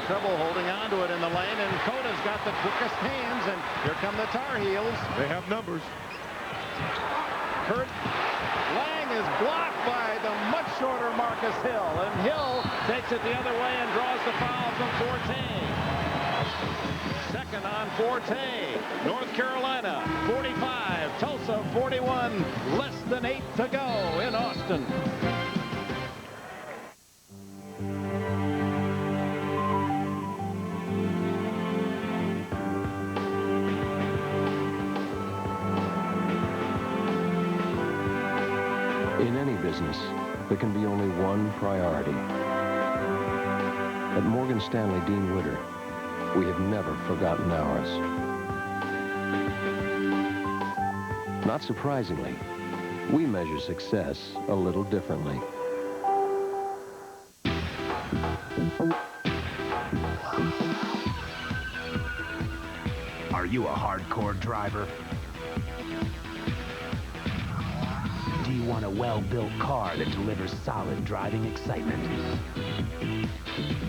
trouble holding on to it in the lane, and Coda's got the quickest hands, and here come the Tar Heels. They have numbers. Kurt Lang is blocked by the much shorter Marcus Hill, and Hill takes it the other way and draws the foul from Forte. Second on Forte. North Carolina 45, Tulsa 41, less than 8 to go in Austin. In any business, there can be only one priority. At Morgan Stanley Dean Witter, we have never forgotten ours. Not surprisingly, we measure success a little differently. Are you a hardcore driver? Do you want a well-built car that delivers solid driving excitement?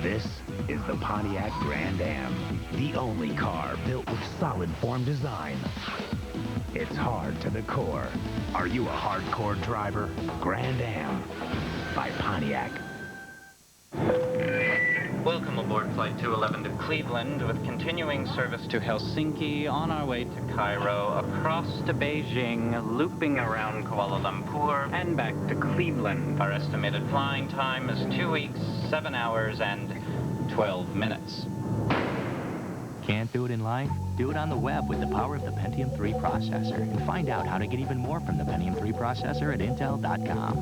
This is the Pontiac Grand Am, the only car built with solid form design. It's hard to the core. Are you a hardcore driver? Grand Am by Pontiac. Welcome aboard Flight 211 to Cleveland with continuing service to Helsinki, on our way to Cairo, across to Beijing, looping around Kuala Lumpur, and back to Cleveland. Our estimated flying time is 2 weeks, 7 hours, and 12 minutes. Can't do it in life? Do it on the web with the power of the Pentium 3 processor. And find out how to get even more from the Pentium 3 processor at Intel.com.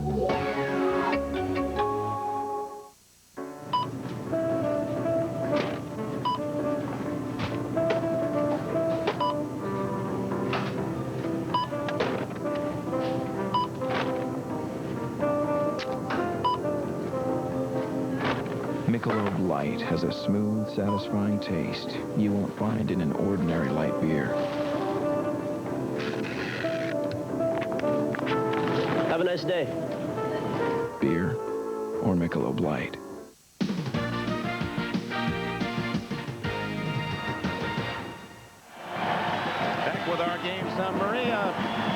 Michelob Light has a smooth, satisfying taste you won't find in an ordinary light beer. Have a nice day. Beer or Michelob Light. Back with our game summary.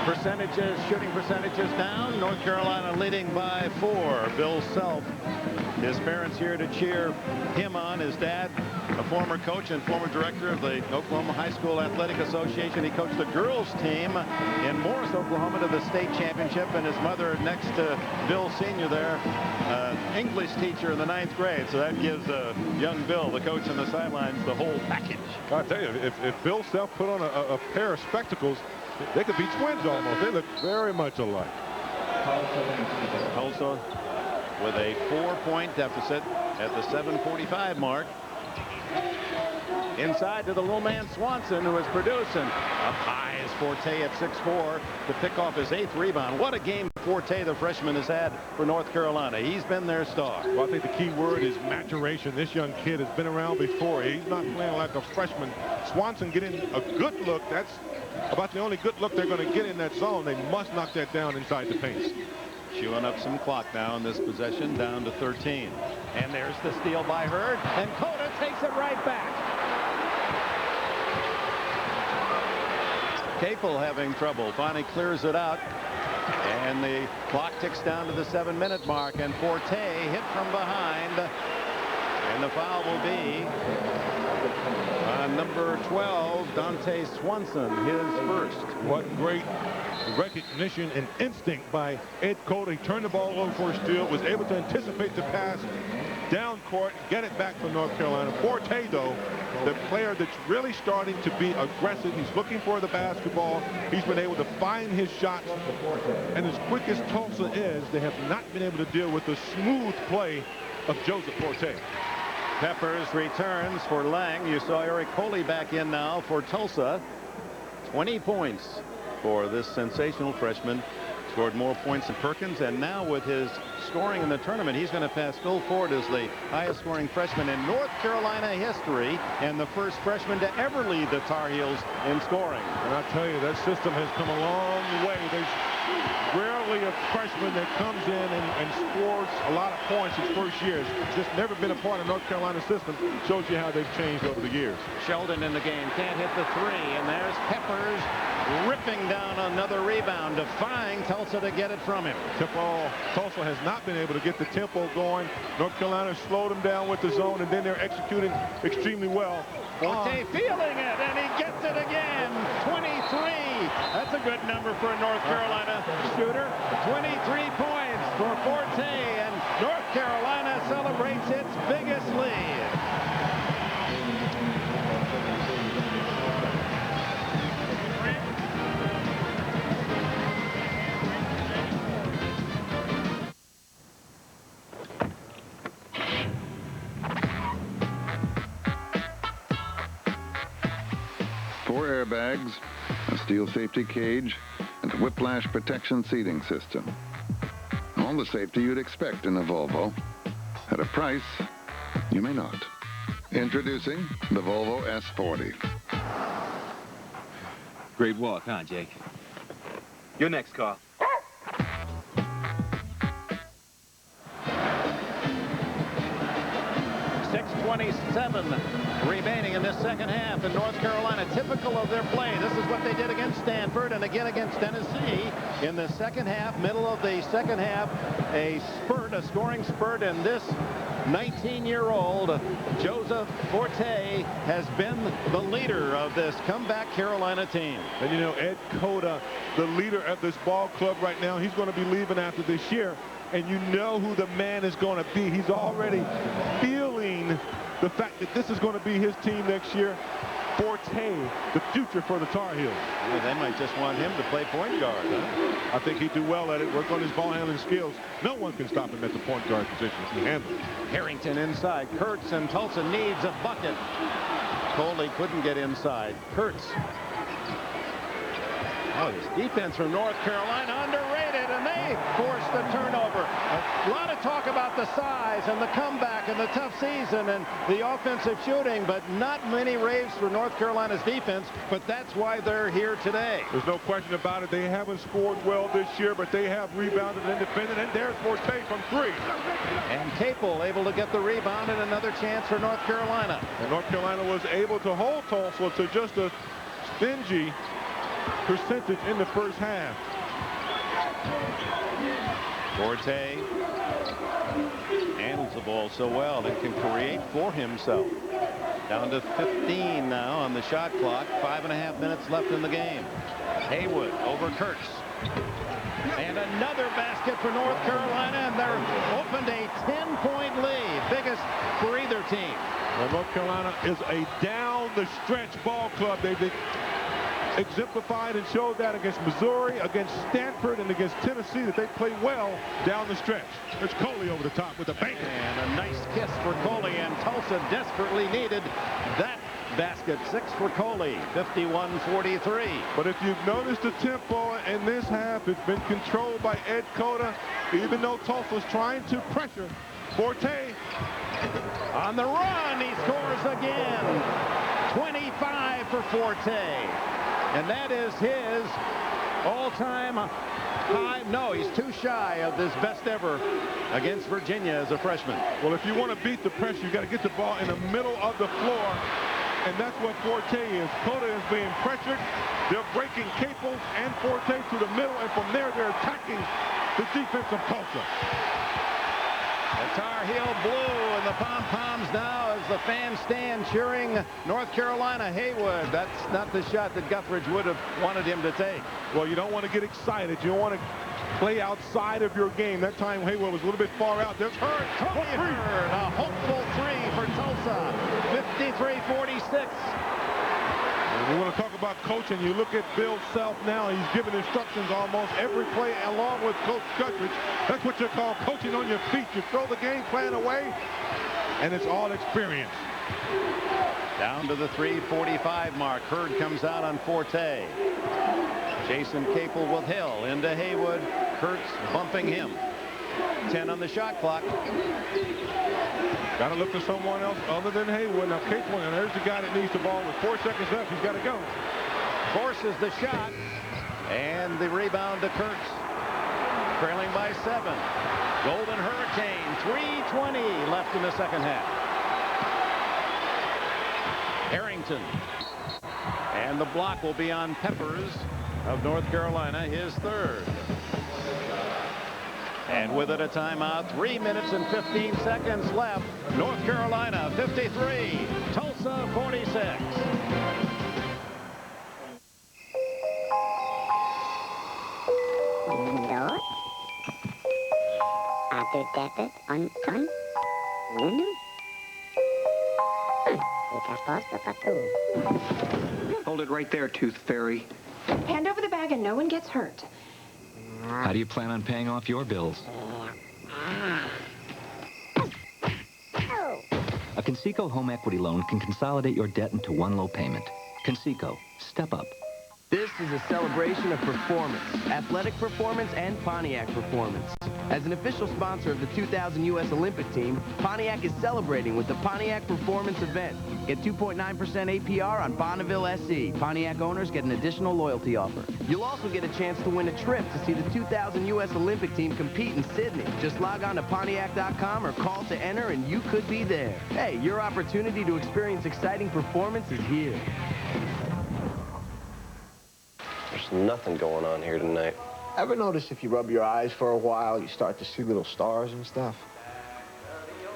Percentages, shooting percentages down. North Carolina leading by 4. Bill Self. His parents here to cheer him on. His dad, a former coach and former director of the Oklahoma High School Athletic Association. He coached the girls team in Morris, Oklahoma to the state championship. And his mother next to Bill Sr. there, English teacher in the 9th grade. So that gives young Bill, the coach on the sidelines, the whole package. I tell you, if Bill Self put on a pair of spectacles, they could be twins almost. They look very much alike. Tulsa with a 4-point deficit at the 7:45 mark. Inside to the little man Swanson, who is producing. Up high is Forte at 6'4" to pick off his 8th rebound. What a game Forte, the freshman, has had for North Carolina. He's been their star. Well, I think the key word is maturation. This young kid has been around before. He's not playing like a freshman. Swanson getting a good look. That's about the only good look they're going to get in that zone. They must knock that down inside the paint. Chewing up some clock now in this possession, down to 13. And there's the steal by Hurd, and Coda takes it right back. Capel having trouble, finally clears it out. And the clock ticks down to the 7-minute mark, and Forte hit from behind. And the foul will be on number 12, Dante Swanson, his first. What great recognition and instinct by Ed Cody. Turned the ball over for a steal, was able to anticipate the pass down court, get it back for North Carolina. Forte, though, the player that's really starting to be aggressive. He's looking for the basketball. He's been able to find his shots. And as quick as Tulsa is, they have not been able to deal with the smooth play of Joseph Forte. Peppers returns for Lang. You saw Eric Coley back in now for Tulsa. 20 points for this sensational freshman. Scored more points than Perkins, and now with his scoring in the tournament, he's going to pass Phil Ford as the highest scoring freshman in North Carolina history, and the first freshman to ever lead the Tar Heels in scoring. And I tell you, that system has come a long way. There's rarely a freshman that comes in and scores a lot of points his first year. It's just never been a part of North Carolina's system. Shows you how they've changed over the years. Sheldon in the game, can't hit the three, and there's Peppers ripping down another rebound, defying Tulsa to get it from him. Tulsa has not been able to get the tempo going. North Carolina slowed them down with the zone, and then they're executing extremely well. Forte feeling it, and he gets it again. 23. That's a good number for a North Carolina shooter. 23 points for Forte, and North Carolina celebrates its biggest lead. Airbags, a steel safety cage, and a whiplash protection seating system. All the safety you'd expect in a Volvo. At a price you may not. Introducing the Volvo S40. Great walk, huh, Jake? Your next call. 6:27 remaining in this second half, and North Carolina, typical of their play. This is what they did against Stanford and again against Tennessee in the second half, middle of the second half. A spurt, a scoring spurt, and this 19-year-old Joseph Forte has been the leader of this comeback Carolina team. And you know, Ed Cota, the leader of this ball club right now, he's going to be leaving after this year. And you know who the man is going to be. He's already feeling the fact that this is going to be his team next year. Forte, the future for the Tar Heels. Yeah, they might just want him to play point guard. Huh? I think he'd do well at it, work on his ball handling skills. No one can stop him at the point guard position. He handles it. Harrington inside. Kurtz, and Tulsa needs a bucket. Coley couldn't get inside. Kurtz. Oh, this defense from North Carolina underrated, and they forced the turnover. A lot of talk about the size and the comeback and the tough season and the offensive shooting, but not many raves for North Carolina's defense, but that's why they're here today. There's no question about it. They haven't scored well this year, but they have rebounded and defended, and there's Forte from three. And Capel able to get the rebound, and another chance for North Carolina. And North Carolina was able to hold Tulsa to just a stingy percentage in the first half. Forte handles the ball so well and can create for himself. Down to 15 now on the shot clock. 5.5 minutes left in the game. Haywood over Kurtz. And another basket for North Carolina, and they're opened a 10-point lead. Biggest for either team. Well, North Carolina is a down-the-stretch ball club. They've exemplified and showed that against Missouri, against Stanford, and against Tennessee, that they play well down the stretch. There's Coley over the top with a banker. And a nice kiss for Coley, and Tulsa desperately needed that basket. 6 for Coley, 51-43. But if you've noticed the tempo in this half, it's been controlled by Ed Cota, even though Tulsa's trying to pressure. Forte on the run, he scores again. 25 for Forte. And that is his all-time high. No, he's too shy of his best ever against Virginia as a freshman. Well, if you want to beat the pressure, you got to get the ball in the middle of the floor. And that's what Forte is. Cota is being pressured. They're breaking Capel and Forte to the middle, and from there they're attacking the defense of Tulsa. The Tar Heel blue and the pom-poms now as the fans stand cheering North Carolina. Haywood, that's not the shot that Guthridge would have wanted him to take. Well, you don't want to get excited. You don't want to play outside of your game. That time Haywood was a little bit far out. There's Hurd. Tony Hurd, a hopeful three for Tulsa. 53-46. We want to talk about coaching. You look at Bill Self now. He's giving instructions almost every play along with Coach Guthridge. That's what you call coaching on your feet. You throw the game plan away, and it's all experience. Down to the 3:45 mark. Hurd comes out on Forte. Jason Capel with Hill into Haywood. Kurtz bumping him. 10 on the shot clock. Got to look for someone else other than Haywood. Now Capel, and there's the guy that needs the ball with 4 seconds left. He's got to go. Forces the shot, and the rebound to Kurtz. trailing by 7. Golden Hurricane, 3:20 left in the second half. Harrington. And the block will be on Peppers of North Carolina, his third. And with it a timeout, 3 minutes and 15 seconds left. North Carolina 53, Tulsa 46. Hold it right there, Tooth Fairy. Hand over the bag and no one gets hurt. How do you plan on paying off your bills? A Conseco home equity loan can consolidate your debt into one low payment. Conseco, step up. This is a celebration of performance, athletic performance, and Pontiac performance. As an official sponsor of the 2000 U.S. Olympic team, Pontiac is celebrating with the Pontiac Performance Event. Get 2.9% APR on Bonneville SE. Pontiac owners get an additional loyalty offer. You'll also get a chance to win a trip to see the 2000 U.S. Olympic team compete in Sydney. Just log on to Pontiac.com or call to enter and you could be there. Hey, your opportunity to experience exciting performance is here. There's nothing going on here tonight. Ever notice if you rub your eyes for a while, you start to see little stars and stuff?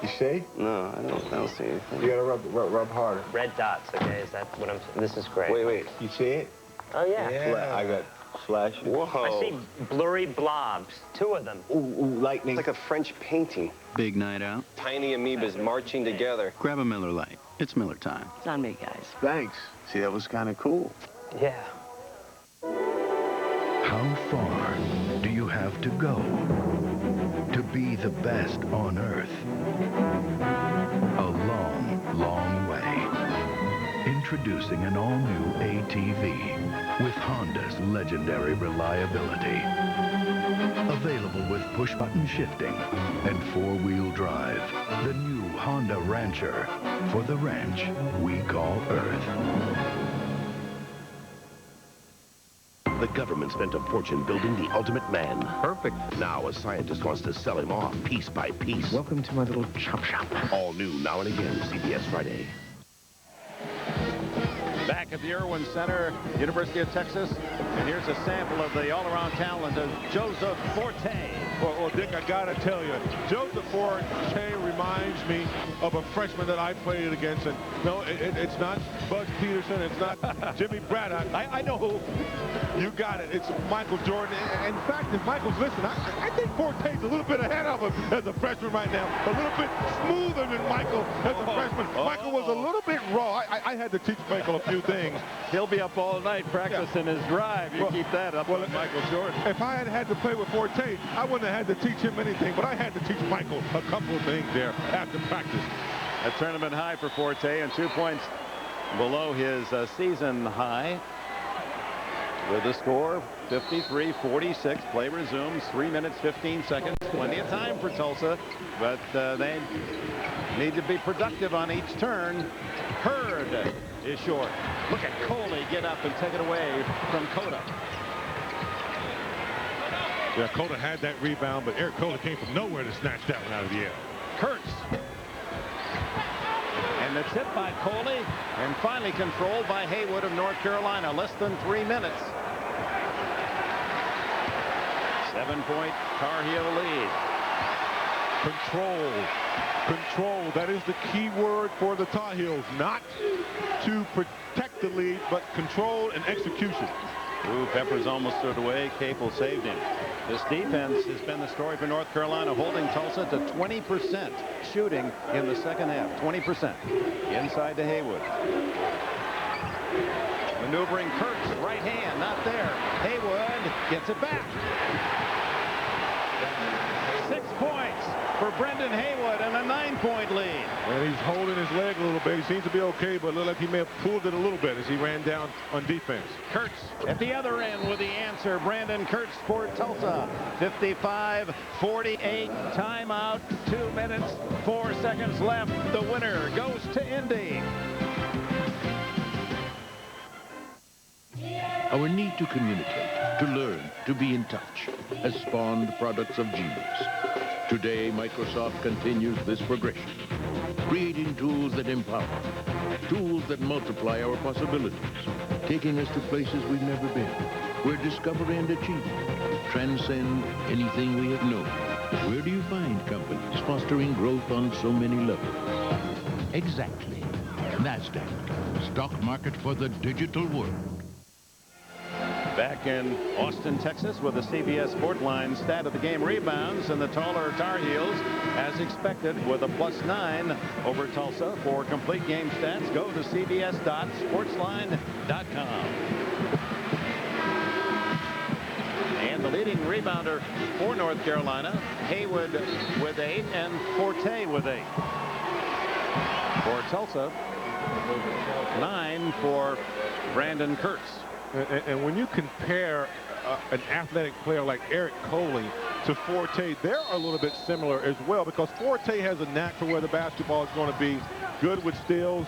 You see? No, I don't see anything. You gotta rub harder. Red dots, okay? Is that what I'm saying? This is great. Wait. You see it? Oh, yeah. I got flashes. Whoa. I see blurry blobs. 2 of them. Ooh, lightning. It's like a French painting. Big night out. Tiny amoebas marching together. Grab a Miller Lite. It's Miller time. It's on me, guys. Thanks. See, that was kind of cool. Yeah. How far do you have to go to be the best on Earth? A long, long way. Introducing an all-new ATV with Honda's legendary reliability. Available with push-button shifting and 4-wheel drive. The new Honda Rancher for the ranch we call Earth. The government spent a fortune building the ultimate man. Perfect. Now a scientist wants to sell him off piece by piece. Welcome to my little chop shop. All new now and again, CBS Friday. Back at the Erwin Center, University of Texas. And here's a sample of the all-around talent of Joseph Forte. Well, Dick, I got to tell you, Joseph Forte reminds me of a freshman that I played against. And no, it's not Buzz Peterson. It's not Jimmy Braddock. I know who. You got it. It's Michael Jordan. In fact, if Michael's listening, I think Forte's a little bit ahead of him as a freshman right now. A little bit smoother than Michael as a freshman. Michael was a little bit raw. I had to teach Michael a few things. He'll be up all night practicing his drive. You keep that up with Michael Jordan. If I had to play with Forte, I wouldn't have had to teach him anything, but I had to teach Michael a couple of things there after practice. A tournament high for Forte and 2 points below his season high. With the score 53-46. Play resumes. 3 minutes 15 seconds. Plenty of time for Tulsa, but they need to be productive on each turn. Hurd is short. Look at Coley get up and take it away from Cota. Yeah, Cota had that rebound, but Eric Cota came from nowhere to snatch that one out of the air. Kurtz. And it's hit by Coley and finally controlled by Haywood of North Carolina. Less than 3 minutes. 7-point Tar Heel lead. Control. That is the key word for the Tar Heels. Not to protect the lead, but control and execution. Ooh, Peppers almost threw it away. Capel saved him. This defense has been the story for North Carolina, holding Tulsa to 20% shooting in the second half. 20%. Inside to Haywood. Maneuvering Kurtz, right hand, not there. Haywood gets it back. 6 points for Brendan Haywood and a 9-point lead. And he's holding his leg a little bit. He seems to be okay, but it looked like he may have pulled it a little bit as he ran down on defense. Kurtz at the other end with the answer. Brandon Kurtz for Tulsa. 55-48. Timeout. 2 minutes, 4 seconds left. The winner goes to Indy. Our need to communicate, to learn, to be in touch. has spawned products of genius. Today, Microsoft continues this progression, creating tools that empower, tools that multiply our possibilities, taking us to places we've never been, where discovery and achievement transcend anything we have known. Where do you find companies fostering growth on so many levels? Exactly. NASDAQ, stock market for the digital world. Back in Austin, Texas, with the CBS Sportline stat of the game rebounds, and the taller Tar Heels, as expected, with a +9 over Tulsa. For complete game stats, go to cbs.sportsline.com. And the leading rebounder for North Carolina, Haywood with 8 and Forte with 8. For Tulsa, 9 for Brandon Kurtz. And when you compare an athletic player like Eric Coley to Forte, they're a little bit similar as well, because Forte has a knack for where the basketball is going to be, good with steals.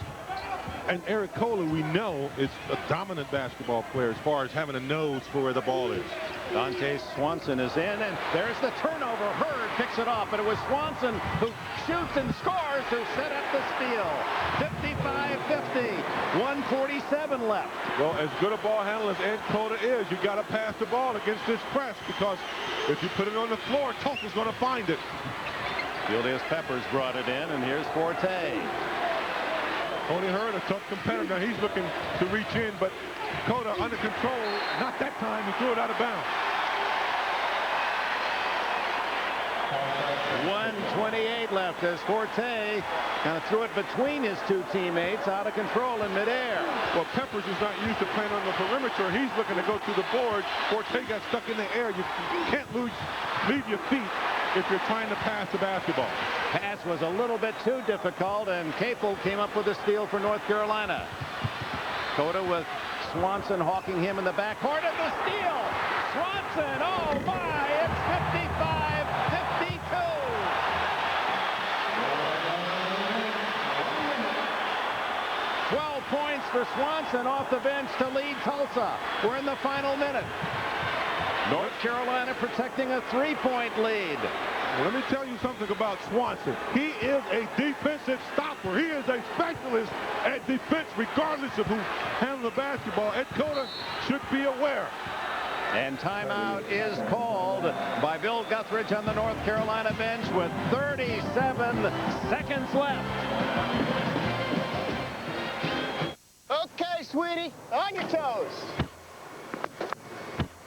And Eric Coley, we know, is a dominant basketball player as far as having a nose for where the ball is. Dante Swanson is in, and there's the turnover. Hurd picks it off, but it was Swanson who shoots and scores to set up the steal. 55-50, 1:47 left. Well, as good a ball handler as Ed Cota is, you got to pass the ball against this press, because if you put it on the floor, Tulsa's going to find it. Julius Peppers brought it in, and here's Forte. Tony Hurd, a tough competitor. Now he's looking to reach in, but Cota under control. Not that time. He threw it out of bounds. 1:28 left as Forte kind of threw it between his two teammates, out of control in midair. Well, Peppers is not used to playing on the perimeter. He's looking to go to the board. Forte got stuck in the air. You can't leave your feet if you're trying to pass the basketball. Pass was a little bit too difficult, and Capel came up with a steal for North Carolina. Cota with Swanson hawking him in the backcourt, and the steal! Swanson, oh my, it's 55-52! Points for Swanson off the bench to lead Tulsa. We're in the final minute. North Carolina protecting a 3-point lead. Well, let me tell you something about Swanson. He is a defensive stopper. He is a specialist at defense, regardless of who handles the basketball. Ed Cota should be aware. And timeout is called by Bill Guthridge on the North Carolina bench with 37 seconds left. Okay, sweetie, on your toes.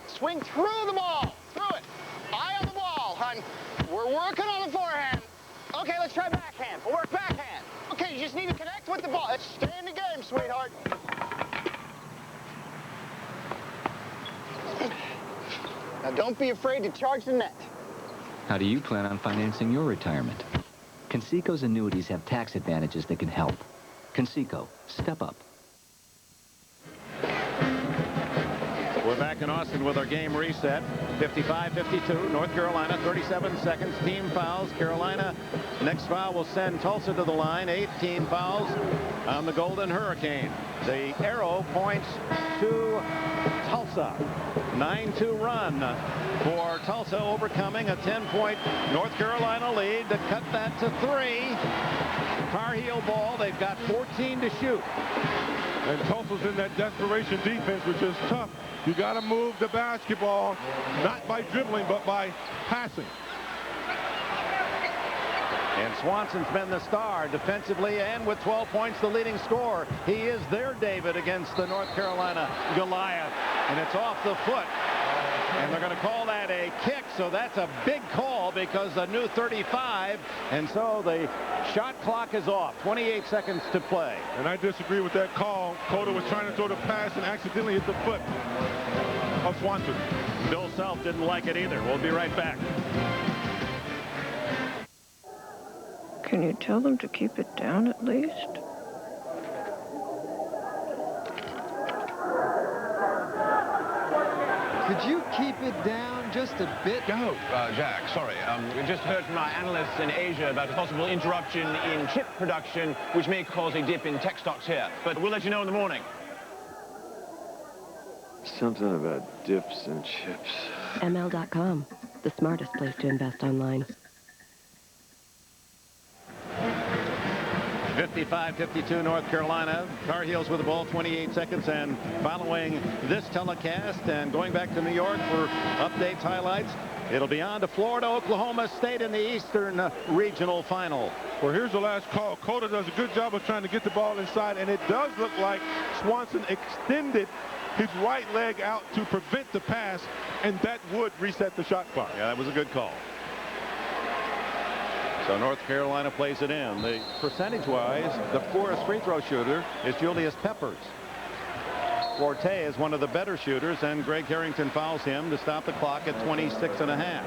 Swing through the ball, through it. Eye on the ball, hon. We're working on the forehand. Okay, let's try backhand. We'll work backhand. Okay, you just need to connect with the ball. Let's stay in the game, sweetheart. Now, don't be afraid to charge the net. How do you plan on financing your retirement? Conseco's annuities have tax advantages that can help. Conseco, step up. We're back in Austin with our game reset. 55-52, North Carolina, 37 seconds. Team fouls. Carolina, next foul will send Tulsa to the line. 18 fouls on the Golden Hurricane. The arrow points to Tulsa. 9-2 run for Tulsa, overcoming a 10-point North Carolina lead to cut that to 3. Tar Heel ball. They've got 14 to shoot. And Tulsa's in that desperation defense, which is tough. You got to move the basketball, not by dribbling, but by passing. And Swanson's been the star defensively, and with 12 points, the leading scorer. He is their David against the North Carolina Goliath. And it's off the foot. And they're going to call that a kick, so that's a big call because the new 35, and so the shot clock is off. 28 seconds to play. And I disagree with that call. Cota was trying to throw the pass and accidentally hit the foot of Swanson. Bill Self didn't like it either. We'll be right back. Can you tell them to keep it down at least? Could you keep it down just a bit? Oh, Jack, sorry. We just heard from our analysts in Asia about a possible interruption in chip production, which may cause a dip in tech stocks here. But we'll let you know in the morning. Something about dips and chips. ML.com, the smartest place to invest online. 55-52 North Carolina. Tar Heels with the ball, 28 seconds. And following this telecast and going back to New York for updates, highlights, it'll be on to Florida, Oklahoma State in the Eastern Regional Final. Well, here's the last call. Cota does a good job of trying to get the ball inside, and it does look like Swanson extended his right leg out to prevent the pass, and that would reset the shot clock. Yeah, that was a good call. So North Carolina plays it in. The percentage-wise, the poorest free throw shooter is Julius Peppers. Forte is one of the better shooters, and Greg Harrington fouls him to stop the clock at 26.5.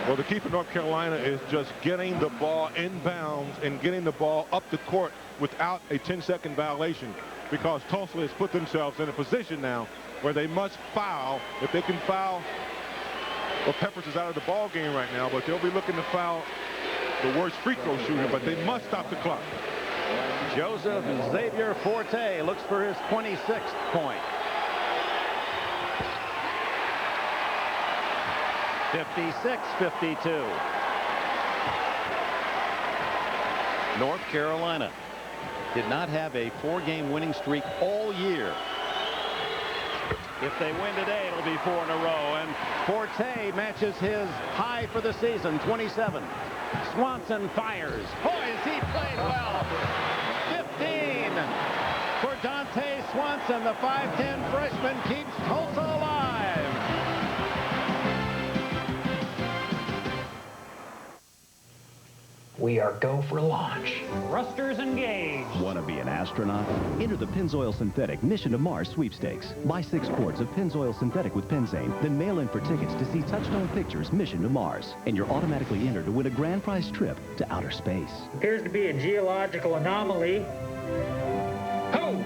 Well, the key for North Carolina is just getting the ball inbounds and getting the ball up the court without a 10-second violation, because Tulsa has put themselves in a position now where they must foul. If they can foul, well, Peppers is out of the ball game right now, but they'll be looking to foul the worst free throw shooter, but they must stop the clock. Joseph Xavier Forte looks for his 26th point. 56-52. North Carolina did not have a 4-game winning streak all year. If they win today, it'll be 4 in a row. And Forte matches his high for the season, 27. Swanson fires. Boy, has he played well. 15 for Dante Swanson. The 5'10 freshman keeps Tulsa alive. We are go for launch. Thrusters engaged. Want to be an astronaut? Enter the Pennzoil Synthetic Mission to Mars sweepstakes. Buy 6 quarts of Pennzoil Synthetic with Penzane, then mail in for tickets to see Touchstone Pictures' Mission to Mars. And you're automatically entered to win a grand prize trip to outer space. Appears to be a geological anomaly. Ho!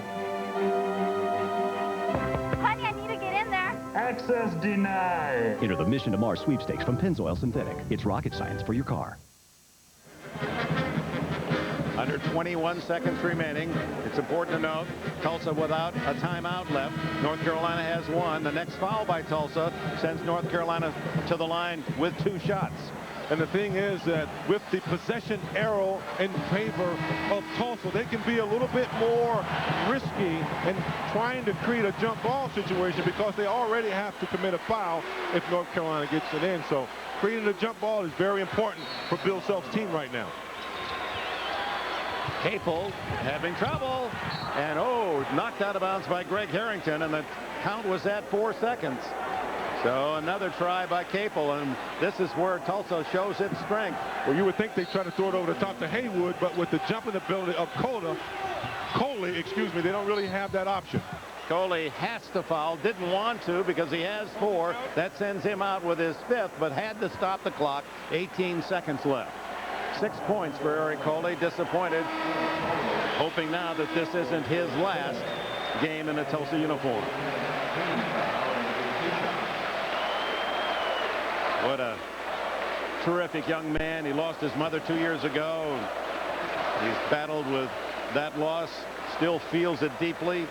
Honey, I need to get in there. Access denied. Enter the Mission to Mars sweepstakes from Pennzoil Synthetic. It's rocket science for your car. Under 21 seconds remaining. It's important to note Tulsa without a timeout left. North Carolina has one. The next foul by Tulsa sends North Carolina to the line with 2 shots. And the thing is that with the possession arrow in favor of Tulsa, they can be a little bit more risky in trying to create a jump ball situation, because they already have to commit a foul if North Carolina gets it in. So creating a jump ball is very important for Bill Self's team right now. Capel having trouble, and knocked out of bounds by Greg Harrington, and the count was at 4 seconds. So another try by Capel, and this is where Tulsa shows its strength. Well, you would think they try to throw it over the top to Haywood, but with the jumping ability of Coley, excuse me, they don't really have that option. Coley has to foul, didn't want to because he has 4. That sends him out with his 5th, but had to stop the clock. 18 seconds left. 6 points for Eric Coley, disappointed, hoping now that this isn't his last game in a Tulsa uniform. What a terrific young man. He lost his mother 2 years ago. He's battled with that loss, still feels it deeply.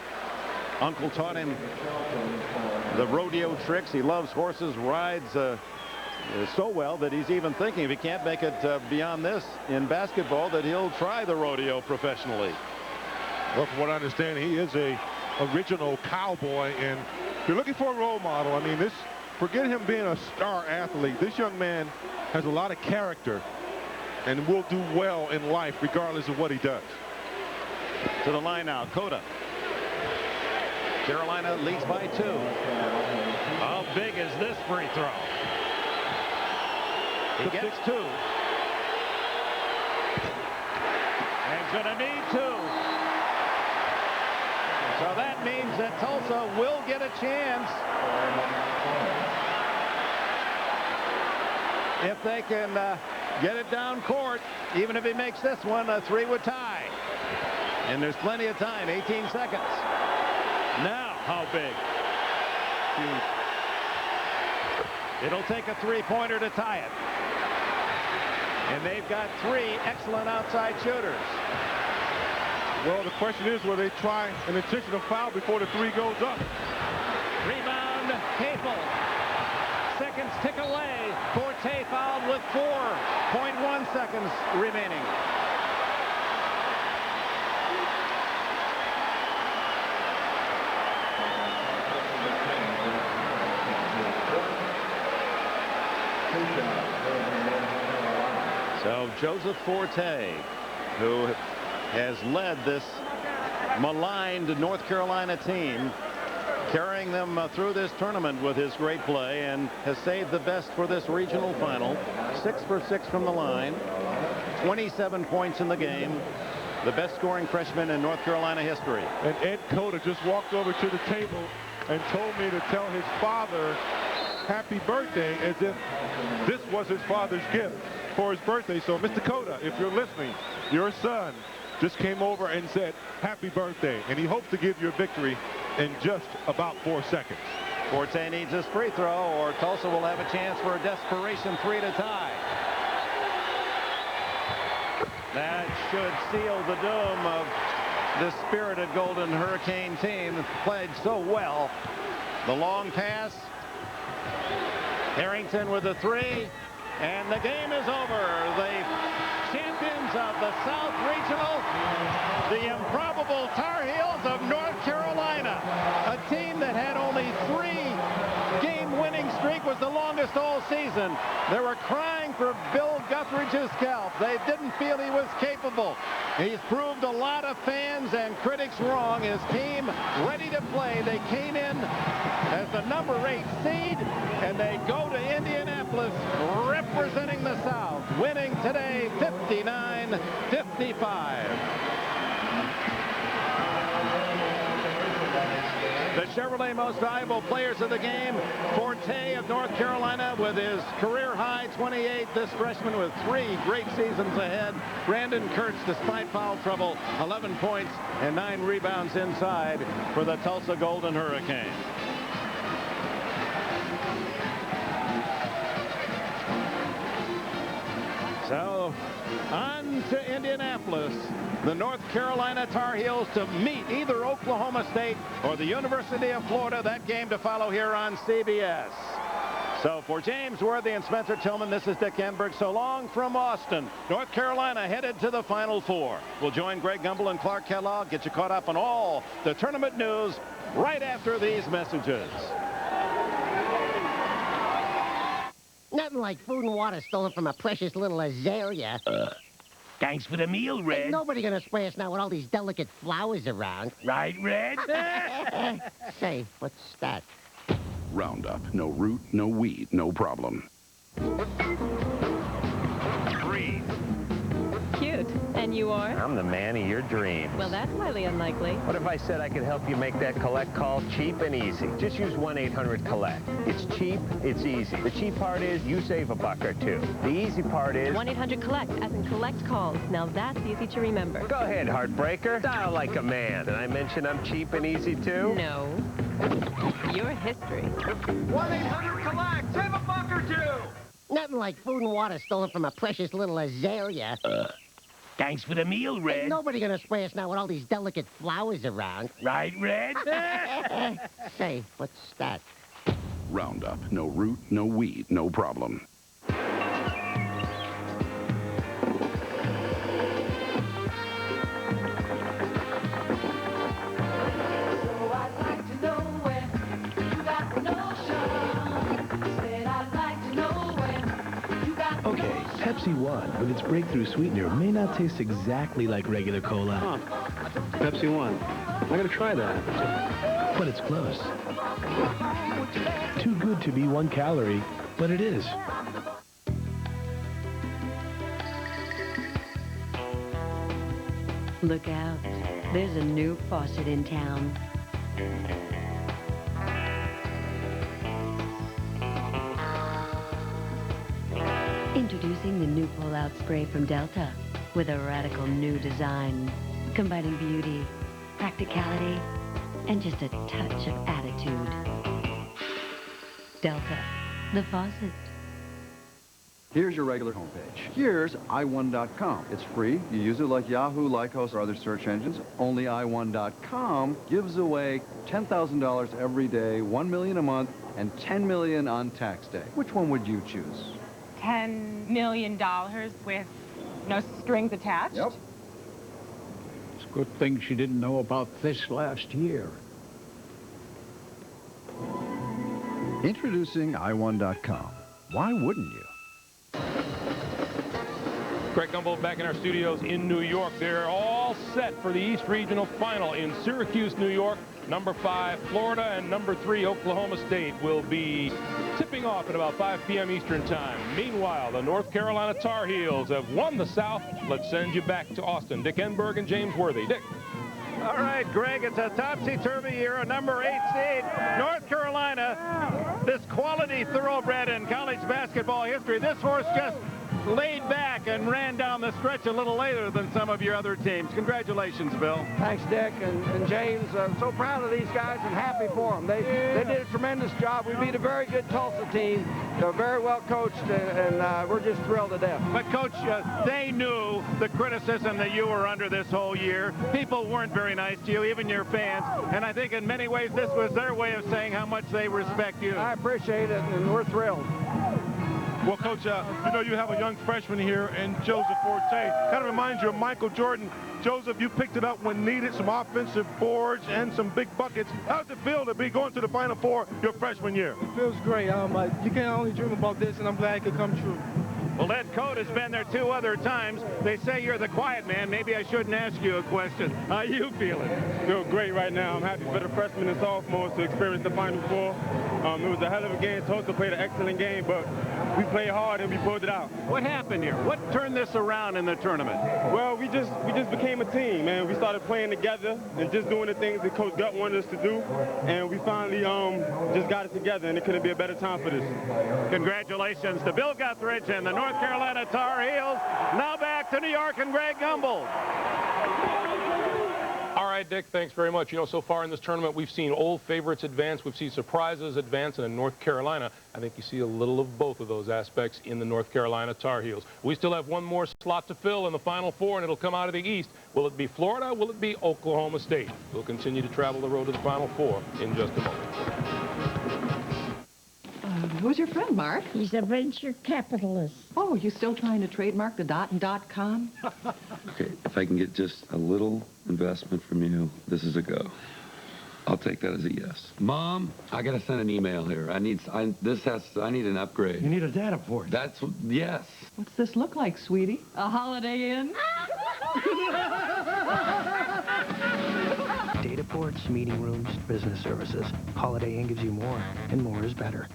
Uncle taught him the rodeo tricks. He loves horses, rides so well that he's even thinking if he can't make it beyond this in basketball, that he'll try the rodeo professionally. Well, from what I understand, he is a original cowboy, and if you're looking for a role model, I mean, forget him being a star athlete. This young man has a lot of character and will do well in life regardless of what he does. To the line now, Cota. Carolina leads by 2. How big is this free throw? He gets 2. And gonna need 2. So that means that Tulsa will get a chance if they can get it down court. Even if he makes this one, a 3 would tie. And there's plenty of time, 18 seconds. Now, how big? It'll take a 3-pointer to tie it. And they've got 3 excellent outside shooters. Well, the question is, will they try an intentional foul before the 3 goes up? Rebound, Capel. Seconds tick away. Forte fouled with 4.1 seconds remaining. So Joseph Forte, who has led this maligned North Carolina team, carrying them through this tournament with his great play, and has saved the best for this regional final. 6 for 6 from the line, 27 points in the game, the best scoring freshman in North Carolina history. And Ed Cota just walked over to the table and told me to tell his father happy birthday, as if this was his father's gift for his birthday. So Mr. Cota, if you're listening, your son just came over and said happy birthday, and he hopes to give you a victory in just about 4 seconds. Forte needs his free throw, or Tulsa will have a chance for a desperation 3 to tie. That should seal the doom of this spirited Golden Hurricane team that played so well. The long pass. Harrington with the 3, and the game is over. The champions of the South Regional, the improbable Tar Heels of North Carolina, a team that had only 3-game winning streak, was the longest all season. They were crying for Bill Guthridge's scalp. They didn't feel he was capable. He's proved a lot of fans and critics wrong. His team ready to play. They came in as the number 8 seed, and they go to Indianapolis representing the South, winning today 59-55. The Chevrolet Most Valuable Players of the Game, Forte of North Carolina with his career-high 28. This freshman with 3 great seasons ahead. Brandon Kurtz, despite foul trouble, 11 points and 9 rebounds inside for the Tulsa Golden Hurricane. So, on to Indianapolis. The North Carolina Tar Heels to meet either Oklahoma State or the University of Florida. That game to follow here on CBS. So for James Worthy and Spencer Tillman, this is Dick Enberg. So long from Austin. North Carolina headed to the Final Four. We'll join Greg Gumbel and Clark Kellogg, get you caught up on all the tournament news right after these messages. Nothing like food and water stolen from a precious little azalea. Thanks for the meal, Red. Ain't nobody gonna spray us now with all these delicate flowers around. Right, Red? Say, what's that? Roundup. No root, no weed, no problem. Breathe. Cute. And you are? I'm the man of your dreams. Well, that's highly unlikely. What if I said I could help you make that collect call cheap and easy? Just use 1-800-COLLECT. It's cheap, it's easy. The cheap part is you save a buck or two. The easy part is 1-800-COLLECT, as in collect calls. Now that's easy to remember. Go ahead, Heartbreaker. Dial like a man. Did I mention I'm cheap and easy too? No. Your history. 1-800-COLLECT. Save a buck or two. Nothing like food and water stolen from a precious little azalea. Thanks for the meal, Red. Ain't nobody gonna spray us now with all these delicate flowers around. Right, Red? Say, what's that? Roundup. No root, no weed, no problem. Okay, Pepsi One, with its breakthrough sweetener, may not taste exactly like regular cola. Huh. Pepsi One. I'm gonna try that. But it's close. Too good to be 1 calorie, but it is. Look out. There's a new faucet in town. Introducing the new pull-out spray from Delta with a radical new design, combining beauty, practicality, and just a touch of attitude. Delta, the faucet. Here's your regular homepage. Here's i1.com. It's free. You use it like Yahoo, Lycos, or other search engines. Only i1.com gives away $10,000 every day, $1 million a month, and $10 million on tax day. Which one would you choose? $10 million with no strings attached? Yep. It's a good thing she didn't know about this last year. Introducing i1.com. Why wouldn't you? Greg Gumbel back in our studios in New York. They're all set for the East Regional Final in Syracuse, New York. Number 5, Florida, and number 3, Oklahoma State will be tipping off at about 5 p.m. Eastern Time. Meanwhile, the North Carolina Tar Heels have won the South. Let's send you back to Austin. Dick Enberg and James Worthy. Dick. All right, Greg, it's a topsy-turvy year, a number 8 seed. North Carolina, this quality thoroughbred in college basketball history. This horse just laid back and ran down the stretch a little later than some of your other teams. Congratulations, Bill. Thanks, Dick and James. I'm so proud of these guys and happy for them. They did a tremendous job. We beat a very good Tulsa team. They're very well coached, and we're just thrilled to death. But, Coach, they knew the criticism that you were under this whole year. People weren't very nice to you, even your fans. And I think in many ways this was their way of saying how much they respect you. I appreciate it, and we're thrilled. Well, Coach, you know you have a young freshman here in Joseph Forte. Kind of reminds you of Michael Jordan. Joseph, you picked it up when needed, some offensive boards and some big buckets. How's it feel to be going to the Final Four your freshman year? It feels great. You can only dream about this, and I'm glad it could come true. Well, Ed Code has been there 2 other times. They say you're the quiet man. Maybe I shouldn't ask you a question. How you feeling? Feel great right now. I'm happy for the freshmen and sophomores to experience the Final Four. It was a hell of a game. Tulsa played an excellent game, but we played hard and we pulled it out. What happened here? What turned this around in the tournament? Well, we just became a team, man. We started playing together and just doing the things that Coach Gut wanted us to do, and we finally just got it together, and it couldn't be a better time for this. Congratulations to Bill Guthridge and the North Carolina Tar Heels. Now back to New York and Greg Gumbel. All right, Dick, thanks very much. You know, so far in this tournament, we've seen old favorites advance. We've seen surprises advance. And in North Carolina, I think you see a little of both of those aspects in the North Carolina Tar Heels. We still have one more slot to fill in the Final Four, and it'll come out of the East. Will it be Florida? Will it be Oklahoma State? We'll continue to travel the road to the Final Four in just a moment. Who's your friend, Mark? He's a venture capitalist. Oh, you still trying to trademark the .com? Okay, if I can get just a little investment from you, this is a go. I'll take that as a yes. Mom, I gotta send an email here. I need an upgrade. You need a data port. Yes. What's this look like, sweetie? A Holiday Inn? Data ports, meeting rooms, business services. Holiday Inn gives you more, and more is better.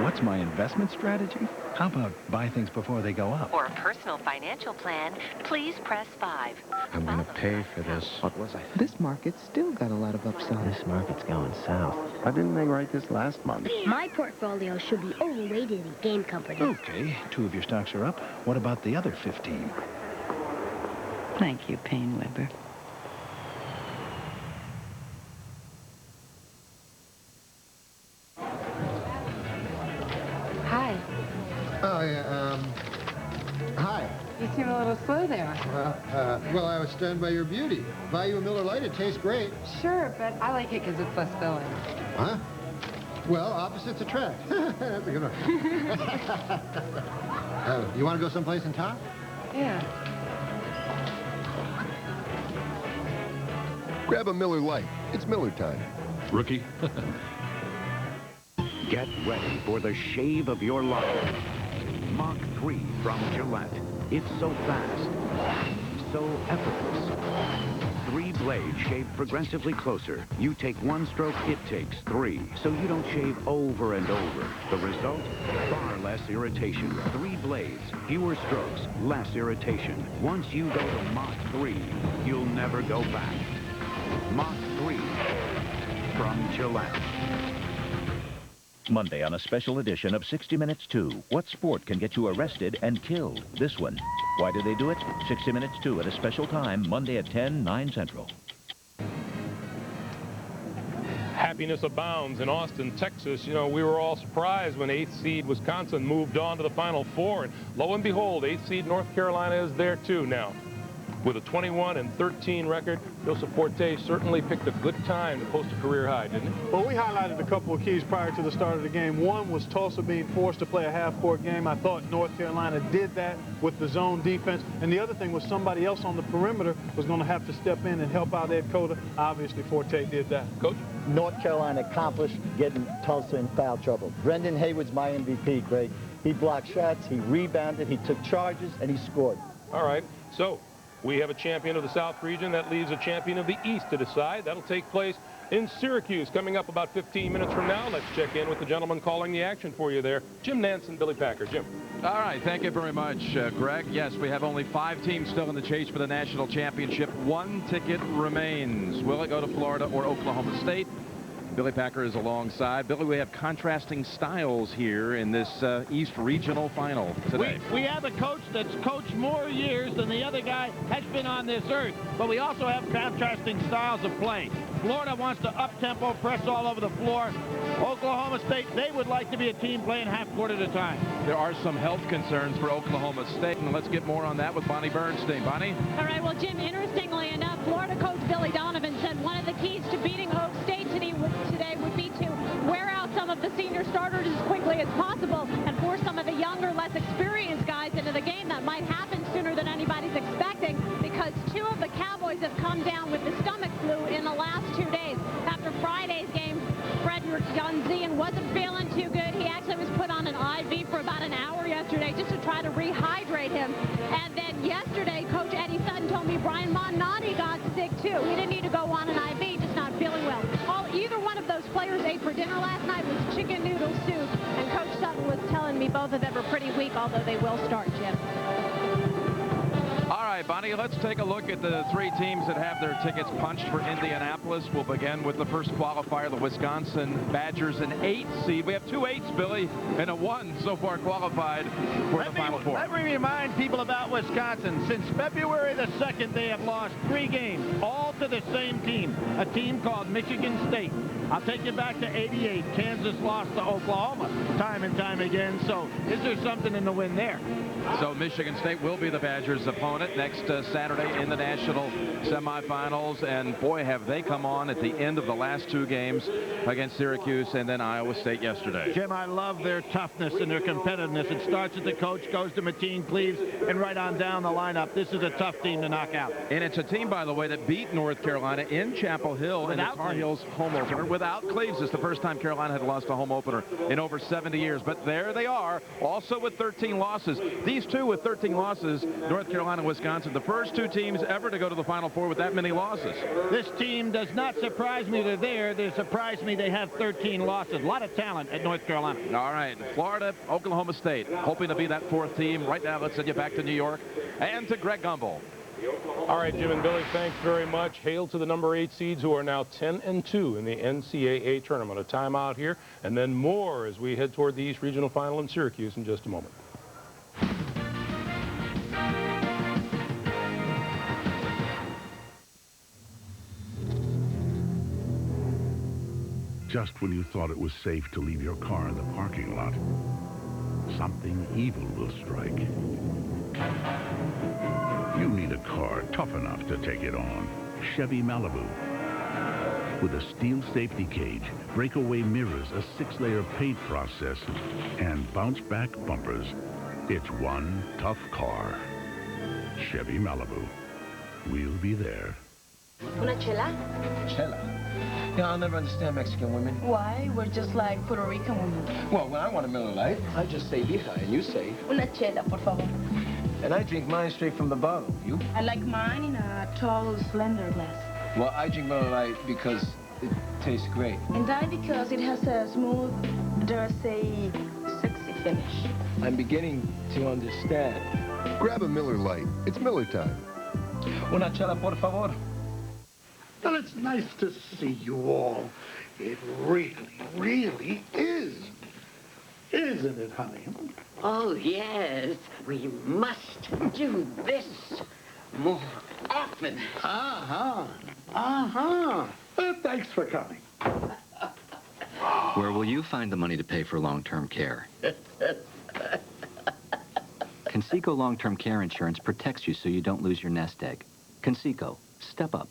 What's my investment strategy? How about buy things before they go up? For a personal financial plan, please press 5. I'm going to pay for this. What was I? This market's still got a lot of upside. This market's going south. Why didn't they write this last month? My portfolio should be overweighted in game companies. Okay, 2 of your stocks are up. What about the other 15? Thank you, Paine-Webber. Hi. Oh, yeah, hi. You seem a little slow there. Well, I was stunned by your beauty. Buy you a Miller Lite, it tastes great. Sure, but I like it because it's less filling. Huh? Well, opposites attract. That's a good one. You want to go someplace and talk? Yeah. Grab a Miller Lite. It's Miller time. Rookie. Get ready for the shave of your life. Mach 3 from Gillette. It's so fast, so effortless. 3 blades shave progressively closer. You take 1 stroke, it takes 3. So you don't shave over and over. The result? Far less irritation. 3 blades, fewer strokes, less irritation. Once you go to Mach 3, you'll never go back. Mach 3 from Gillette. Monday on a special edition of 60 Minutes 2. What sport can get you arrested and killed? This one. Why do they do it? 60 Minutes 2 at a special time, Monday at 10, 9 Central. Happiness abounds in Austin, Texas. You know, we were all surprised when 8th seed Wisconsin moved on to the Final Four. And lo and behold, 8th seed North Carolina is there too now. With a 21-13 record, Joseph Forte certainly picked a good time to post a career high, didn't he? Well, we highlighted a couple of keys prior to the start of the game. One was Tulsa being forced to play a half-court game. I thought North Carolina did that with the zone defense. And the other thing was somebody else on the perimeter was going to have to step in and help out Ed Cota. Obviously, Forte did that. Coach? North Carolina accomplished getting Tulsa in foul trouble. Brendan Haywood's my MVP, Greg. He blocked shots, he rebounded, he took charges, and he scored. All right, so we have a champion of the South region. That leaves a champion of the East to decide. That'll take place in Syracuse coming up about 15 minutes from now. Let's check in with the gentleman calling the action for you there, Jim Nance and Billy Packer. Jim. All right, thank you very much, Greg. Yes, we have only 5 teams still in the chase for the national championship. 1 ticket remains. Will it go to Florida or Oklahoma State? Billy Packer is alongside. Billy, we have contrasting styles here in this East Regional Final today. We have a coach that's coached more years than the other guy has been on this earth, but we also have contrasting styles of play. Florida wants to up-tempo, press all over the floor. Oklahoma State, they would like to be a team playing half-court at a time. There are some health concerns for Oklahoma State, and let's get more on that with Bonnie Bernstein. Bonnie? All right, well, Jim, interestingly enough, Florida coach Billy Donovan said one of the keys to beating Oak State today would be to wear out some of the senior starters as quickly as possible and force some of the younger, less experienced guys into the game. That might happen sooner than anybody's expecting because 2 of the Cowboys have come down with the stomach flu in the last 2 days. After Friday's game, Frederick Gunzian wasn't feeling too good. He actually was put on an IV for about an hour yesterday just to try to rehydrate him. And then yesterday, Coach Eddie Sutton told me Brian Montani got sick too. He didn't need to go on an IV, just not feeling well. Either one of those players ate for dinner last night was chicken noodle soup. And Coach Sutton was telling me both of them are pretty weak, although they will start, Jim. All right, Bonnie, let's take a look at the 3 teams that have their tickets punched for Indianapolis. We'll begin with the first qualifier, the Wisconsin Badgers, an 8 seed. We have 2 8s, Billy, and a 1 so far qualified for the Final Four. Let me remind people about Wisconsin. Since February the 2nd, they have lost 3 games, all to the same team, a team called Michigan State. I'll take you back to '88. Kansas lost to Oklahoma time and time again. So is there something in the wind there? So Michigan State will be the Badgers' opponent next Saturday in the national semifinals. And boy, have they come on at the end of the last 2 games against Syracuse and then Iowa State yesterday. Jim, I love their toughness and their competitiveness. It starts at the coach, goes to Mateen Cleaves, and right on down the lineup. This is a tough team to knock out. And it's a team, by the way, that beat North Carolina in Chapel Hill in the Tar Heels home opener. Without Cleaves, it's the first time Carolina had lost a home opener in over 70 years. But there they are, also with 13 losses. These 2 with 13 losses, North Carolina and Wisconsin, the first 2 teams ever to go to the Final Four with that many losses. This team does not surprise me they're there. They surprise me they have 13 losses. A lot of talent at North Carolina. All right, Florida, Oklahoma State, hoping to be that 4th team. Right now, let's send you back to New York and to Greg Gumbel. All right, Jim and Billy, thanks very much. Hail to the number 8 seeds who are now 10-2 in the NCAA tournament. A timeout here, and then more as we head toward the East Regional Final in Syracuse in just a moment. Just when you thought it was safe to leave your car in the parking lot, something evil will strike. You need a car tough enough to take it on. Chevy Malibu. With a steel safety cage, breakaway mirrors, a 6-layer paint process, and bounce-back bumpers, it's one tough car. Chevy Malibu. We'll be there. Una chela? Chela? Yeah, I'll never understand Mexican women. Why? We're just like Puerto Rican women. Well, when I want a Miller Lite, I just say hija, and you say... Una chela, por favor. And I drink mine straight from the bottle. You? I like mine in a tall, slender glass. Well, I drink Miller Lite because it tastes great. And I because it has a smooth, dare I say, sexy finish. I'm beginning to understand. Grab a Miller Lite. It's Miller time. Una chela, por favor. Well, it's nice to see you all. It really, really is. Isn't it, honey? Oh, yes. We must do this more often. Uh-huh. Uh-huh. Thanks for coming. Where will you find the money to pay for long-term care? Conseco long-term care insurance protects you so you don't lose your nest egg. Conseco, step up.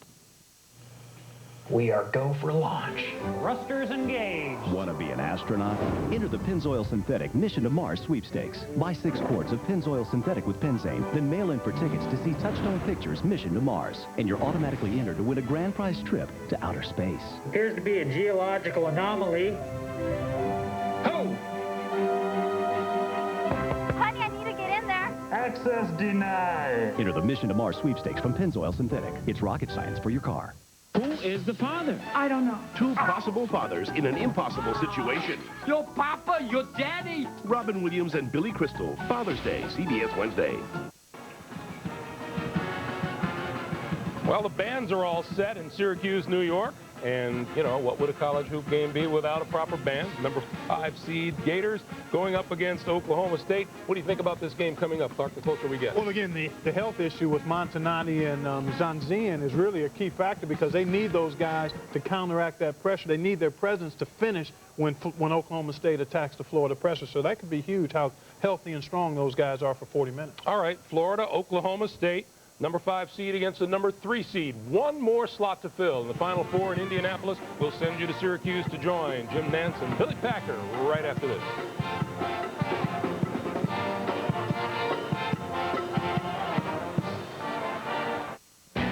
We are go for launch. Thrusters engaged. Want to be an astronaut? Enter the Pennzoil Synthetic Mission to Mars sweepstakes. Buy 6 quarts of Pennzoil Synthetic with Penzane, then mail in for tickets to see Touchstone Pictures' Mission to Mars. And you're automatically entered to win a grand prize trip to outer space. Appears to be a geological anomaly. Ho! Honey, I need to get in there. Access denied. Enter the Mission to Mars sweepstakes from Pennzoil Synthetic. It's rocket science for your car. Who is the father? I don't know. 2 possible fathers in an impossible situation. Your papa, your daddy. Robin Williams and Billy Crystal, Father's Day, CBS Wednesday. Well, the bands are all set in Syracuse, New York. And, you know, what would a college hoop game be without a proper band? Number 5 seed Gators going up against Oklahoma State. What do you think about this game coming up, Clark, the closer we get? Well, again, the health issue with Montanati and Zanzian is really a key factor because they need those guys to counteract that pressure. They need their presence to finish when Oklahoma State attacks the Florida pressure. So that could be huge, how healthy and strong those guys are for 40 minutes. All right, Florida, Oklahoma State. Number 5 seed against the number 3 seed. One more slot to fill in the Final Four in Indianapolis. We'll send you to Syracuse to join Jim Nance and Billy Packer right after this.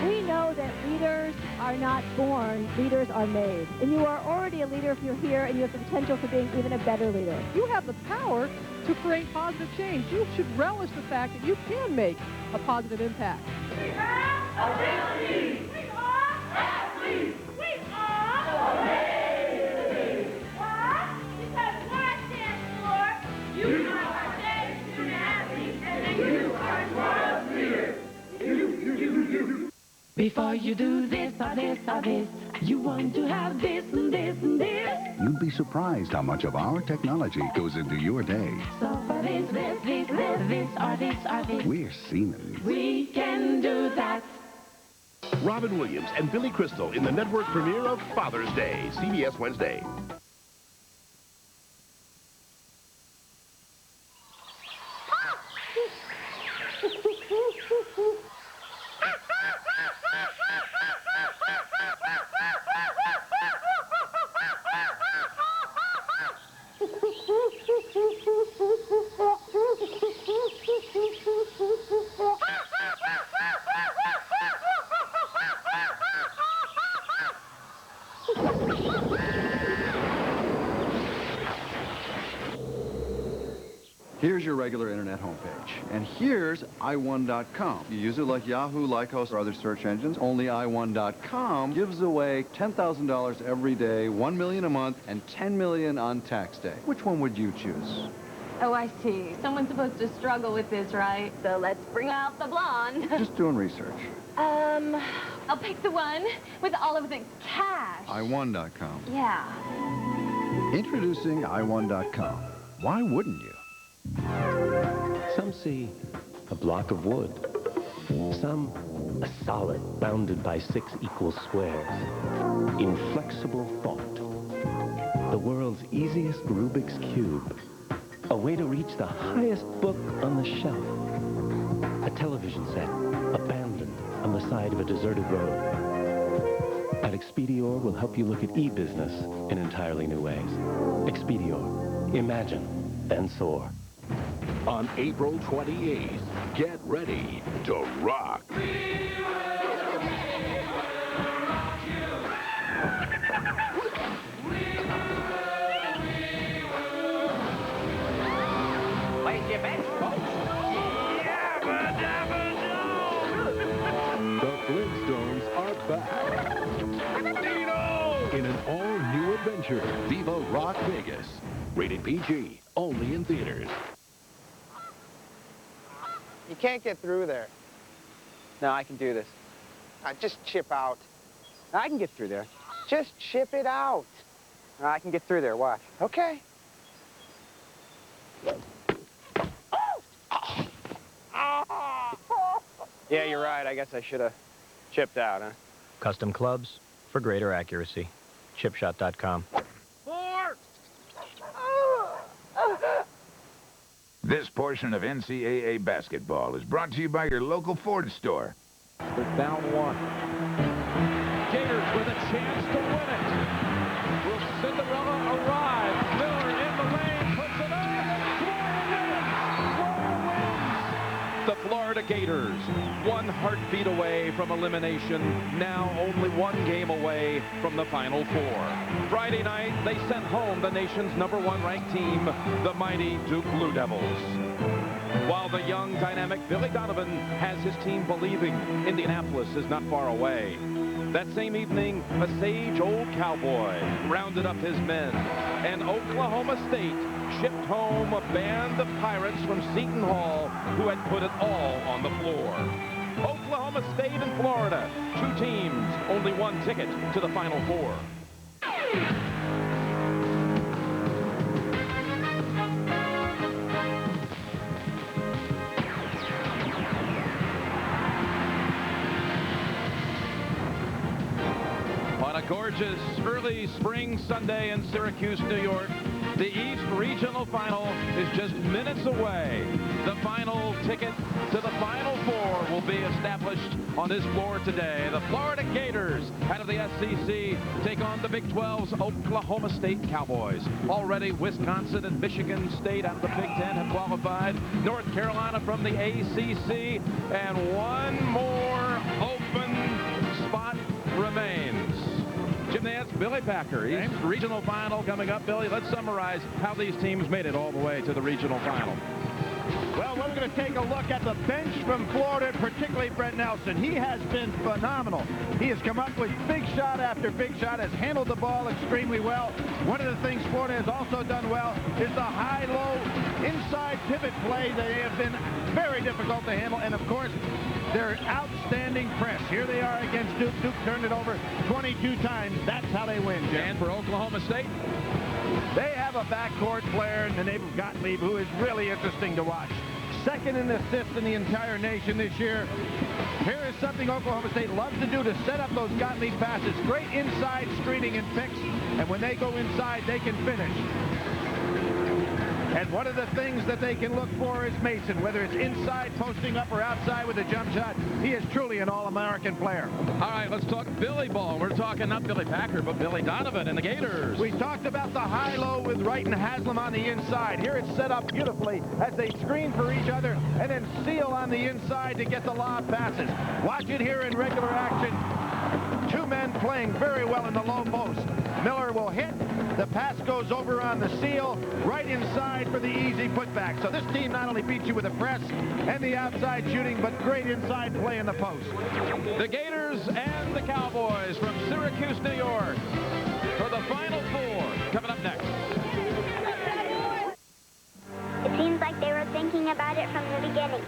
We know that leaders are not born, leaders are made. And you are already a leader if you're here, and you have the potential for being even a better leader. You have the power to create positive change. You should relish the fact that you can make a positive impact. We are ability. We are athletes. We are amazing. Why? Because what stands for you are a student athlete, and then you are tomorrow's leader. You. Before you do this or this or this, you want to have this and this and this. You'd be surprised how much of our technology goes into your day. So for this or this. We're Siemens. We can do that. Robin Williams and Billy Crystal in the network premiere of Father's Day, CBS Wednesday. Here's your regular internet homepage. And here's i1.com. You use it like Yahoo, Lycos, or other search engines. Only i1.com gives away $10,000 every day, $1 million a month, and $10 million on tax day. Which one would you choose? Oh, I see. Someone's supposed to struggle with this, right? So let's bring out the blonde. Just doing research. I'll pick the one with all of the cash. i1.com. Yeah. Introducing i1.com. Why wouldn't you? Some see a block of wood. Some a solid bounded by 6 equal squares. Inflexible thought. The world's easiest Rubik's Cube. A way to reach the highest book on the shelf. A television set abandoned on the side of a deserted road. At Expedior, we'll help you look at e-business in entirely new ways. Expedior. Imagine, then soar. On April 28th, get ready to rock. Place your bets, folks. The Flintstones are back. Dino! In an all-new adventure. Viva Rock Vegas. Rated PG. Only in theaters. You can't get through there. No, I can do this. Just chip out. I can get through there. Just chip it out. I can get through there. Watch. Okay. Yeah, you're right. I guess I should have chipped out, huh? Custom clubs for greater accuracy. Chipshot.com. 4, This portion of NCAA basketball is brought to you by your local Ford store. They're down one. Gators with a chance to win it. Will Cinderella arrive? Miller in the lane, puts it up. The Florida Gators, one heartbeat away from elimination, now only one game away from the Final Four. Friday night, they sent home the nation's #1 ranked team, the mighty Duke Blue Devils. While the young, dynamic Billy Donovan has his team believing Indianapolis is not far away. That same evening, a sage old cowboy rounded up his men, and Oklahoma State shipped home a band of pirates from Seton Hall who had put it all on the floor. Oklahoma State and Florida, two teams, only one ticket to the Final Four. On a gorgeous early spring Sunday in Syracuse, New York, the East Regional Final is just minutes away. The final ticket to the Final Four will be established on this floor today. The Florida Gators, out of the SEC, take on the Big 12's Oklahoma State Cowboys. Already Wisconsin and Michigan State out of the Big 10 have qualified. North Carolina from the ACC, and one more open spot remains. Jim Nance, Billy Packer, East Regional Final coming up. Billy, let's summarize how these teams made it all the way to the Regional Final. Well, we're going to take a look at the bench from Florida, particularly Brett Nelson. He has been phenomenal. He has come up with big shot after big shot, has handled the ball extremely well. One of the things Florida has also done well is the high-low inside pivot play. They have been very difficult to handle, and of course, their outstanding press. Here they are against Duke. Duke turned it over 22 times. That's how they win, Jim. And for Oklahoma State? They have a backcourt player in the name of Gottlieb who is really interesting to watch. Second in assists in the entire nation this year. Here is something Oklahoma State loves to do to set up those Gottlieb passes. Great inside screening and picks, and when they go inside, they can finish. And one of the things that they can look for is Mason, whether it's inside, posting up, or outside with a jump shot. He is truly an All-American player. All right, let's talk Billy ball. We're talking not Billy Packer, but Billy Donovan and the Gators. We talked about the high-low with Wright and Haslam on the inside. Here it's set up beautifully as they screen for each other and then seal on the inside to get the lob passes. Watch it here in regular action. Two men playing very well in the low post. Miller will hit. The pass goes over on the seal, right inside for the easy putback. So this team not only beats you with the press and the outside shooting, but great inside play in the post. The Gators and the Cowboys from Syracuse, New York for the Final Four. Coming up next. It seems like they were thinking about it from the beginning.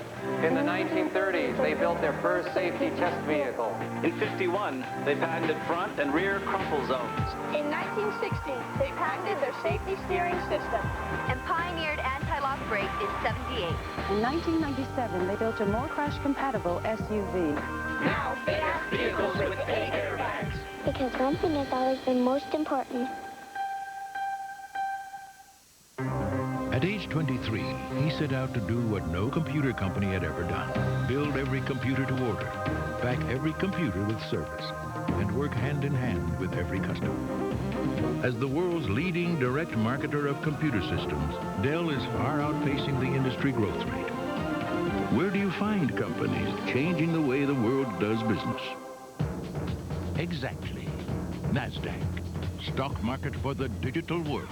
In the 1930s, they built their first safety test vehicle. In 51, they patented front and rear crumple zones. In 1960, they patented their safety steering system and pioneered anti-lock brake in 78. In 1997, they built a more crash-compatible SUV. Now they have vehicles with 8 airbags. Because one thing has always been most important. At age 23, he set out to do what no computer company had ever done. Build every computer to order, back every computer with service, and work hand in hand with every customer. As the world's leading direct marketer of computer systems, Dell is far outpacing the industry growth rate. Where do you find companies changing the way the world does business? Exactly. NASDAQ. Stock market for the digital world.